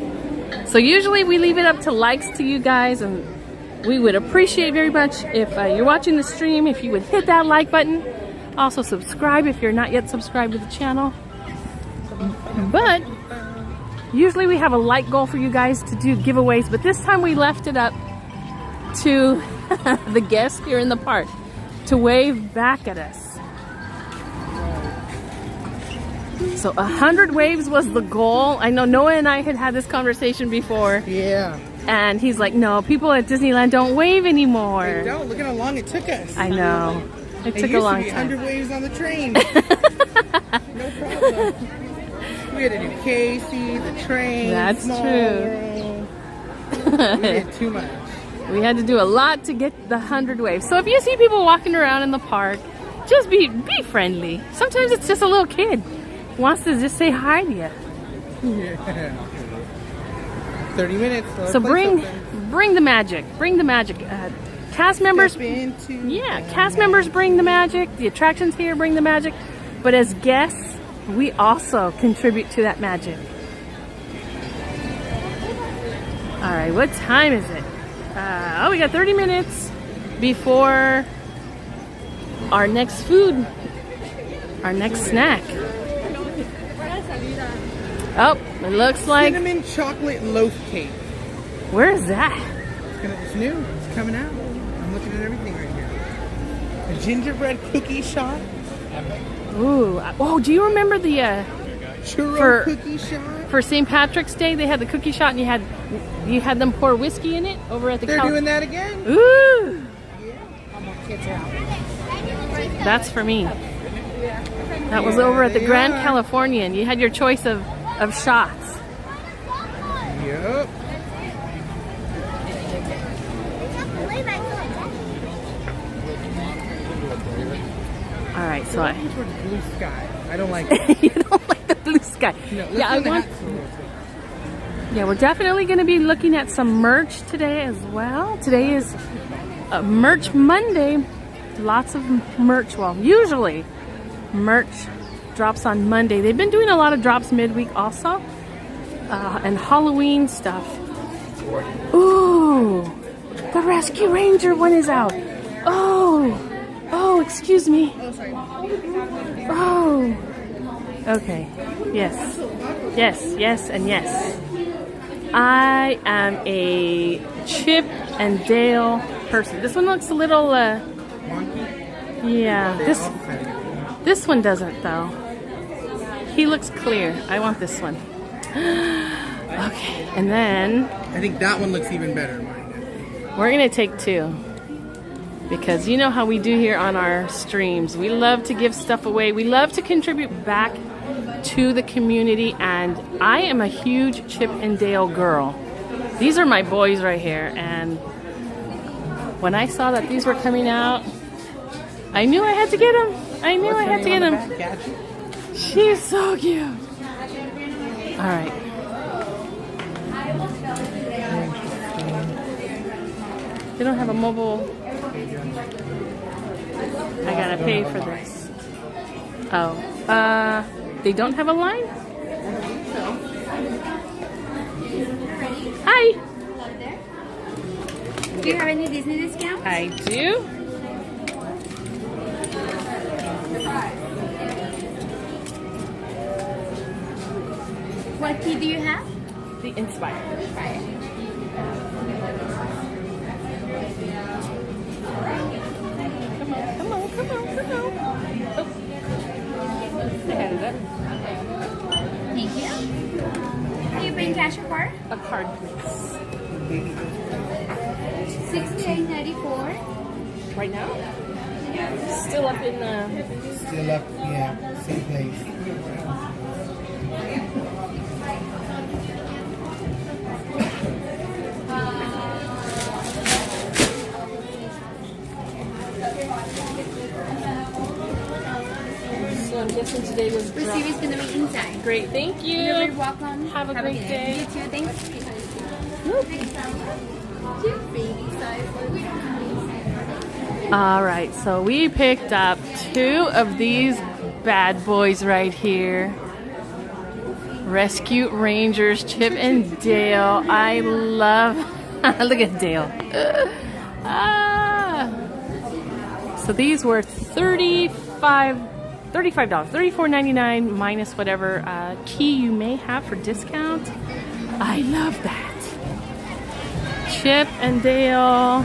So usually we leave it up to likes to you guys, and we would appreciate very much if you're watching the stream, if you would hit that like button. Also subscribe if you're not yet subscribed to the channel. But usually we have a like goal for you guys to do giveaways, but this time we left it up to the guests here in the park to wave back at us. So 100 waves was the goal. I know Noah and I had this conversation before. Yeah. And he's like, no, people at Disneyland don't wave anymore. They don't. Look at how long it took us. I know. It took a long time. Used to be 100 waves on the train. No problem. We had to do Casey, the train. That's Small true. World. We did too much. We had to do a lot to get the 100 waves. So if you see people walking around in the park, just be friendly. Sometimes it's just a little kid who wants to just say hi to you. Yeah. 30 minutes. So bring the magic. Bring the magic. Cast members. Cast members bring the magic. The attractions here bring the magic. But as guests, we also contribute to that magic. All right, what time is it? We got 30 minutes before our next food, our next snack. Oh, it looks like cinnamon chocolate loaf cake. Where is that? It's new. It's coming out. I'm looking at everything right here. A gingerbread cookie shot. Ooh. Oh, do you remember the churro cookie shot? For St. Patrick's Day, they had the cookie shot, and you had them pour whiskey in it over at the. They're doing that again. Ooh. Yeah. That's for me. That was over at the Grand Californian. You had your choice of shots. Yep. All right, so blue sky. I don't like it. You don't like the blue sky. No, yeah, we're definitely going to be looking at some merch today as well. Today is Merch Monday. Lots of merch. Well, usually merch drops on Monday. They've been doing a lot of drops midweek also. And Halloween stuff. Ooh, the Rescue Ranger one is out. Oh, excuse me. Oh, okay. Yes, and yes. I am a Chip and Dale person. This one looks a little, yeah. This one doesn't though. He looks clear. I want this one. Okay, and then I think that one looks even better. we're gonna take 2. Because you know how we do here on our streams. We love to give stuff away. We love to contribute back to the community, and I am a huge Chip and Dale girl. These are my boys right here, and when I saw that these were coming out, I knew I had to get them. I knew I had to get them. She's so cute. All right. They don't have a mobile. I gotta pay for this. Oh, they don't have a line? Hi. Do you have any Disney discounts? I do. What key do you have? The Inspire. Come on. Oh. I had it up. Thank you. Do you bring cash or card? A card, please. $68.94. Right now? Still up in the... Still up, yeah, same place. So I'm guessing today was dropped. Receipt is going to be inside. Great, thank you. You're very welcome. Have a great day. You too, thanks. All right, so we picked up 2 of these bad boys right here. Rescue Rangers, Chip and Dale. I love, look at Dale. So these were $35, $34.99 minus whatever key you may have for discount. I love that. Chip and Dale.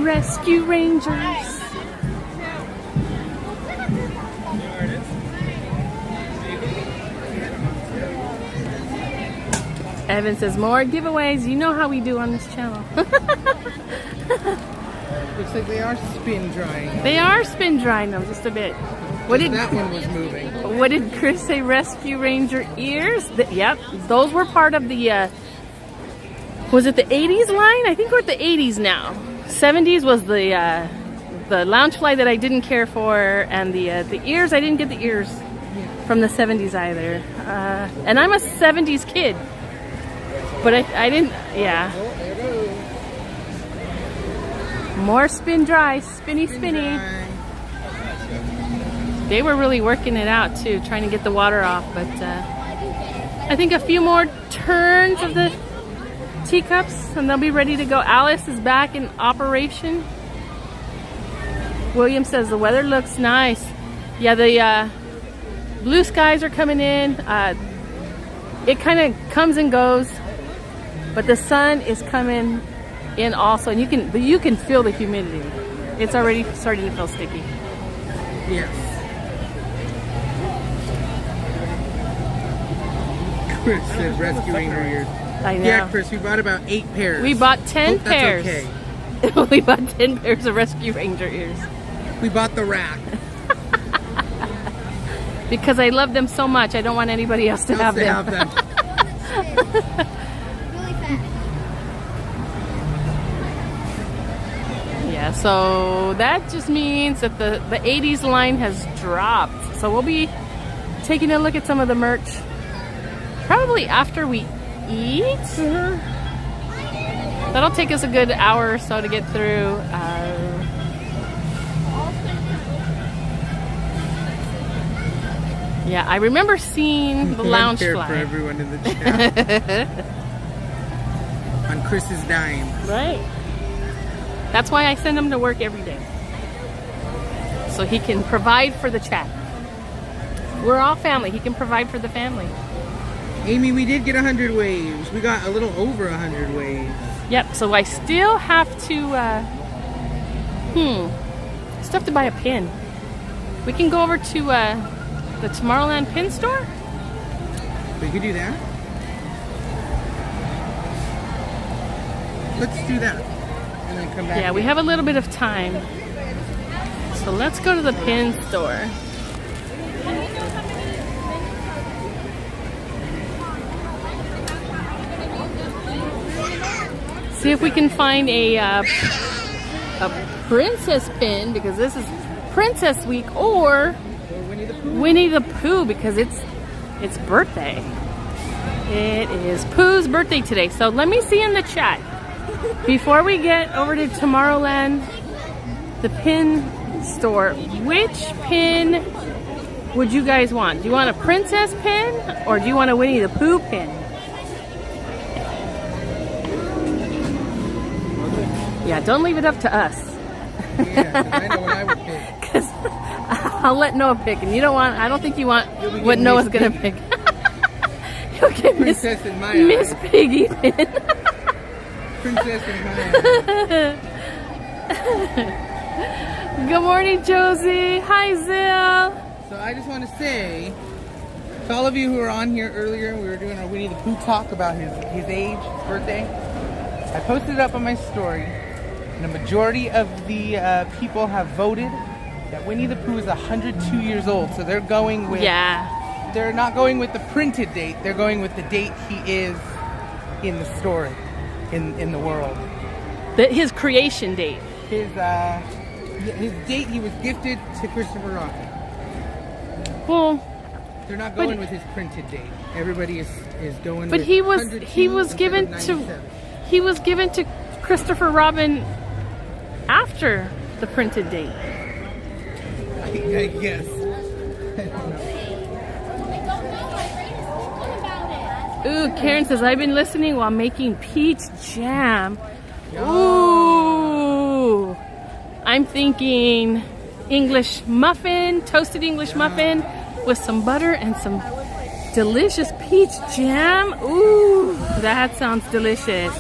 Rescue Rangers. Evan says more giveaways. You know how we do on this channel. Looks like they are spin drying. They are spin drying them just a bit. What did that one was moving? What did Chris say? Rescue Ranger ears? Yep, those were part of the. Was it the 80s line? I think we're at the 80s now. 70s was the lounge fly that I didn't care for, and the ears, I didn't get the ears from the 70s either. And I'm a 70s kid, but I didn't. Yeah. More spin dry, spinny. They were really working it out too, trying to get the water off, but I think a few more turns of the teacups and they'll be ready to go. Alice is back in operation. William says the weather looks nice. Yeah, the blue skies are coming in. It kind of comes and goes, but the sun is coming in also, and you can feel the humidity. It's already starting to feel sticky. Yes. Chris said Rescue Ranger ears. I know. Yeah, Chris, we bought about 8 pairs. We bought 10 pairs. Okay. We bought 10 pairs of Rescue Ranger ears. We bought the rack. Because I love them so much, I don't want anybody else to have them. Yeah, so that just means that the 80s line has dropped. So we'll be taking a look at some of the merch probably after we eat. That'll take us a good hour or so to get through. Yeah, I remember seeing the lounge fly. For everyone in the chat. On Chris's dime. Right. That's why I send him to work every day. So he can provide for the chat. We're all family. He can provide for the family. Amy, we did get 100 waves. We got a little over 100 waves. Yep, so I still have to, still have to buy a pin. We can go over to the Tomorrowland pin store. We could do that. Let's do that. And then come back. Yeah, we have a little bit of time. So let's go to the pin store. See if we can find a princess pin, because this is Princess Week, or Winnie the Pooh, because it's birthday. It is Pooh's birthday today. So let me see in the chat, before we get over to Tomorrowland, the pin store, which pin would you guys want? Do you want a princess pin, or do you want a Winnie the Pooh pin? Yeah, don't leave it up to us. Yeah, 'cause I know what I would pick. Because I'll let Noah pick, and I don't think you want what Noah's gonna pick. You'll get Princess in my Miss eyes. Piggy pin. Princess in my eyes. Good morning, Josie. Hi, Zil. So I just want to say, to all of you who were on here earlier, we were doing our Winnie the Pooh talk about his age, his birthday. I posted it up on my story. And the majority of the people have voted that Winnie the Pooh is 102 years old. So they're going with... Yeah. They're not going with the printed date. They're going with the date he is in the story, in the world. His creation date. His date he was gifted to Christopher Robin. Well, they're not going with his printed date. Everybody is going. But with he was given to Christopher Robin after the printed date. I guess. Ooh, Karen says, I've been listening while making peach jam. Ooh. I'm thinking English muffin, toasted English muffin with some butter and some delicious peach jam. Ooh, that sounds delicious.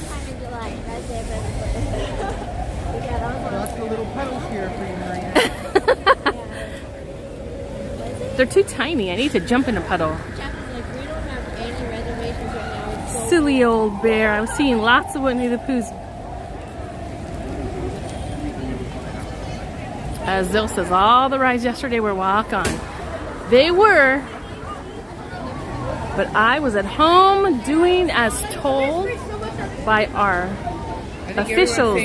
Lots of little puddles here for you, Maria. They're too tiny. I need to jump in a puddle. Silly old bear. I was seeing lots of Winnie the Poohs. As Zil says, all the rides yesterday were walk-on. They were, but I was at home doing as told by our officials.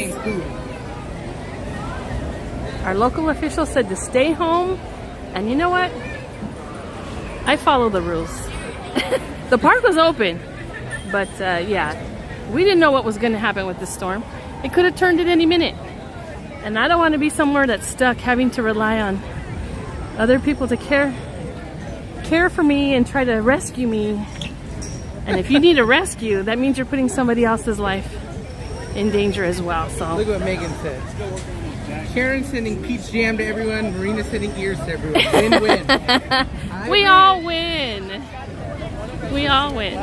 Our local officials said to stay home, and you know what? I follow the rules. The park was open, but yeah, we didn't know what was going to happen with the storm. It could have turned at any minute. And I don't want to be somewhere that's stuck having to rely on other people to care for me and try to rescue me. And if you need a rescue, that means you're putting somebody else's life in danger as well. So look what Megan said. Karen sending peach jam to everyone, Marina sending ears to everyone. Win-win. We all win. We all win.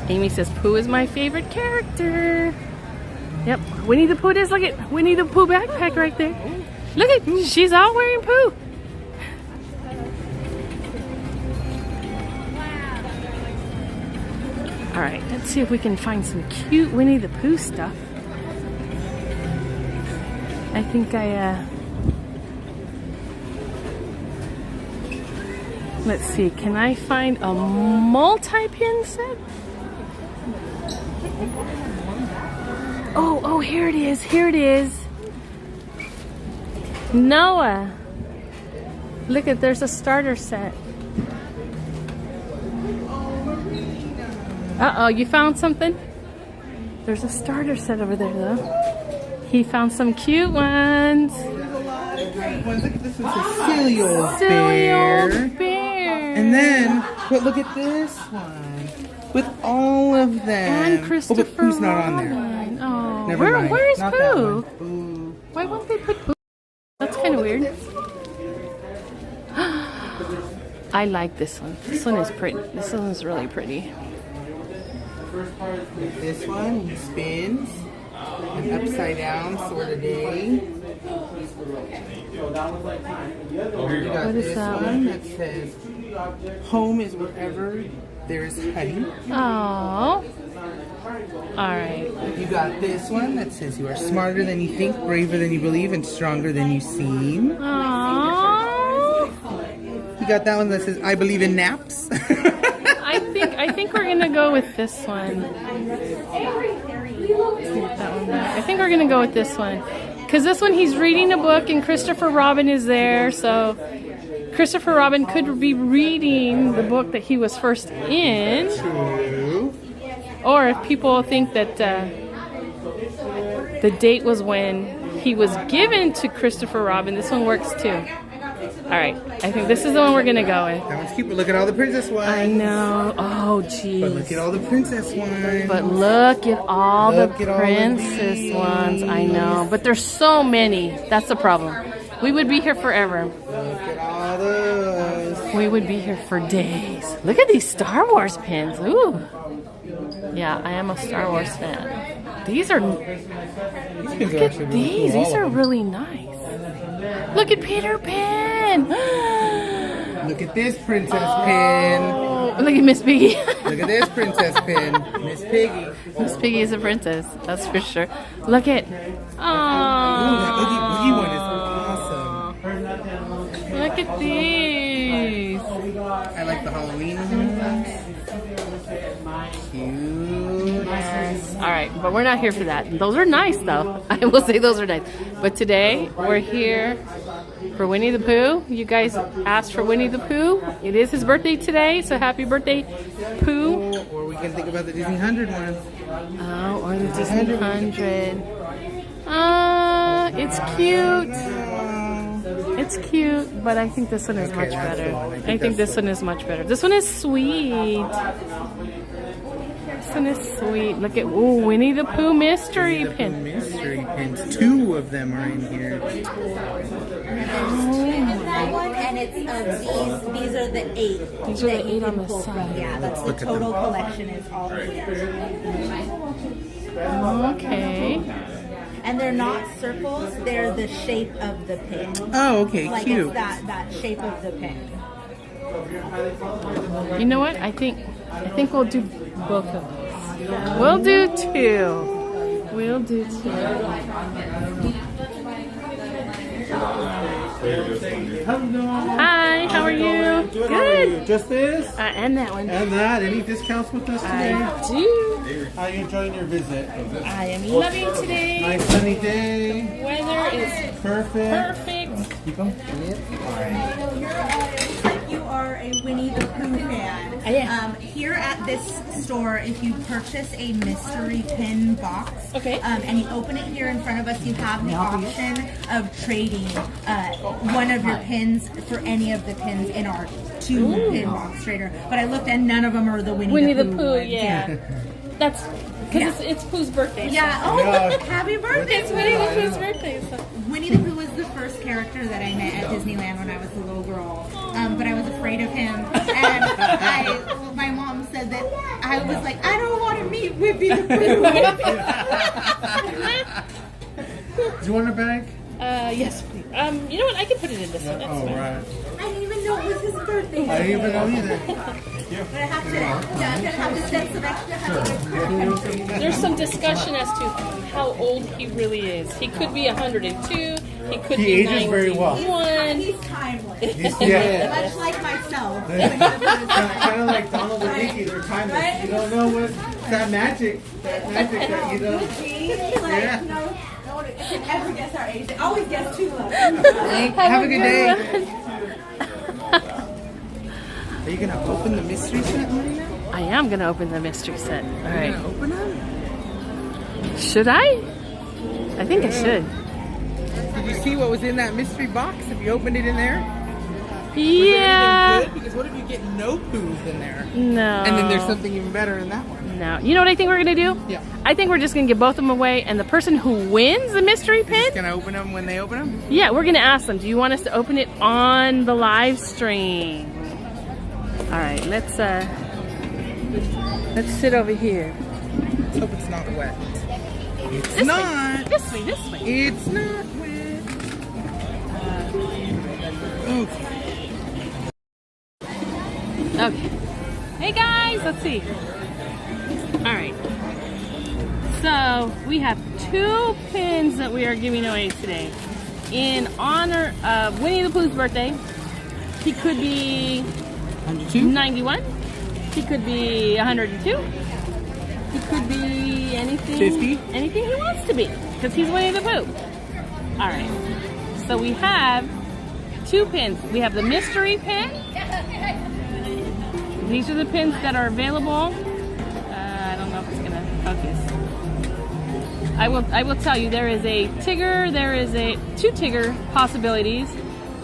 Amy says Pooh is my favorite character. Yep, Winnie the Pooh is. Look at Winnie the Pooh backpack right there. Look at, she's all wearing Pooh. All right, let's see if we can find some cute Winnie the Pooh stuff. I think let's see, can I find a multi-pin set? Oh, here it is, here it is. Noah, look at, there's a starter set. Uh-oh, you found something? There's a starter set over there, though. He found some cute ones. Look at this one, a silly old bear. And then, but look at this one. With all of them. And Christopher but Pooh's not on there. Oh, Never mind. Where is Not Pooh? that one. Why won't they put Pooh? That's kind of weird. I like this one. This one is pretty. This one is really pretty. This one, he spins. An upside down sort of day. You got What is this that one that says, home is wherever there's honey. Oh. Alright. You got this one that says, you are smarter than you think, braver than you believe, and stronger than you seem. Aww. You got that one that says, I believe in naps. I think we're gonna go with this one. That one back. I think we're gonna go with this one. Because this one he's reading a book and Christopher Robin is there, so Christopher Robin could be reading the book that he was first in. True. Or if people think that the date was when he was given to Christopher Robin, this one works too. Alright, I think this is the one we're gonna go with. That one's cute, but look at all the princess ones. I know. Oh, jeez. But look at all the princess ones. But look at all the princess ones. I know. But there's so many. That's the problem. We would be here forever. Look at all those. We would be here for days. Look at these Star Wars pins. Ooh. Yeah, I am a Star Wars fan. These are... Look at these. These are really nice. Look at Peter Pan. Look at this princess pin. Look at Miss Piggy. Look at this princess pin. Miss Piggy. Miss Piggy is a princess. That's for sure. Look at... Ooh, that Oogie Boogie one is awesome. Look at these. I like the Halloween ones. Cute. Alright, but we're not here for that. Those are nice though. I will say those are nice. But today, we're here for Winnie the Pooh. You guys asked for Winnie the Pooh. It is his birthday today, so happy birthday, Pooh. Or we can think about the Disney 100 one. Oh, or the Disney 100. It's cute. It's cute, but I think this one is much better. I think this one is much better. This one is sweet. This one is sweet. Look at, ooh, Winnie the Pooh mystery pin. Mystery pins. 2 of them are in here. That one, and it's these are the 8. These are the 8 on the side. Yeah, that's the total collection is all of Okay. And they're not circles, they're the shape of the pin. Oh, okay, like cute. It's that shape of the pin. You know what? I think we'll do both of these. We'll do 2. We'll do 2. Hi, how are you? Good. Just this? And that one. And that. Any discounts with us today? I do. How are you enjoying your visit? I am loving today. Nice sunny day. The weather is perfect. Keep them? You are a Winnie the Pooh fan. Here at this store, if you purchase a mystery pin box, and you open it here in front of us, you have the option of trading one of your pins for any of the pins in our 2-pin box trader. But I looked and none of them are the Winnie the Pooh ones. Yeah. That's because it's Pooh's birthday. Yeah. Oh, happy birthday! It's Winnie the Pooh's birthday. So. Winnie the Pooh was the first character that I met at Disneyland when I was a little girl. But I was afraid of him, and my mom said that I was like, I don't want to meet Winnie the Pooh. Do you want a bag? Yes, please. You know what? I can put it in this one. That's fine. Right. I didn't even know it was his birthday. I didn't even know either. But I have to, I'm gonna have to send some extra honey. There's some discussion as to how old he really is. He could be 102. He could be ages 91. very well. He's timeless. Yeah. Much like myself. Kind of like Donald and Mickey, they're timeless. Right? You don't know what that magic that you know. Yeah. No one can ever guess our age. They always guess too low. Have a good day. Are you going to open the mystery set, Marina? I am going to open the mystery set. All right. Open them? Should I? I think I should. Did you see what was in that mystery box? Have you opened it in there? Yeah. Was it anything good? Because what if you get no Poohs in there? No. And then there's something even better in that one. No. You know what I think we're going to do? Yeah. I think we're just going to give both of them away, and the person who wins the mystery pin... You're just going to open them when they open them? Yeah, we're going to ask them, do you want us to open it on the live stream? All right, let's Let's sit over here. Let's hope it's not wet. It's This not. way. This way, this way. It's not wet. Okay. Okay. Hey guys, let's see. Alright. So, we have 2 pins that we are giving away today. In honor of Winnie the Pooh's birthday. He could be 91. He could be 102. He could be anything. 50. Anything he wants to be. Because he's Winnie the Pooh. Alright. So we have 2 pins. We have the mystery pin. These are the pins that are available. I don't know if it's gonna focus. I will tell you, there is a Tigger, there is 2 Tigger possibilities.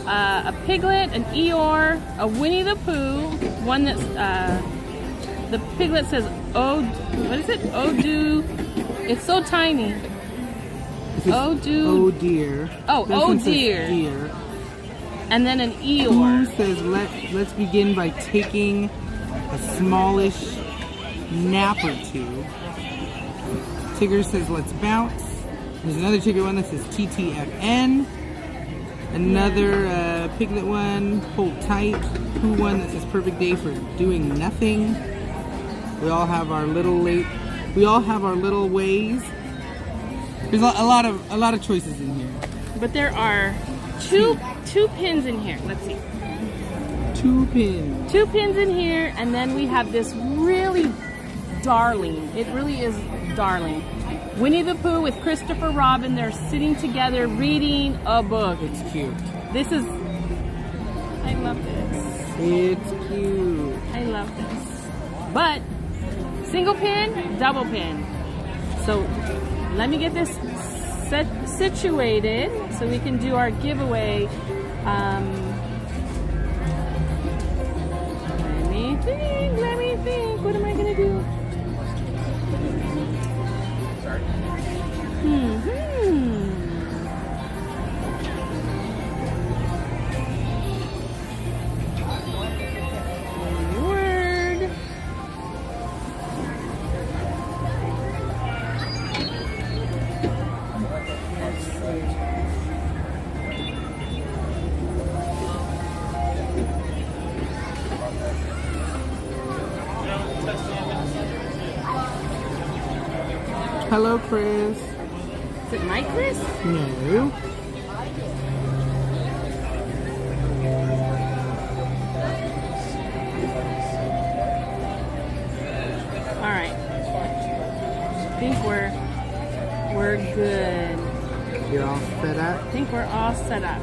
A Piglet, an Eeyore, a Winnie the Pooh, one that's, the Piglet says, oh, what is it? Oh, do, it's so tiny. Oh, do. Oh, dear. Oh, This oh, one says dear. dear. And then an Eeyore. Pooh says, let's begin by taking a smallish nap or 2. Tigger says, let's bounce. There's another Tigger one that says TTFN. Another Piglet one, hold tight. Pooh one that says perfect day for doing nothing. We all have our little ways. There's a lot of choices in here. But there are two pins in here. Let's see. 2 pins. 2 pins in here, and then we have this really darling. It really is darling. Winnie the Pooh with Christopher Robin. They're sitting together reading a book. It's cute. This is. I love this. It's cute. I love this. But single pin, double pin. So let me get this situated so we can do our giveaway. Let me think. What am I gonna do? Word. Let's see. Hello, Chris. Is it my Chris? No. All right. I think we're good. You're all set up? I think we're all set up.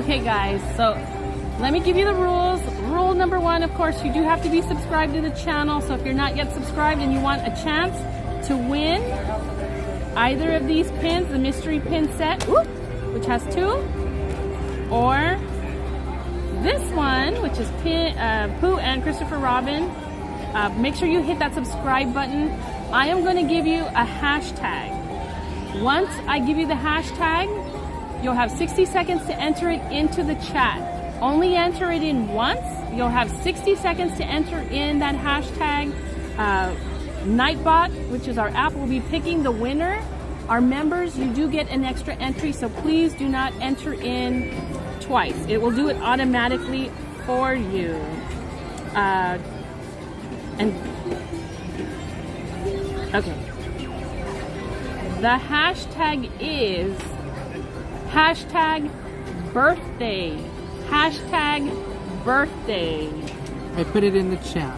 Okay, guys. So let me give you the rules. Rule number 1, of course, you do have to be subscribed to the channel. So if you're not yet subscribed and you want a chance to win either of these pins, the mystery pin set, which has 2, or this one, which is Pooh and Christopher Robin, make sure you hit that subscribe button. I am going to give you a hashtag. Once I give you the hashtag, you'll have 60 seconds to enter it into the chat. Only enter it in once. You'll have 60 seconds to enter in that hashtag. Nightbot, which is our app, will be picking the winner. Our members, you do get an extra entry, so please do not enter in twice. It will do it automatically for you. Okay. The hashtag is hashtag birthday. Hashtag birthday. I put it in the chat.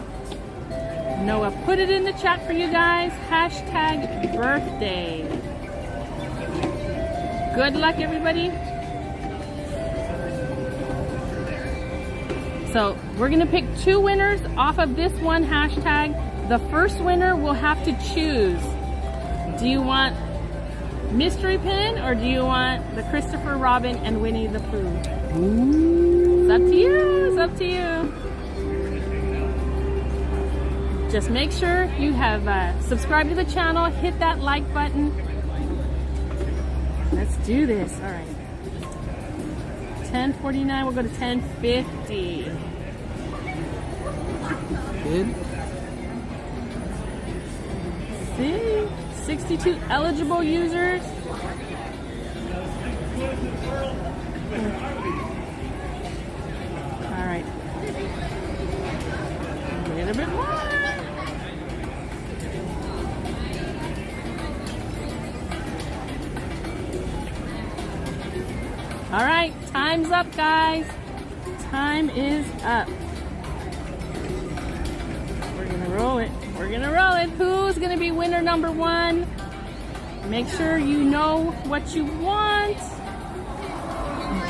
Noah put it in the chat for you guys. Hashtag birthday. Good luck, everybody. So we're going to pick 2 winners off of this one hashtag. The first winner will have to choose. Do you want mystery pin or do you want the Christopher Robin and Winnie the Pooh? It's up to you. It's up to you. Just make sure you have subscribed to the channel, hit that like button. Let's do this. All right. 10:49. We'll go to 10:50. Good. 62 eligible users. All right. A little bit more. All right, time's up, guys. Time is up. We're gonna roll it. We're gonna roll it. Who's gonna be winner number 1? Make sure you know what you want.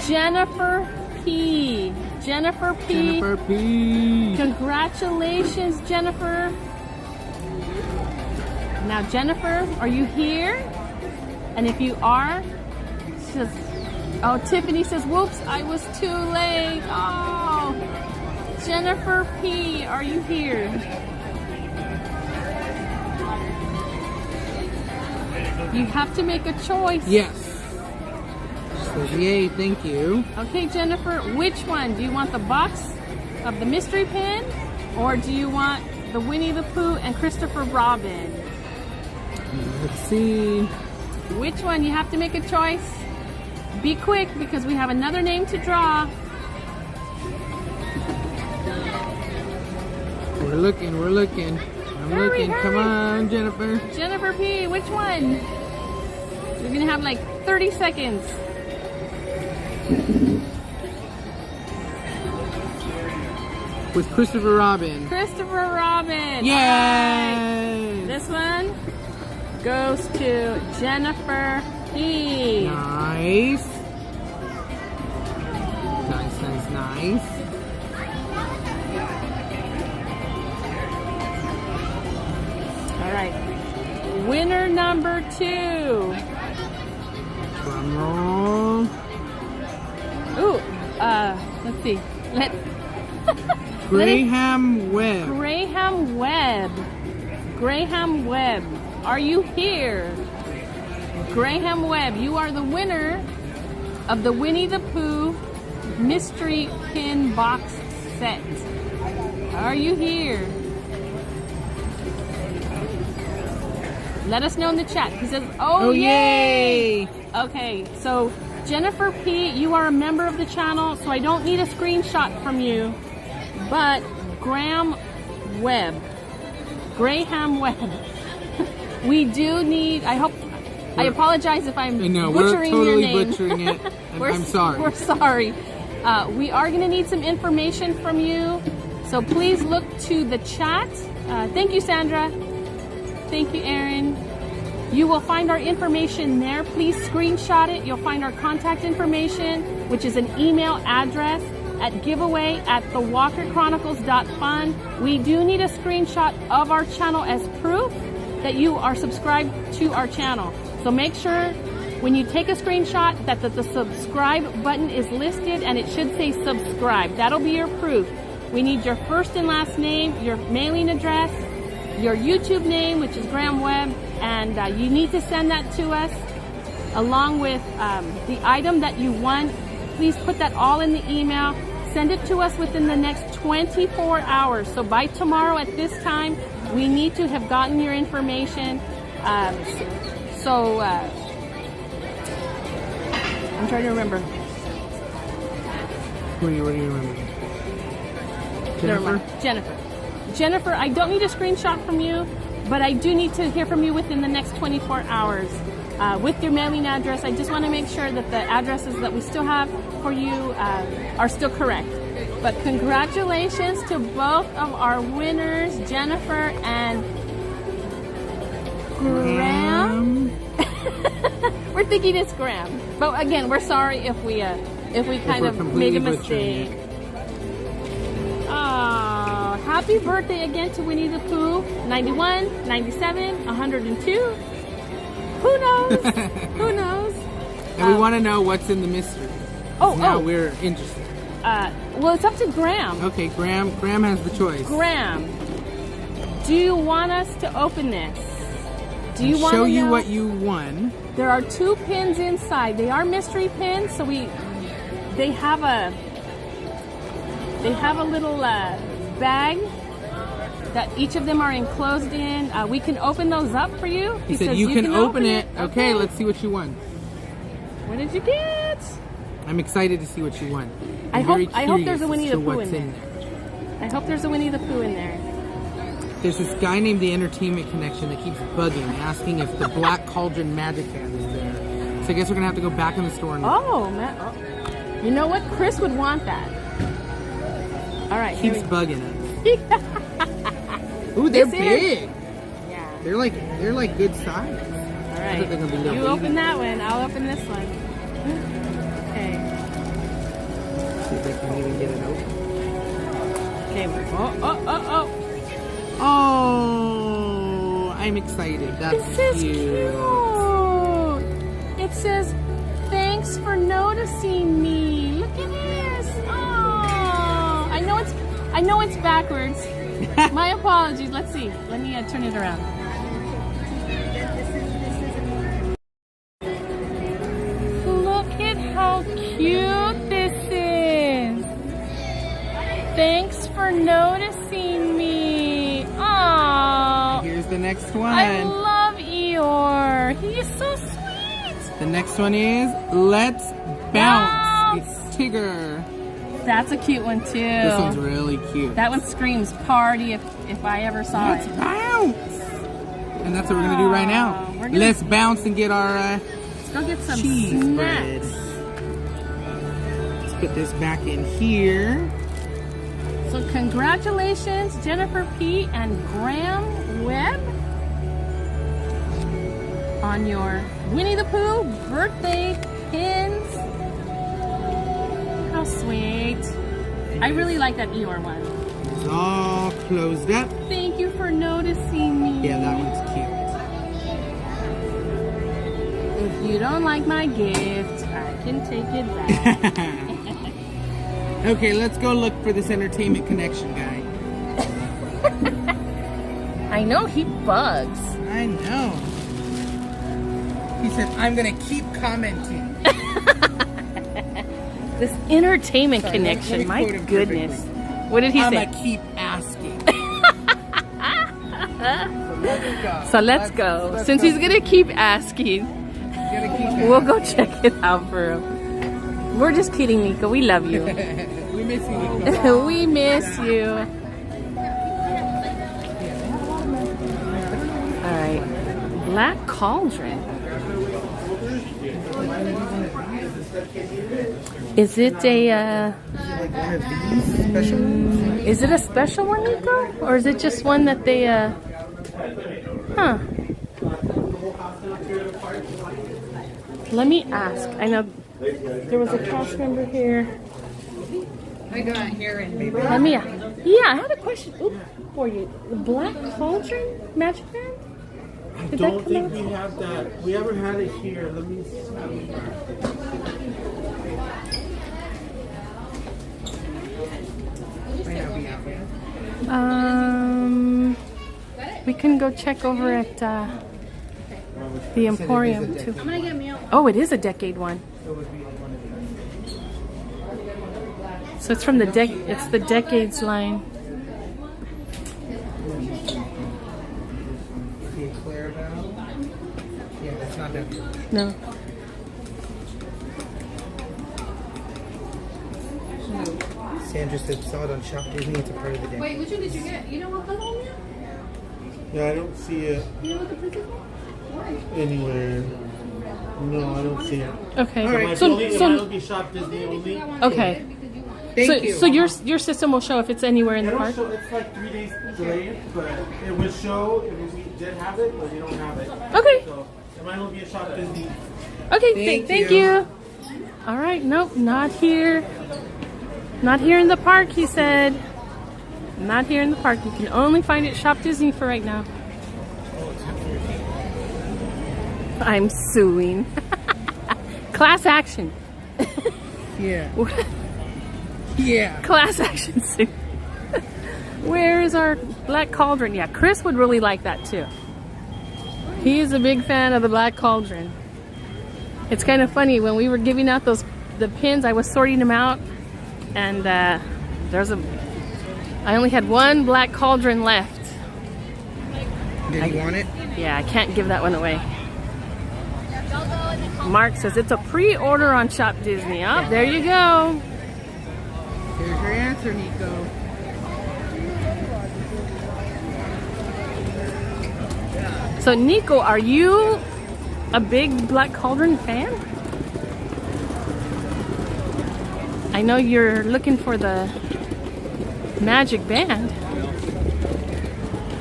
Jennifer P. Jennifer P. Jennifer P. Congratulations, Jennifer. Now, Jennifer, are you here? And if you are, she says, oh, Tiffany says, whoops, I was too late. Oh, Jennifer P., are you here? You have to make a choice. Yes. She says, yay, thank you. Okay, Jennifer, which one? Do you want the box of the mystery pin, or do you want the Winnie the Pooh and Christopher Robin? Let's see. Which one? You have to make a choice. Be quick because we have another name to draw. We're looking, we're looking. I'm Hurry, looking. hurry. Come on, Jennifer. Jennifer P., which one? You're gonna have like 30 seconds. With Christopher Robin. Christopher Robin. Yay! Right. This one goes to Jennifer P. Nice. Nice, nice, nice. All right. Winner number 2. Drum roll. Ooh, let's see. Graham Webb. Graham Webb. Graham Webb. Are you here? Graham Webb, you are the winner of the Winnie the Pooh mystery pin box set. Are you here? Let us know in the chat. He says, oh, yay! Okay, so Jennifer P., you are a member of the channel, so I don't need a screenshot from you. But Graham Webb, we do need, I apologize if I'm butchering we're totally your name. Butchering it. I'm sorry. We're sorry. We are going to need some information from you, so please look to the chat. Thank you, Sandra. Thank you, Aaron. You will find our information there. Please screenshot it. You'll find our contact information, which is an email address at giveaway@thewalkerchronicles.fun. We do need a screenshot of our channel as proof that you are subscribed to our channel. So make sure when you take a screenshot that the subscribe button is listed and it should say subscribe. That'll be your proof. We need your first and last name, your mailing address, your YouTube name, which is Graham Webb, and you need to send that to us along with the item that you won. Please put that all in the email. Send it to us within the next 24 hours. So by tomorrow at this time, we need to have gotten your information. I'm trying to remember. What do you remember? Jennifer. Jennifer, I don't need a screenshot from you, but I do need to hear from you within the next 24 hours. With your mailing address, I just want to make sure that the addresses that we still have for you are still correct. But congratulations to both of our winners, Jennifer and Graham. We're thinking it's Graham, but again, we're sorry if we kind of made a mistake. Oh, happy birthday again to Winnie the Pooh. 91, 97, 102. Who knows? Who knows? And we want to know what's in the mystery. Now we're interested. Well, it's up to Graham. Okay, Graham has the choice. Graham, do you want us to open this? Do you want to show you what you won? There are 2 pins inside. They are mystery pins, so they have a little bag that each of them are enclosed in. We can open those up for you. He said says you can open it. Okay, let's see what you won. What did you get? I'm excited to see what you won. I hope there's a Winnie the Pooh in there. there. I hope there's a Winnie the Pooh in there. There's this guy named the Entertainment Connection that keeps bugging, asking if the Black Cauldron Magic Hand is there. So I guess we're gonna have to go back in the store and You know what? Chris would want that. All right. Keeps bugging us. Ooh, they're big. Yeah. They're like good size. All right. You open that one. I'll open this one. Okay. See if I can even get it open. Okay. Oh, I'm excited. That's this is cute. It says, "Thanks for noticing me." Look at this. Oh, I know it's backwards. My apologies. Let's see. Let me turn it around. Look at how cute this is. Thanks for noticing me. Oh, here's the next one. I love Eeyore. He is so sweet. The next one is Let's Bounce. It's Tigger. That's a cute one too. This one's really cute. That one screams party if I ever saw Let's it. bounce. And that's what we're gonna do right now. Let's bounce and get our let's go get some cheese snacks. bread. Let's put this back in here. So congratulations, Jennifer P. and Graham Webb, on your Winnie the Pooh birthday pins. How sweet. I really like that Eeyore one. It's all closed up. Thank you for noticing me. Yeah, that one's cute. If you don't like my gift, I can take it back. Okay, let's go look for this Entertainment Connection guy. I know, he bugs. I know. He said, I'm gonna keep commenting. This Entertainment Connection, my goodness. What did he say? I'm gonna keep asking. So let's go. Since he's gonna keep asking, we'll go check it out for him. We're just kidding, Nico. We love you. We miss you, Nico. We miss you. All right. Black Cauldron. Is it a like one of these special ones? Is it a special one, Nico? Or is it just one that they huh? Let me ask. I know there was a cast member here. I got here and Let me yeah, I had a question for you. The Black Cauldron Magic Band? I don't think we have that. We ever had it here. Let me see. We can go check over at the Emporium too. Oh, it is a decade one. So it's from the it's the decades line. Yeah, that's not that. No. Sandra said saw it on Shop Disney. It's a part of the day. Wait, which one did you get? You know what color one? Yeah, I don't see it You know what the princess one? anywhere. No, I don't see it. Okay. All right, So it'll be Shop Disney only. okay. Thank you. So your system will show if it's anywhere in the park. Show, it's like 3 days delayed, but it would show if we did have it, but we don't have it. Okay. So it might only be a Shop Disney. Okay. Thank you. All right. Nope. Not here. Not here in the park. He said. Not here in the park. You can only find it at Shop Disney for right now. I'm suing. Class action. Yeah. Yeah. Class action suit. Where is our Black Cauldron? Yeah, Chris would really like that too. He is a big fan of the Black Cauldron. It's kind of funny when we were giving out the pins. I was sorting them out, and I only had one Black Cauldron left. Did you want it? Yeah, I can't give that one away. Mark says it's a pre-order on Shop Disney. Oh, there you go. Here's your answer, Nico. So Nico, are you a big Black Cauldron fan? I know you're looking for the magic band.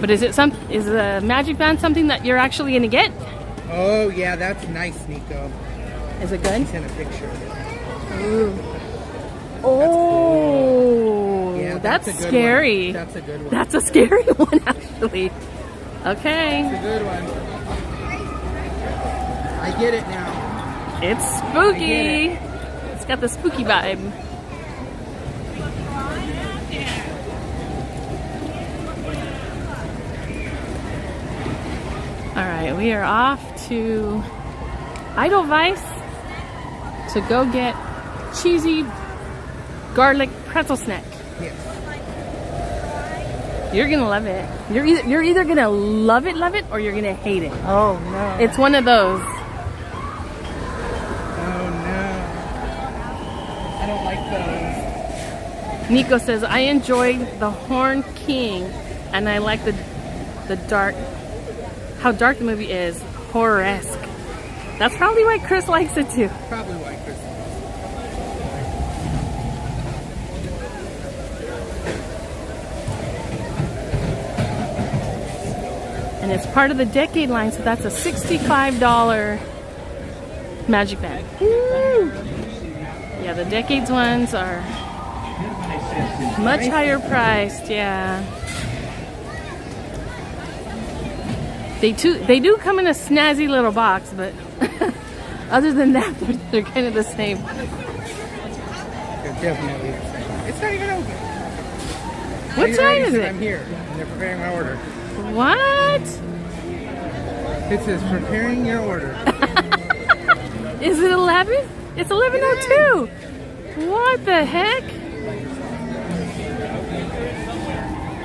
But is the magic band something that you're actually gonna get? Oh yeah, that's nice, Nico. Is it good? Send a picture. Ooh. Oh, yeah, that's a good scary. One. That's a good one. That's a scary one, actually. Okay. That's a good one. I get it now. It's spooky. It's got the spooky vibe. All right, we are off to Edelweiss to go get cheesy garlic pretzel snack. Yes. You're gonna love it. You're either gonna love it, or you're gonna hate it. Oh no. It's one of those. Oh no. I don't like those. Nico says, I enjoyed the Horn King and I like the dark, how dark the movie is, horror-esque. That's probably why Chris likes it too. Probably why Chris likes it. And it's part of the decade line, so that's a $65 magic band. Woo! Yeah, the decades ones are much higher priced, yeah. They do come in a snazzy little box, but other than that, they're kind of the same. They're definitely the same. It's not even open. What time is it? I'm here, and they're preparing my order. What? It says preparing your order. Is it 11? It's 11:02. What the heck?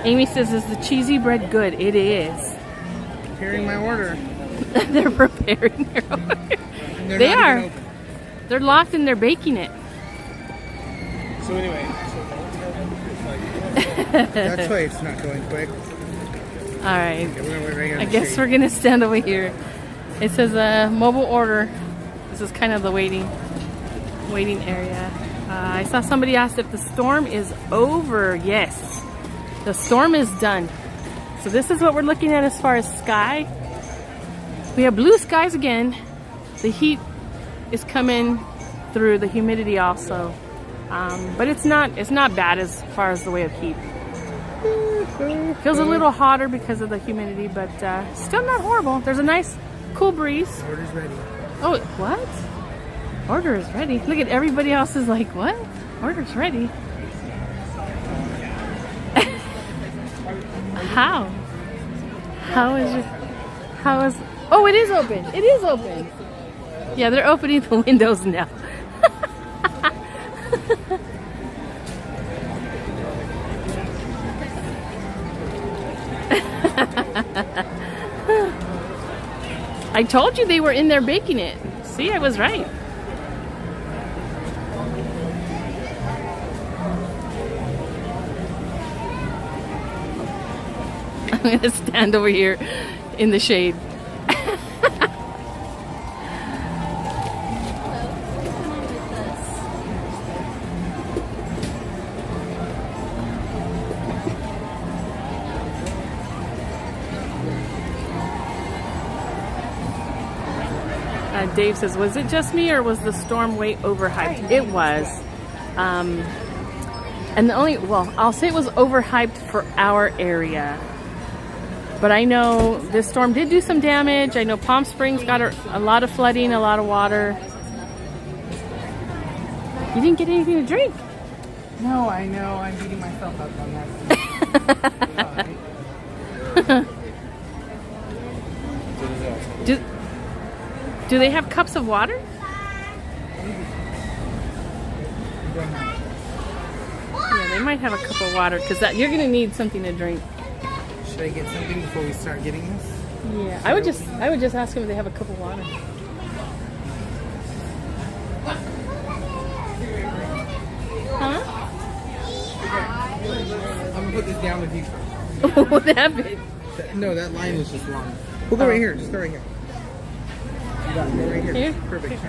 Amy says, is the cheesy bread good? It is. Preparing my order. They're preparing their order. They are. They're locked and they're baking it. So anyway. That's why it's not going quick. All right. I guess we're gonna stand over here. It says mobile order. This is kind of the waiting area. I saw somebody asked if the storm is over. Yes, the storm is done. So this is what we're looking at as far as sky. We have blue skies again. The heat is coming through, the humidity also. But it's not bad as far as the way of heat. Feels a little hotter because of the humidity, but still not horrible. There's a nice cool breeze. Order's ready. Oh, what? Order is ready. Look at everybody else is like, what? Order's ready. How? How is oh, it is open. It is open. Yeah, they're opening the windows now. I told you they were in there baking it. See, I was right. I'm gonna stand over here in the shade. Dave says, was it just me or was the storm way overhyped? It was. And I'll say it was overhyped for our area. But I know this storm did do some damage. I know Palm Springs got a lot of flooding, a lot of water. You didn't get anything to drink. No, I know. I'm beating myself up on that. Do they have cups of water? Yeah, they might have a cup of water because you're going to need something to drink. Should I get something before we start getting this? Yeah, I would just ask them if they have a cup of water. Huh? I'm gonna put this down with you. What happened? No, that line is just long. We'll go right here. Just go right here. Go right here. Here? Perfect. It's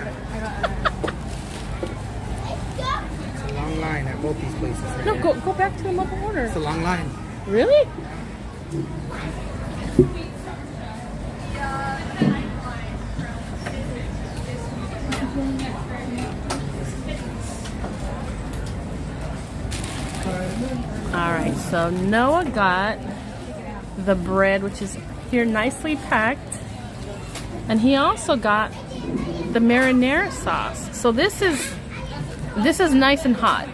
a long line at both these places. Right No, here. go back to the mobile order. It's a long line. Really? Alright, so Noah got the bread, which is here nicely packed. And he also got the marinara sauce. So this is nice and hot.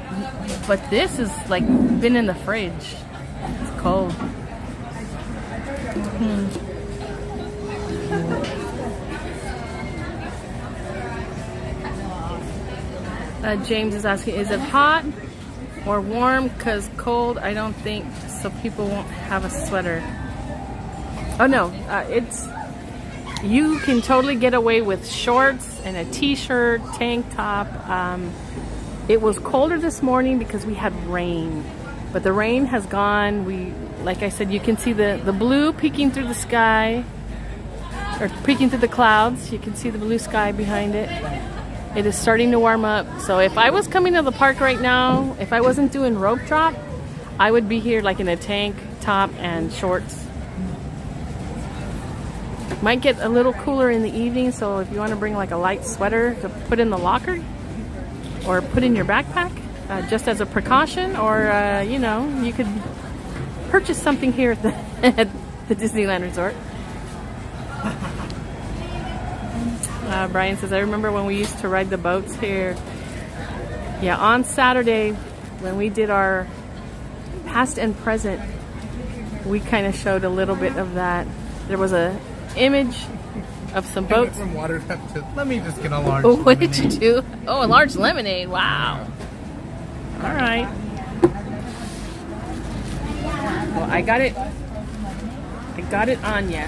But this is like been in the fridge. It's cold. James is asking, is it hot or warm? Because cold, I don't think, so people won't have a sweater. Oh no, you can totally get away with shorts and a t-shirt, tank top. It was colder this morning because we had rain, but the rain has gone. Like I said, you can see the blue peeking through the sky, or peeking through the clouds. You can see the blue sky behind it. It is starting to warm up. So if I was coming to the park right now, if I wasn't doing rope drop, I would be here like in a tank top and shorts. Might get a little cooler in the evening, so if you want to bring like a light sweater to put in the locker or put in your backpack, just as a precaution, or you know, you could purchase something here at the Disneyland Resort. Brian says, I remember when we used to ride the boats here. Yeah, on Saturday when we did our past and present, we kind of showed a little bit of that. There was a image of some boats. From water to, let me just get a large Oh, what lemonade. did you do? Oh, a large lemonade. Wow. All right. Well, I got it on ya.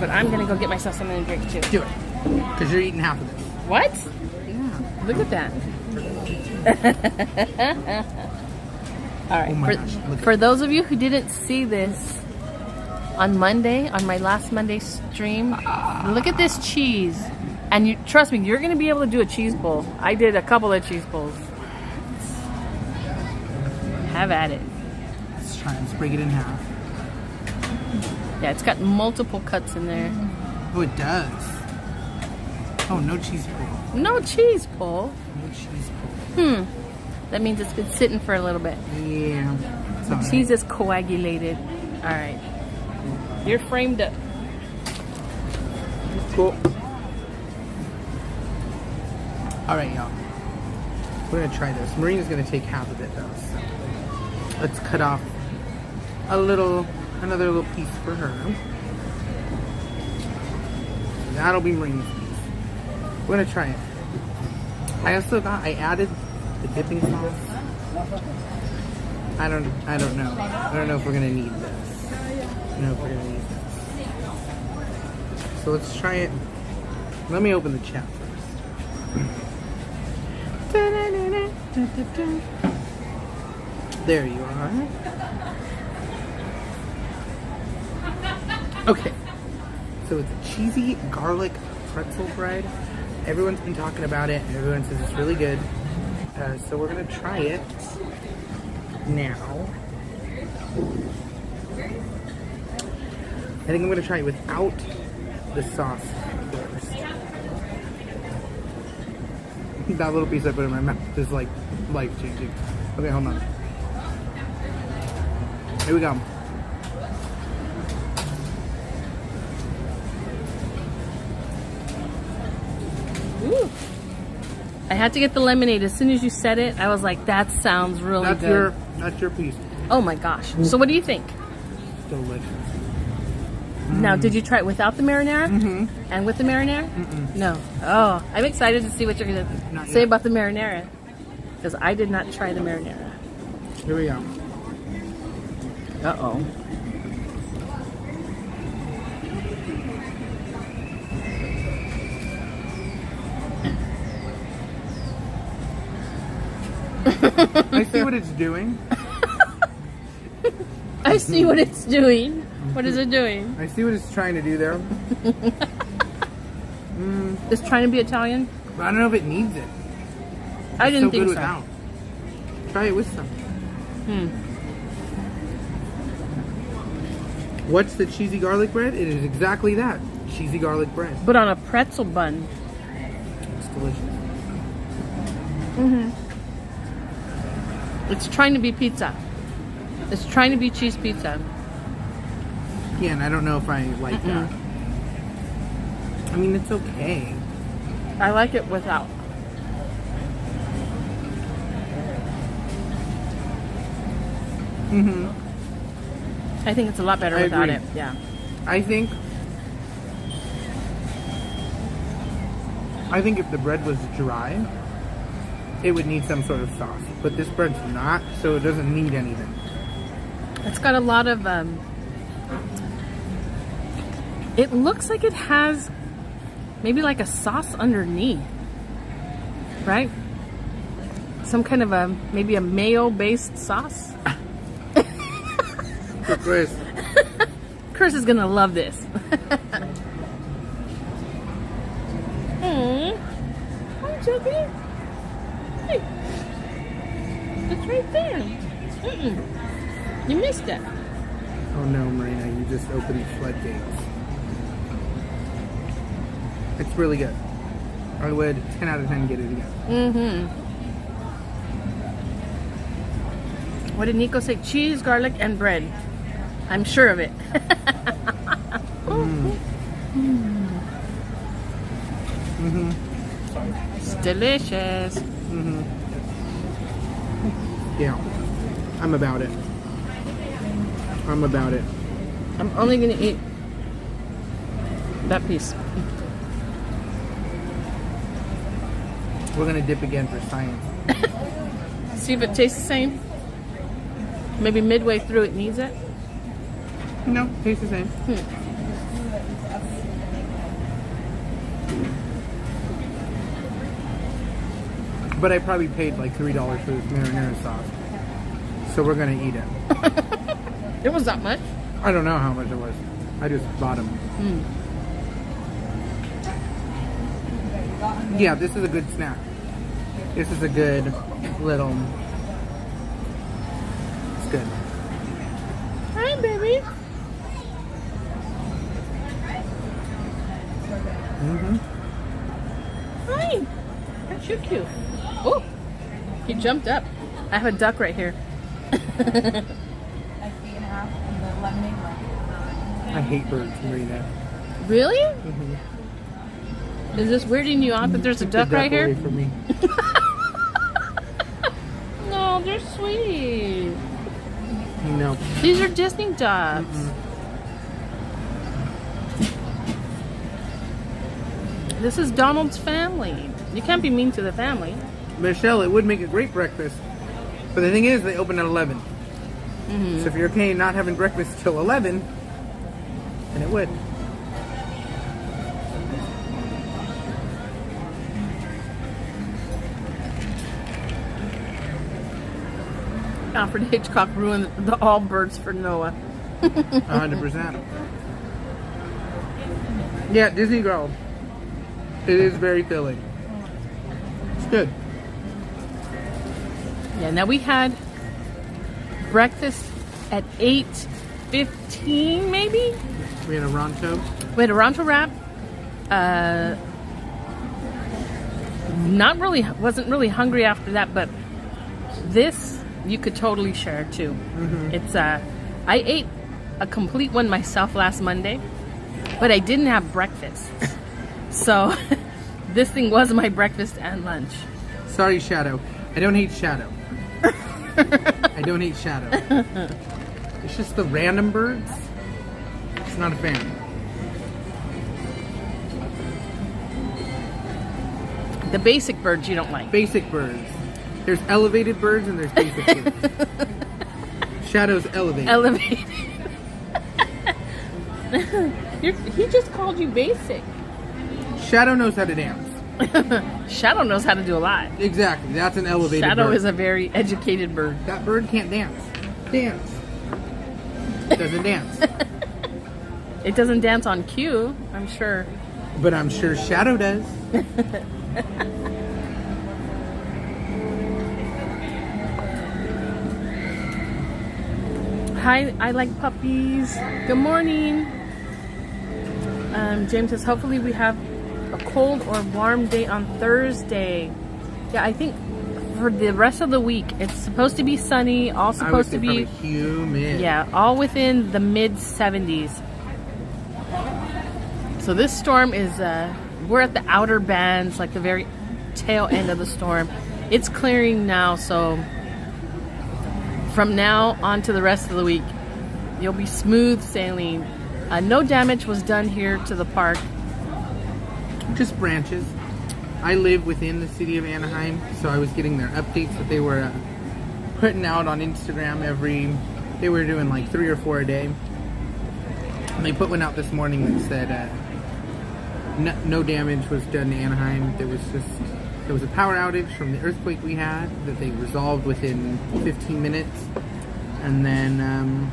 But I'm going to go get myself something to drink too. Do it. Because you're eating half of this. What? Yeah. Look at that. All right. Oh my gosh, For those of you who didn't see this on Monday, on my last Monday stream, look at this cheese. And you trust me, you're going to be able to do a cheese bowl. I did a couple of cheese bowls. Have at it. Let's try and break it in half. Yeah, it's got multiple cuts in there. Oh, it does. Oh, no cheese pull. No cheese pull. No cheese pull. That means it's been sitting for a little bit. Yeah. The cheese is coagulated. All right. You're framed up. Cool. All right, y'all. We're gonna try this. Marina's gonna take half of it though. So let's cut off another little piece for her. That'll be Marina's piece. We're gonna try it. I added the dipping sauce. I don't know. I don't know if we're gonna need this. So let's try it. Let me open the chat first. There you are. Okay. So it's a cheesy garlic pretzel bread. Everyone's been talking about it. Everyone says it's really good. So we're gonna try it now. I think I'm gonna try it without the sauce first. That little piece I put in my mouth is like life-changing. Okay, hold on. Here we go. Ooh. I had to get the lemonade. As soon as you said it, I was like, that sounds really good. That's your piece. Oh my gosh. So what do you think? Delicious. Now, did you try it without the marinara? Mm-hmm. And with the marinara? Mm-mm. No. Oh, I'm excited to see what you're going to say about the marinara. Because I did not try the marinara. Here we go. Uh-oh. I see what it's doing. I see what it's doing. What is it doing? I see what it's trying to do there. It's trying to be Italian? But I don't know if it needs it. I didn't so think good so. Without. Try it with some. What's the cheesy garlic bread? It is exactly that. Cheesy garlic bread. But on a pretzel bun. It's delicious. It's trying to be pizza. It's trying to be cheese pizza. Yeah, and I don't know if I like that. I mean, it's okay. I like it without. I think it's a lot better I without agree. it. Yeah. I think if the bread was dry, it would need some sort of sauce. But this bread's not, so it doesn't need anything. It's got a lot of, it looks like it has maybe like a sauce underneath, right? Some kind of maybe a mayo-based sauce. For Chris. Chris is gonna love this. Hi, Chubby. Hey. It's right there. You missed it. Oh no, Marina, you just opened the floodgates. It's really good. I would 10 out of 10 get it again. What did Nico say? Cheese, garlic, and bread. I'm sure of it. It's delicious. Yeah, I'm about it. I'm about it. I'm only gonna eat that piece. We're gonna dip again for science. See if it tastes the same. Maybe midway through it needs it. No, tastes the same. But I probably paid like $3 for this marinara sauce. So we're gonna eat it. It was that much? I don't know how much it was. I just bought them. Yeah, this is a good snack. This is a good little... It's good. Hi, baby. Hi. Aren't you cute? Oh, he jumped up. I have a duck right here. I hate birds, Marina. Really? Is this weirding you out that there's a Keep duck the right here? away from me. No, they're sweet. No. These are Disney ducks. This is Donald's family. You can't be mean to the family. Michelle, it would make a great breakfast. But the thing is, they open at 11. So if you're okay not having breakfast till 11, then it would. Alfred Hitchcock ruined the all birds for Noah. 100%. Yeah, Disney World. It is very filling. It's good. Yeah, now we had breakfast at 8:15 maybe? We had a Ronto. We had a Ronto wrap. Wasn't really hungry after that, but this you could totally share too. It's I ate a complete one myself last Monday, but I didn't have breakfast. So this thing was my breakfast and lunch. Sorry, Shadow. I don't hate Shadow. I don't hate Shadow. It's just the random birds. Just not a fan. The basic birds you don't like. Basic birds. There's elevated birds and there's basic birds. Shadow's elevated. Elevated. He just called you basic. Shadow knows how to dance. Shadow knows how to do a lot. Exactly. That's an elevated Shadow bird. is a very educated bird. That bird can't dance. Dance. It doesn't dance. It doesn't dance on cue, I'm sure. But I'm sure Shadow does. Hi, I like puppies. Good morning. James says, hopefully we have a cold or warm day on Thursday. Yeah, I think for the rest of the week, it's supposed to be sunny, all supposed to be humid. Yeah, all within the mid 70s. So this storm is, we're at the outer bands, like the very tail end of the storm. It's clearing now, so from now on to the rest of the week, you'll be smooth sailing. No damage was done here to the park. Just branches. I live within the city of Anaheim, so I was getting their updates that they were putting out on Instagram they were doing like 3 or 4 a day. And they put one out this morning that said no damage was done to Anaheim. There was a power outage from the earthquake we had that they resolved within 15 minutes. And then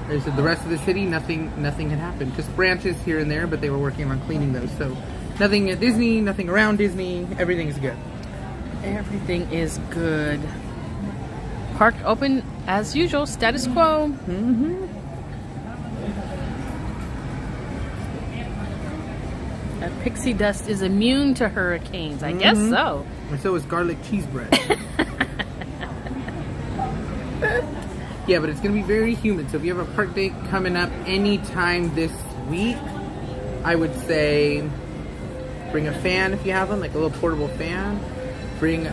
they said the rest of the city, nothing had happened. Just branches here and there, but they were working on cleaning those. So nothing at Disney, nothing around Disney. Everything's good. Everything is good. Park open as usual, status quo. Mm-hmm. Pixie dust is immune to hurricanes. I guess so. And so is garlic cheese bread. Yeah, but it's going to be very humid. So if you have a park day coming up anytime this week, I would say bring a fan if you have them, like a little portable fan. Bring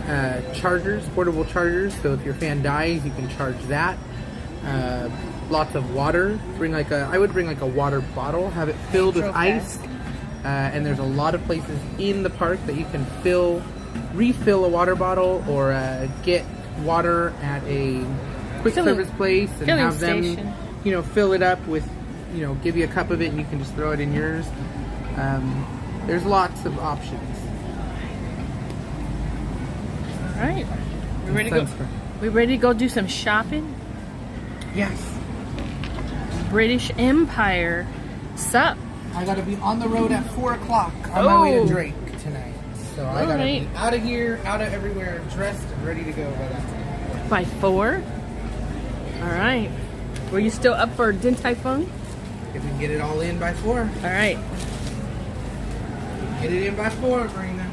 chargers, portable chargers. So if your fan dies, you can charge that. Lots of water. I would bring like a water bottle. Have it filled with ice. And there's a lot of places in the park that you can refill a water bottle or get water at a quick service place and have them, fill it up with, give you a cup of it and you can just throw it in yours. There's lots of options. All right, we ready to go? We ready to go do some shopping? Yes. British Empire. Sup? I gotta be on the road at 4 o'clock on my way to Drake tonight. So I gotta be out of here, out of everywhere, dressed and ready to go by that time. By 4? All right. Were you still up for Din Tai Fung? If we can get it all in by 4. All right. Get it in by 4, Karina.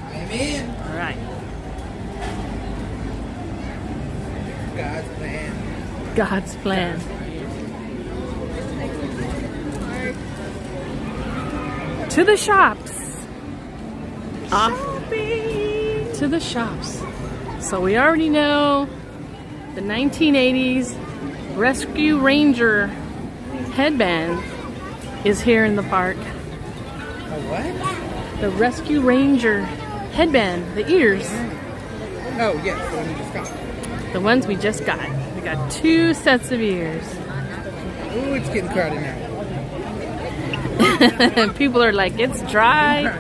I am in. All right. God's plan. God's plan. To the shops. Shopping. To the shops. So we already know the 1980s Rescue Ranger headband is here in the park. A what? The Rescue Ranger headband, the ears. Oh, yes, the one we just got. The ones we just got. We got 2 sets of ears. Ooh, it's getting crowded now. People are like, it's dry.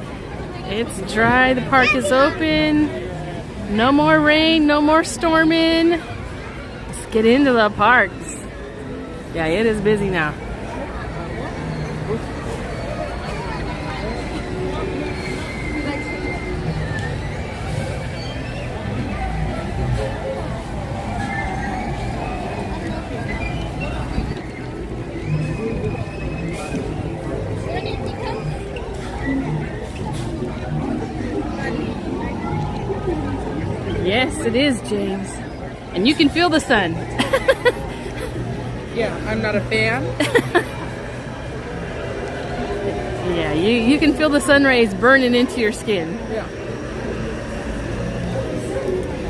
It's dry. The park is open. No more rain. No more storming. Let's get into the parks. Yeah, it is busy now. Yes, it is, James. And you can feel the sun. Yeah, I'm not a fan. Yeah, you can feel the sun rays burning into your skin. Yeah.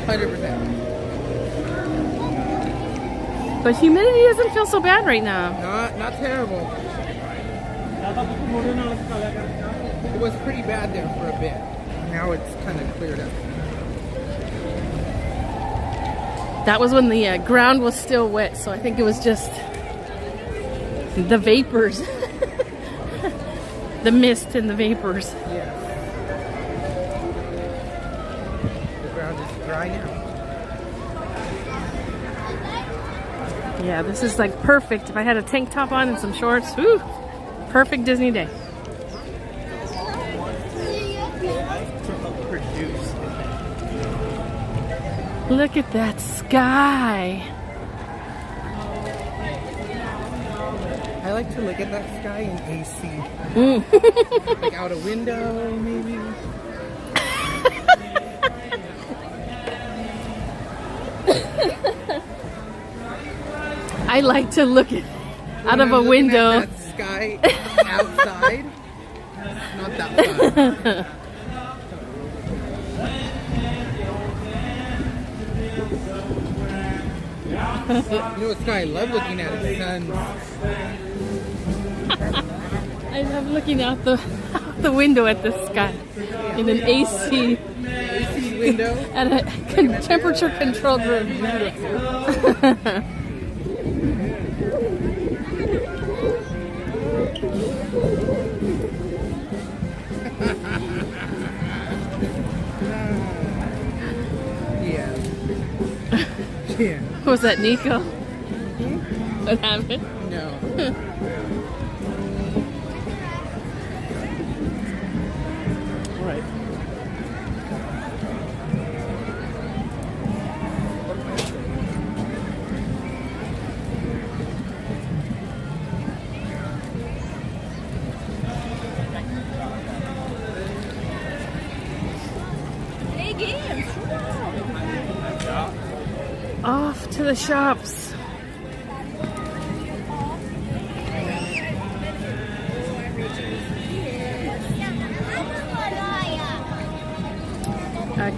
100%. But humidity doesn't feel so bad right now. Not terrible. It was pretty bad there for a bit. Now it's kind of cleared up. That was when the ground was still wet, so I think it was just the vapors. The mist and the vapors. Yeah. The ground is dry now. Yeah, this is like perfect. If I had a tank top on and some shorts, woo, perfect Disney day. Look at that sky. I like to look at that sky in AC. Like out a window, maybe. I like to look at out of a window. At that sky outside. Not that fun. You know what sky I love looking at is the sun. I love looking out the window at the sky in an AC window at a temperature controlled room. Yeah. Was that Nico? What happened? No. All right. Off to the shops.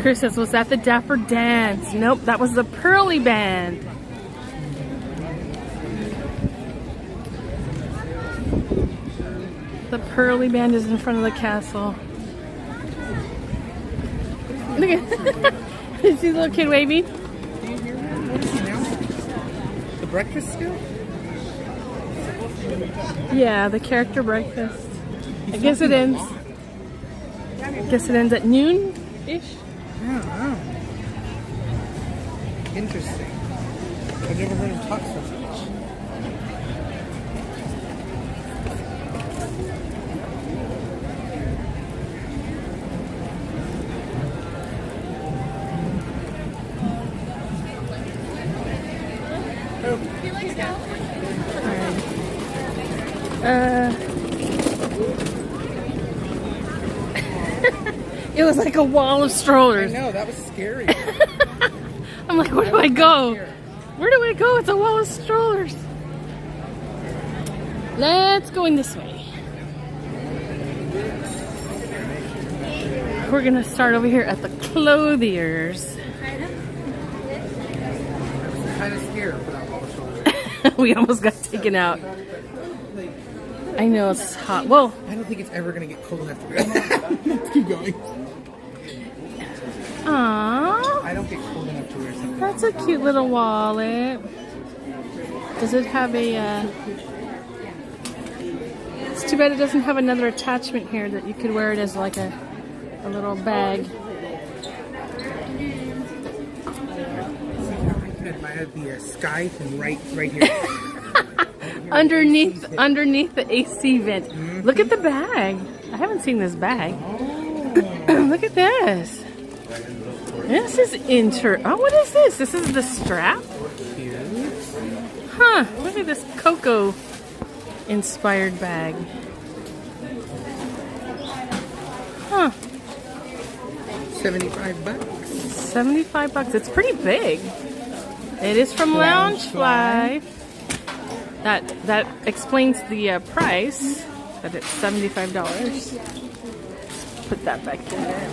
Chris says, was that the Dapper Dance? Nope, that was the Pearly Band. The Pearly Band is in front of the castle. Look at is the little kid waving? The breakfast still? Yeah, the character breakfast. I guess it ends. I guess it ends at noon-ish. I don't know. Interesting. I've never heard him talk so much. It was like a wall of strollers. I know, that was scary. I'm like, where do I go? Where do I go? It's a wall of strollers. Let's go in this way. We're gonna start over here at the clothiers. Kind of scared without all the shoulders. We almost got taken out. I know it's hot. Whoa. I don't think it's ever going to get cold enough to go. Let's keep going. Aww. I don't get cold enough to wear something. That's a cute little wallet. Does it have a... It's too bad it doesn't have another attachment here that you could wear it as like a little bag. I can admire the sky from right here. underneath the AC vent. Look at the bag. I haven't seen this bag. Look at this. This is oh, what is this? This is the strap? Huh. Look at this Coco inspired bag. Huh. $75. 75 bucks. It's pretty big. It is from Loungefly. That explains the price, that it's $75. Put that back in there.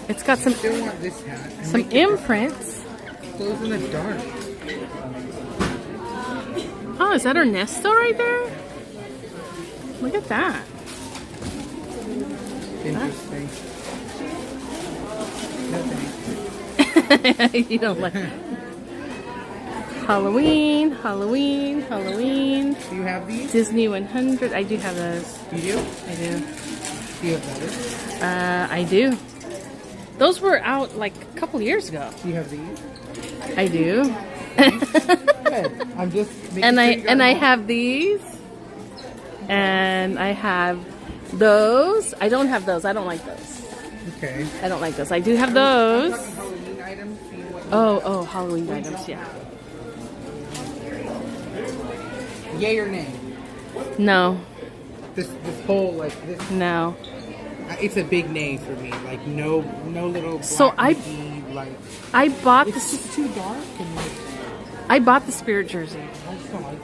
It's got some imprints. Close in the dark. Oh, is that Ernesto right there? Look at that. Interesting. You don't like Halloween, Halloween, Halloween. Do you have these? Disney 100. I do have those. You do? I do. Do you have those? I do. Those were out like a couple years ago. Do you have these? I do. Good. I'm just making and I have these. And I have those. I don't have those. I don't like those. Okay. I don't like those. I do have those. Halloween items. Oh, Halloween items, yeah. Yay or nay? No. This whole like this. No. It's a big nay for me. Like no little. Black So Mickey, like I bought it's just too dark and like. I bought the spirit jersey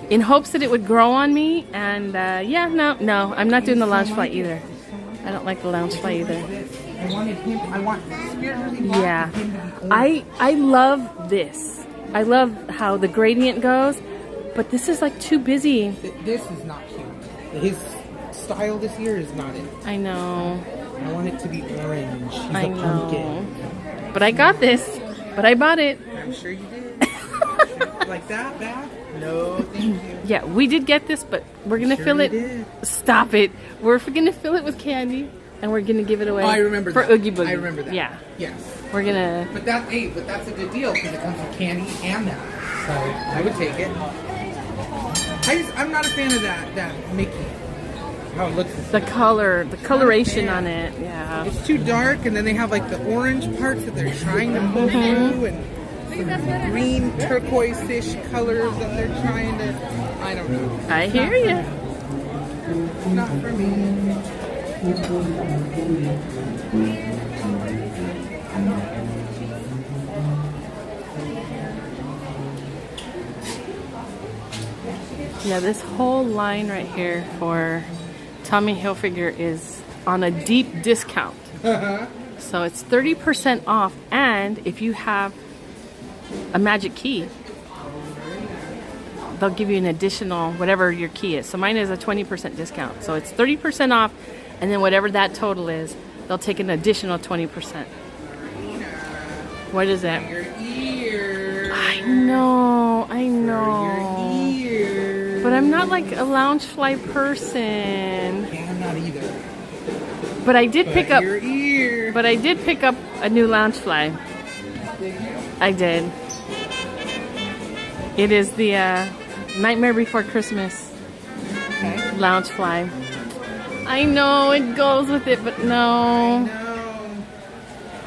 in hopes that it would grow on me, and yeah, no, I'm not doing the lounge fly either. I don't like the lounge fly either. I wanted him. I want spirit jersey. Yeah, I love this. I love how the gradient goes, but this is like too busy. This is not cute. His style this year is not it. I know. I want it to be orange. He's I a know. pumpkin. But I got this. But I bought it. I'm sure you did. Like that bad? No, thank you. Yeah, we did get this, but we're gonna fill it. Stop it. We're gonna fill it with candy, and we're gonna give it away. Oh, I remember for that. Oogie Boogie. I remember that. Yeah. Yes. We're gonna. But that's a good deal because it comes with candy and that. So I would take it. I'm not a fan of that Mickey. How it looks. The coloration on it. Yeah. It's too dark, and then they have like the orange parts that they're trying to pull through, and some green turquoise-ish colors that they're trying to. I don't know. I hear you. Not for me. Yeah, this whole line right here for Tommy Hilfiger is on a deep discount. So it's 30% off, and if you have a magic key, they'll give you an additional whatever your key is. So mine is a 20% discount. So it's 30% off, and then whatever that total is, they'll take an additional 20%. What is that? Your ear. I know. Your ear. But I'm not like a lounge fly person. Yeah, I'm not either. But I did pick up. Your ear. But I did pick up a new lounge fly. I did. It is the Nightmare Before Christmas lounge fly. I know it goes with it, but no.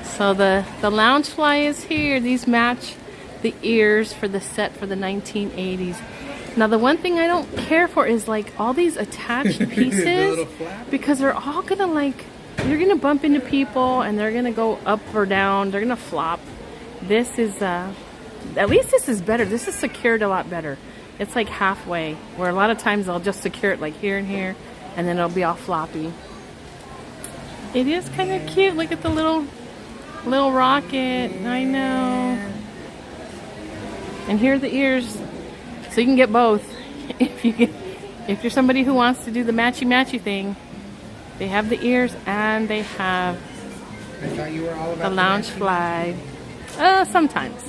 So the lounge fly is here. These match the ears for the set for the 1980s. Now the one thing I don't care for is like all these attached pieces because they're all gonna like, you're gonna bump into people and they're gonna go up or down. They're gonna flop. This is at least this is better. This is secured a lot better. It's like halfway, where a lot of times I'll just secure it like here and here, and then it'll be all floppy. It is kind of cute. Look at the little rocket. I know. And here are the ears, so you can get both. If you're somebody who wants to do the matchy thing, they have the ears and they have I thought you were all about the lounge fly. Sometimes.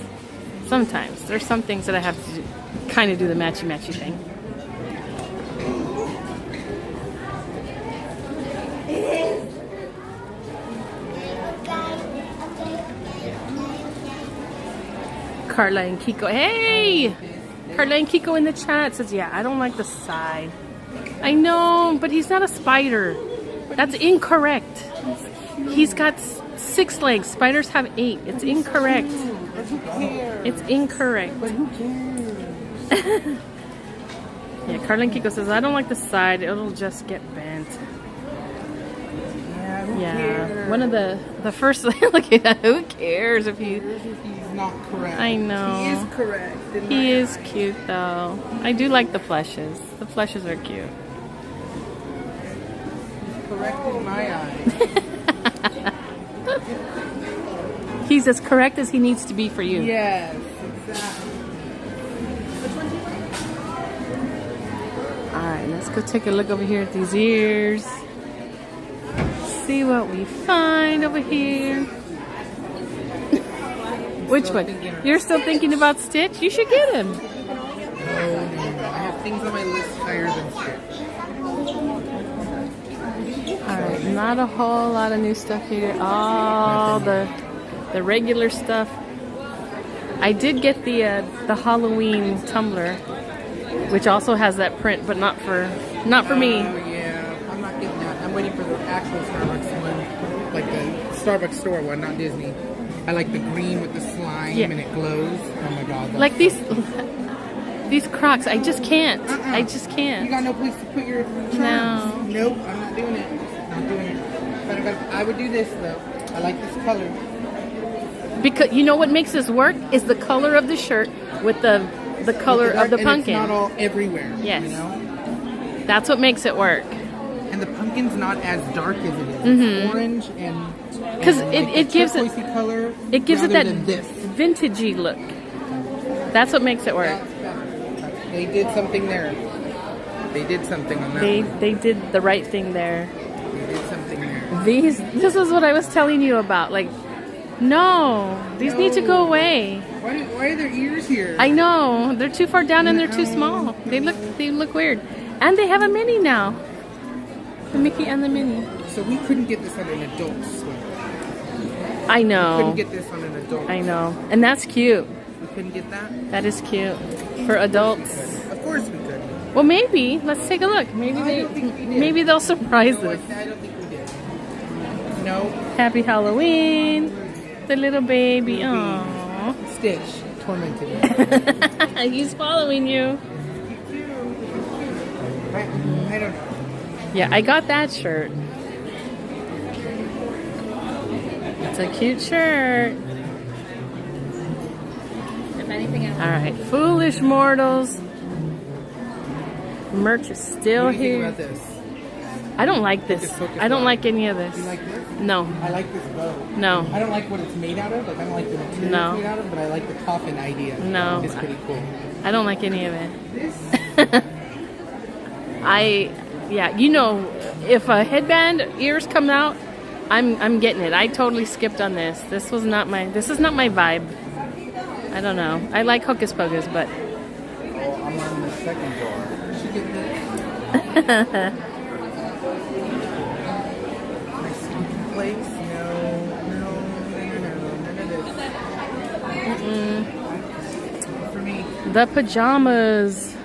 There's some things that I have to kind of do the matchy thing. Carla and Kiko. Hey! Carla and Kiko in the chat says, yeah, I don't like the side. I know, but he's not a spider. That's incorrect. He's got 6 legs. Spiders have 8. It's incorrect. But who cares? It's incorrect. But who cares? Yeah, Carla and Kiko says, I don't like the side. It'll just get bent. Yeah, who cares? One of the first, look at that. Who cares if you... He's not correct. I know. He is correct. He is cute, though. I do like the plushes. The plushes are cute. Correct in my eyes. He's as correct as he needs to be for you. Yes, exactly. Alright, let's go take a look over here at these ears. See what we find over here. Which one? You're still thinking about Stitch? You should get him. No. I have things on my list higher than Stitch. Alright, not a whole lot of new stuff here. All the regular stuff. I did get the Halloween tumbler, which also has that print, but not for me. Yeah, I'm not getting that. I'm waiting for the actual Starbucks one, like the Starbucks store one, not Disney. I like the green with the slime and it glows. Oh my god! Like these Crocs, I just can't. I just can't. You got no place to put your charms. No. Nope, I'm not doing it. Not doing it. But I would do this though. I like this color. Because you know what makes this work is the color of the shirt with the color of the pumpkin. It's not all everywhere. Yes. You know? That's what makes it work. And the pumpkin's not as dark as it is. It's orange and because like it gives it color. It gives it that this. vintagey look. That's what makes it work. They did something there. They did something on that. They did the right thing there. They did something there. This is what I was telling you about. Like, no, these need to go away. Why are their ears here? I know they're too far down and they're too small. They look weird, and they have a mini now. The Mickey and the Minnie. So we couldn't get this on an adult swim. I know. We couldn't get this on an adult. I know, and that's cute. We couldn't get that. That is cute for adults. Of course we could. Well, maybe. Let's take a look. Maybe they'll surprise us. I don't think we did. No. Happy Halloween, the little baby. Aww. Stitch tormented me. He's following you. I don't know. Yeah, I got that shirt. It's a cute shirt. If anything else. All right, Foolish Mortals. Merch is still What do you here. think about this? I don't like this. I don't like any of this. You like this? No. I like this bow. No. I don't like what it's made out of. Like I don't like the material No. it's made out of, but I like the coffin idea. No. It's pretty cool. I don't like any of it. This Yeah, you know, if a headband ears come out, I'm getting it. I totally skipped on this. This is not my vibe. I don't know. I like Hocus Pocus, but I'm on the second door. should get this. My sweet place? No, none of this. For me. the pajamas.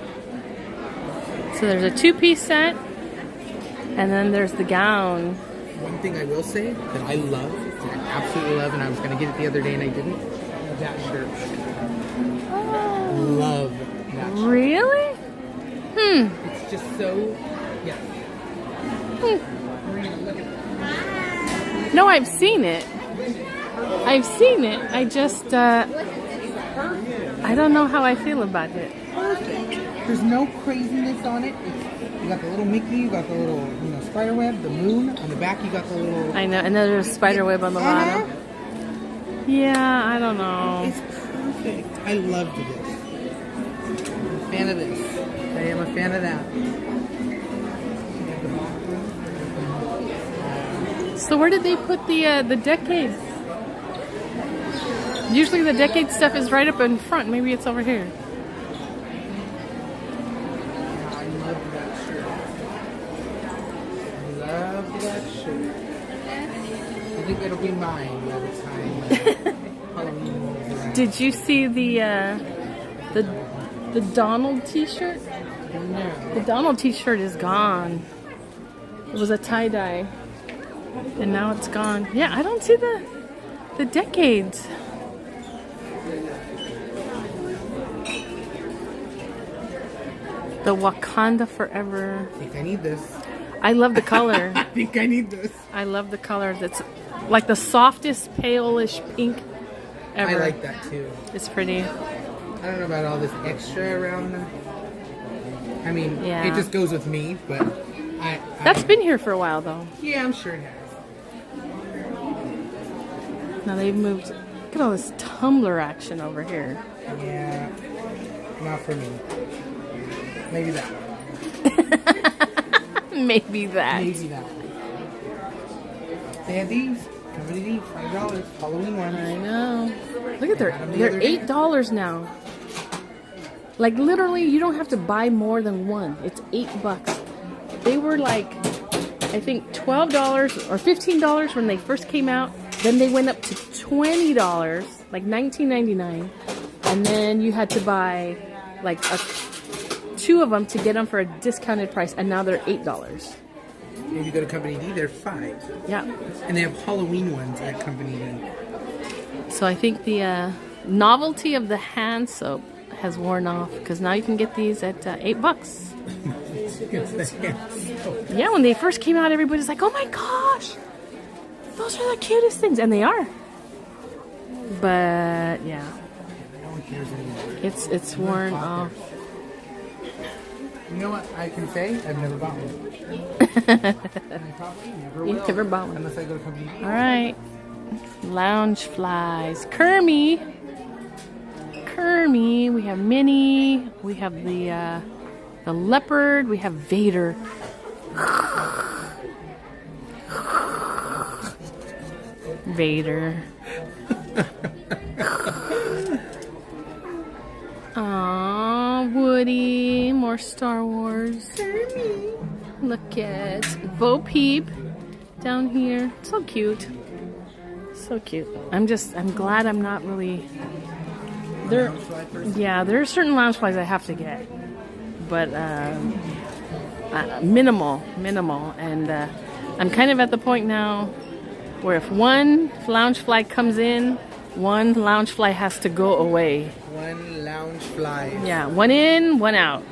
So there's a two-piece set, and then there's the gown. One thing I will say that I love, that I absolutely love, and I was going to get it the other day and I didn't, that shirt. Love that shirt. Really? It's just so, yeah. No, I've seen it. I just, I don't know how I feel about it. Perfect. There's no craziness on it. You got the little Mickey, you got the little, spider web, the moon. On the back, you got the little... I know, and then there's a spider web on the bottom. Yeah, I don't know. It's perfect. I loved this. I'm a fan of this. I am a fan of that. So where did they put the decades? Usually the decade stuff is right up in front. Maybe it's over here. I loved that shirt. I loved that shirt. I think it'll be mine by the time Halloween rolls around. Did you see the Donald t-shirt? No. The Donald t-shirt is gone. It was a tie-dye. And now it's gone. Yeah, I don't see the decades. The Wakanda Forever. I think I need this. I love the color. I think I need this. I love the color. That's like the softest palish pink ever. I like that too. It's pretty. I don't know about all this extra around them. I mean, Yeah. it just goes with me, but That's been here for a while though. Yeah, I'm sure it has. Now they've moved. Look at all this tumbler action over here. Yeah, not for me. Maybe that. Maybe that. Maybe that. They had these. Come to these. $5. Halloween one. I know. Look at they're $8 now. Like literally, you don't have to buy more than one. It's $8. They were like, I think $12 or $15 when they first came out. Then they went up to $20, like $19.99, and then you had to buy like 2 of them to get them for a discounted price, and now they're $8. If you go to Company D, they're $5. Yeah. And they have Halloween ones at Company D. So I think the novelty of the hand soap has worn off, because now you can get these at $8. Yeah, when they first came out, everybody's like, "Oh my gosh, those are the cutest things," and they are. But yeah, it's worn off. You know what I can say? I've never bought one. You've never bought one. Unless I go to Company D. All right, lounge flies, Kermie. We have Minnie. We have the leopard. We have Vader. Vader. Aww, Woody. More Star Wars. Look at Bo Peep down here. So cute. So cute. I'm glad I'm not really... there are certain lounge flies I have to get. But minimal. And I'm kind of at the point now where if one lounge fly comes in, one lounge fly has to go away. One lounge fly. Yeah, one in, one out.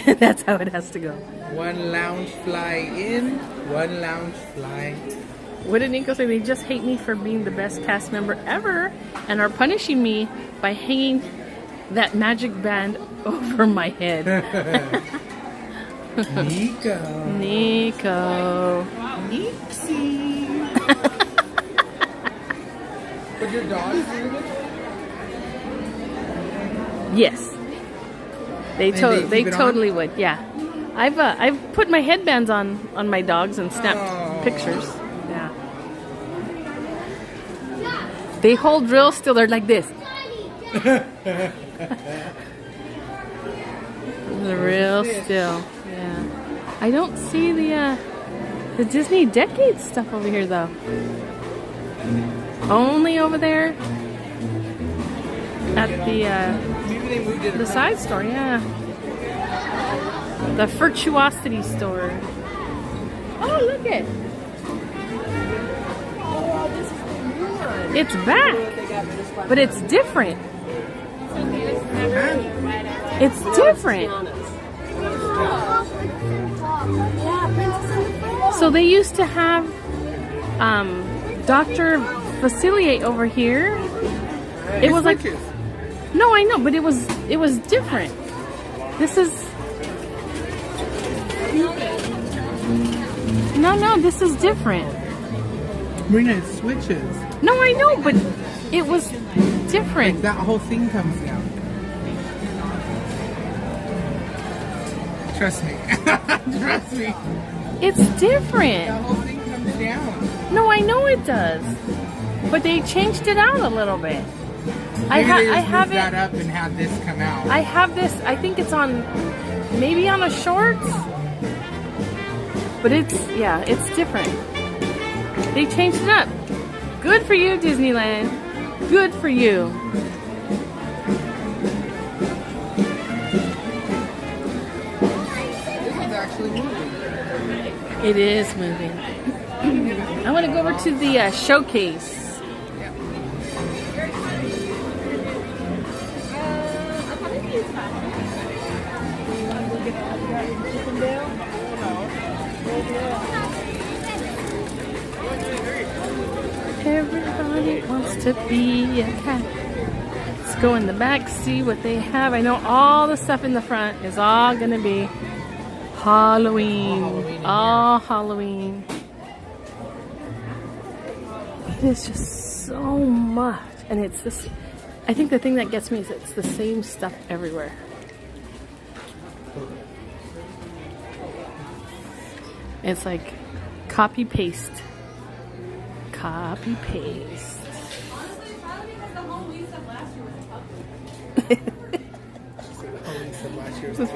That's how it has to go. One lounge fly in, one lounge fly. What did Nico say? They just hate me for being the best cast member ever and are punishing me by hanging that magic band over my head. Nico. Neepsie. Would your dog do it? Yes. They totally would. Yeah. I've put my headbands on my dogs and snapped pictures. Yeah. They hold real still. They're like this. They're real still. Yeah. I don't see the Disney Decade stuff over here though. Only over there at the side store. Yeah. The Virtuosity store. Oh, look it. Oh, this is the new one. It's back, but it's different. It's different. So they used to have Dr. Faciliate over here. It was like, no, I know, but it was different. This is no, this is different. Marina, it switches. No, I know, but it was different. Like that whole thing comes down. Trust me. Trust me. It's different. That whole thing comes down. No, I know it does. But they changed it out a little bit. I have it. That up and had this come out. I have this. I think it's on, maybe on a shorts. But it's different. They changed it up. Good for you, Disneyland. Good for you. This is actually moving. It is moving. I want to go over to the showcase. Everybody wants to be a cat. Let's go in the back, see what they have. I know all the stuff in the front is all going to be Halloween. All Halloween. It is just so much. And it's this, I think the thing that gets me is it's the same stuff everywhere. It's like copy paste. Copy paste. ears.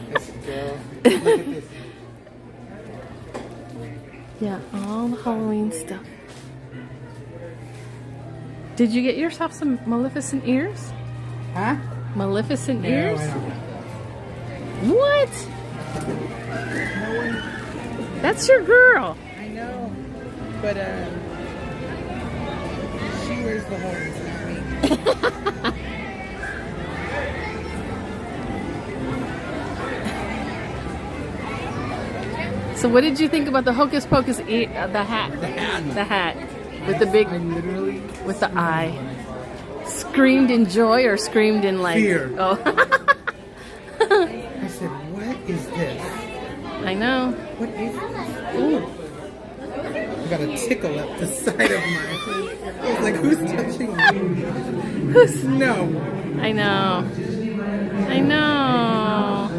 Let's go. Look at this. Yeah, all the Halloween stuff. Did you get yourself some Maleficent ears? Huh? Maleficent No, ears? I don't. What? That's your girl. I know, but she wears the horns, not me. So what did you think about the Hocus Pocus the hat? The hat with the big, with the eye. Screamed in joy or screamed in like fear? Oh. I said, what is this? I know. What is this? Ooh. I got a tickle up the side of my. I was like, who's touching me? Who's? No. I know. I know.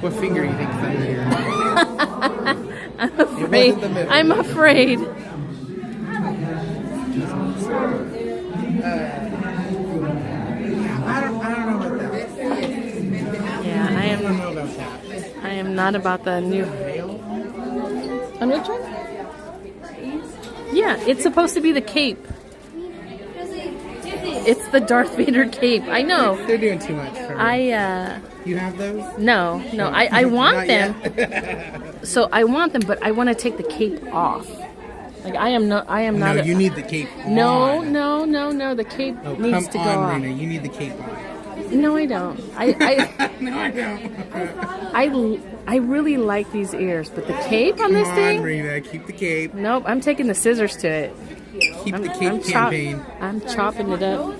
What finger do you think is under here? I'm afraid. I'm afraid. I don't know about that. Yeah, I am. I don't know about that. I am not about the new. On which one? Yeah, it's supposed to be the cape. It's the Darth Vader cape. I know. They're doing too much for me. You have those? No. I want them. So I want them, but I want to take the cape off. Like I am not. No, you need the cape on. No. The cape needs to go on, off. Rena. You need the cape on. No, I don't. No, I don't. I really like these ears, but the cape on this thing? Come on, Rena. Keep the cape. Nope, I'm taking the scissors to it. Keep the cape campaign. I'm chopping it up.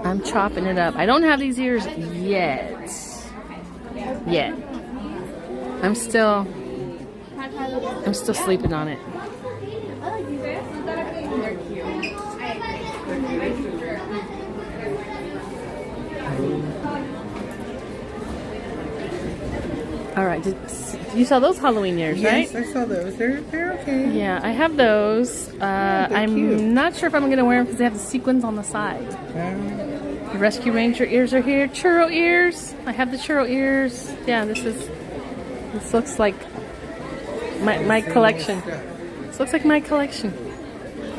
I'm chopping it up. I don't have these ears yet. I'm still sleeping on it. All right, you saw those Halloween ears, right? Yes, I saw those. They're okay. Yeah, I have those. I'm cute. not sure if I'm going to wear them because they have the sequins on the side. The Rescue Ranger ears are here. Churro ears. I have the churro ears. Yeah, this looks like my collection. This looks like my collection.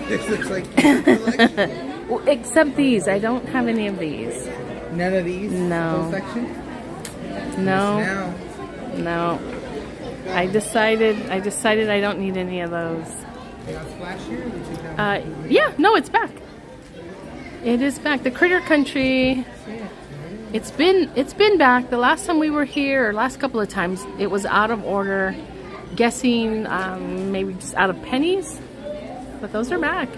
This looks like your collection? Well, except these. I don't have any of these. None of these? No. Whole section? No. No. I decided I don't need any of those. They got Splash here? Yeah, no, it's back. It is back. The Critter Country. It's been back. The last time we were here, or last couple of times, it was out of order. Guessing maybe just out of pennies. But those are back.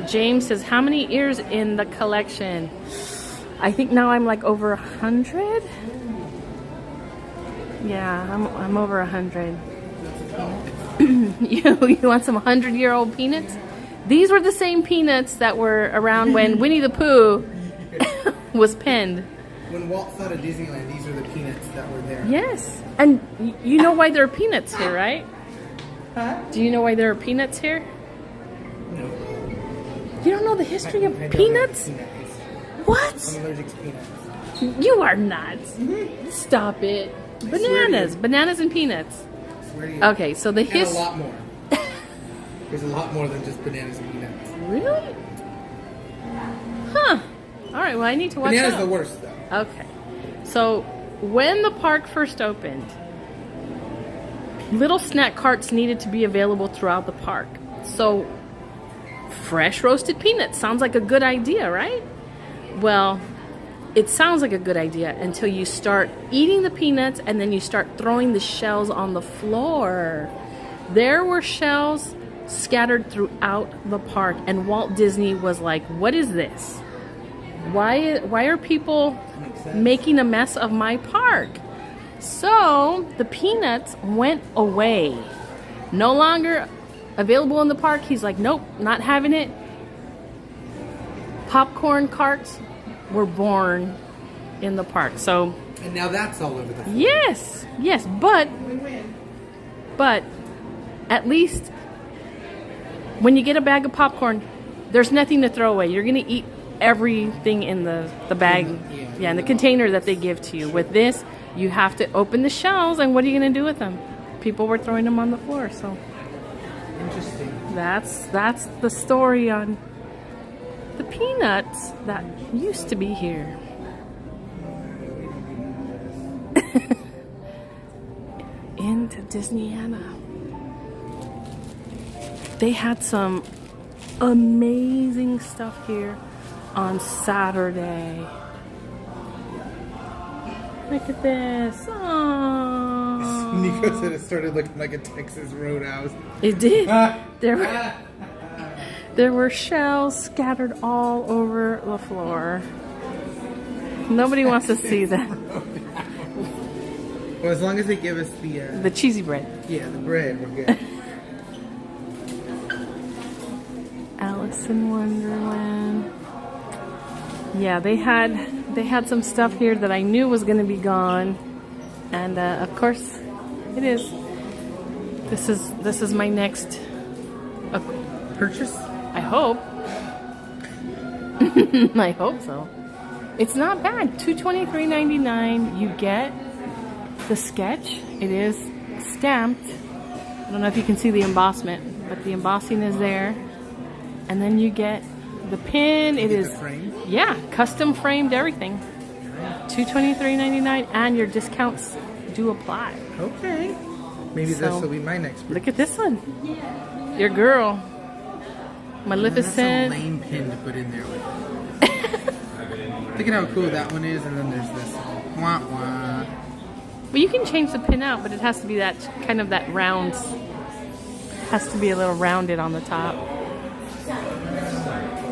James says, how many ears in the collection? I think now I'm like over 100. Yeah, I'm over 100. You want some 100-year-old peanuts? These were the same peanuts that were around when Winnie the Pooh was penned. When Walt thought of Disneyland, these are the peanuts that were there. Yes, and you know why there are peanuts here, right? Huh? Do you know why there are peanuts here? No. You don't know the history of peanuts? What? I'm allergic to peanuts. You are not. Stop it. Bananas and peanuts. Okay, so the And a lot more. There's a lot more than just bananas and peanuts. Really? Huh. All right, well, I need to watch Bananas out. the worst, though. Okay. So, when the park first opened, little snack carts needed to be available throughout the park. So, fresh roasted peanuts sounds like a good idea, right? Well, it sounds like a good idea until you start eating the peanuts and then you start throwing the shells on the floor. There were shells scattered throughout the park, and Walt Disney was like, what is this? Why are people making a mess of my park? So the peanuts went away. No longer available in the park. He's like, nope, not having it. Popcorn carts were born in the park. So, and now that's all over the floor. Yes, but at least when you get a bag of popcorn, there's nothing to throw away. You're gonna eat everything in the bag, in the container that they give to you. With this, you have to open the shells, and what are you going to do with them? People were throwing them on the floor, so. Interesting. That's the story on the peanuts that used to be here. Into Disneyland. They had some amazing stuff here on Saturday. Look at this. Aww. Nico said it started looking like a Texas Roadhouse. It did. There were shells scattered all over the floor. Nobody wants to see that. Well, as long as they give us the cheesy bread. Yeah, the bread, we're good. Alice in Wonderland. Yeah, they had some stuff here that I knew was going to be gone, and of course, it is. This is my next purchase. I hope. I hope so. It's not bad. $223.99. You get the sketch. It is stamped. I don't know if you can see the embossment, but the embossing is there. And then you get the pin. It is, yeah, custom framed everything. $223.99, and your discounts do apply. Okay. Maybe this will be my next purchase. Look at this one. Your girl. Maleficent. That's a lame pin to put in there with it. Look at how cool that one is, and then there's this. Wah wah. But you can change the pin out, but it has to be that kind of that round. Has to be a little rounded on the top.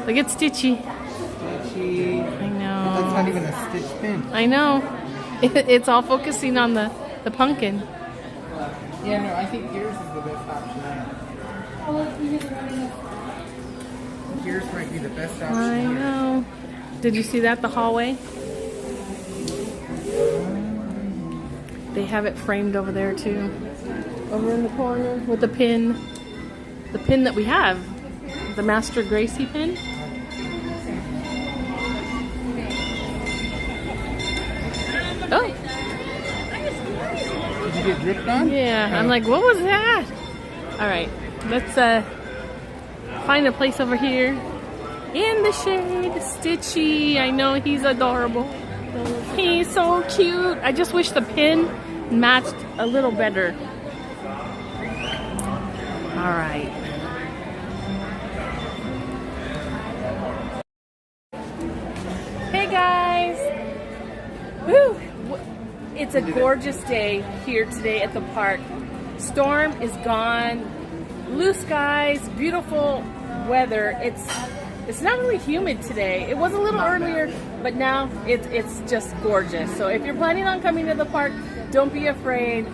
Look at Stitchy. Stitchy. I know. That's not even a stitch pin. I know. It's all focusing on the pumpkin. Yeah, no, I think yours is the best option. Yours might be the best option. I know. Did you see that, the hallway? They have it framed over there too. Over in the corner with the pin. The pin that we have. The Master Gracie pin. Oh. Did you get dripped on? Yeah, I'm like, what was that? Alright, let's find a place over here. In the shade, Stitchy. I know he's adorable. He's so cute. I just wish the pin matched a little better. Alright. Hey guys! Woo! It's a gorgeous day here today at the park. Storm is gone. Blue skies, beautiful weather. It's not really humid today. It was a little earlier, but now it's just gorgeous. So if you're planning on coming to the park, don't be afraid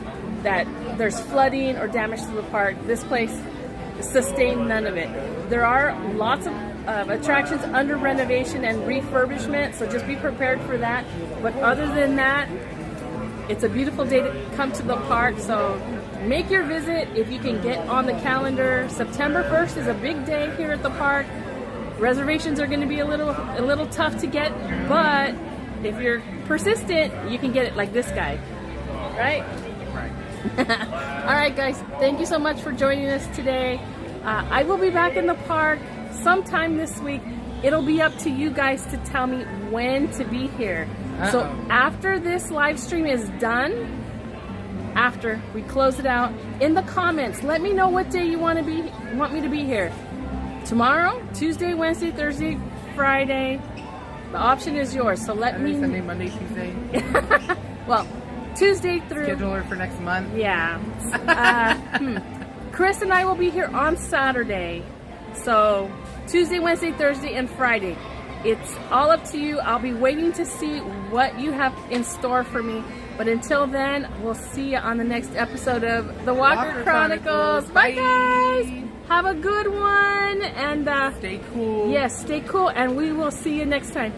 that there's flooding or damage to the park. This place sustained none of it. There are lots of attractions under renovation and refurbishment, so just be prepared for that. But other than that, it's a beautiful day to come to the park, so make your visit if you can get on the calendar. September 1st is a big day here at the park. Reservations are going to be a little tough to get, but if you're persistent, you can get it like this guy, right? Right. All right, guys. Thank you so much for joining us today. I will be back in the park sometime this week. It'll be up to you guys to tell me when to be here. So after this live stream is done, after we close it out, in the comments, let me know what day you want me to be here. Tomorrow, Tuesday, Wednesday, Thursday, Friday. The option is yours. So let me. Sunday, Monday, Tuesday. Well, Tuesday through. Schedule her for next month. Yeah. Chris and I will be here on Saturday. So Tuesday, Wednesday, Thursday, and Friday. It's all up to you. I'll be waiting to see what you have in store for me. But until then, we'll see you on the next episode of The Walker Chronicles. Bye, guys. Have a good one. And stay cool. Yes, stay cool. And we will see you next time.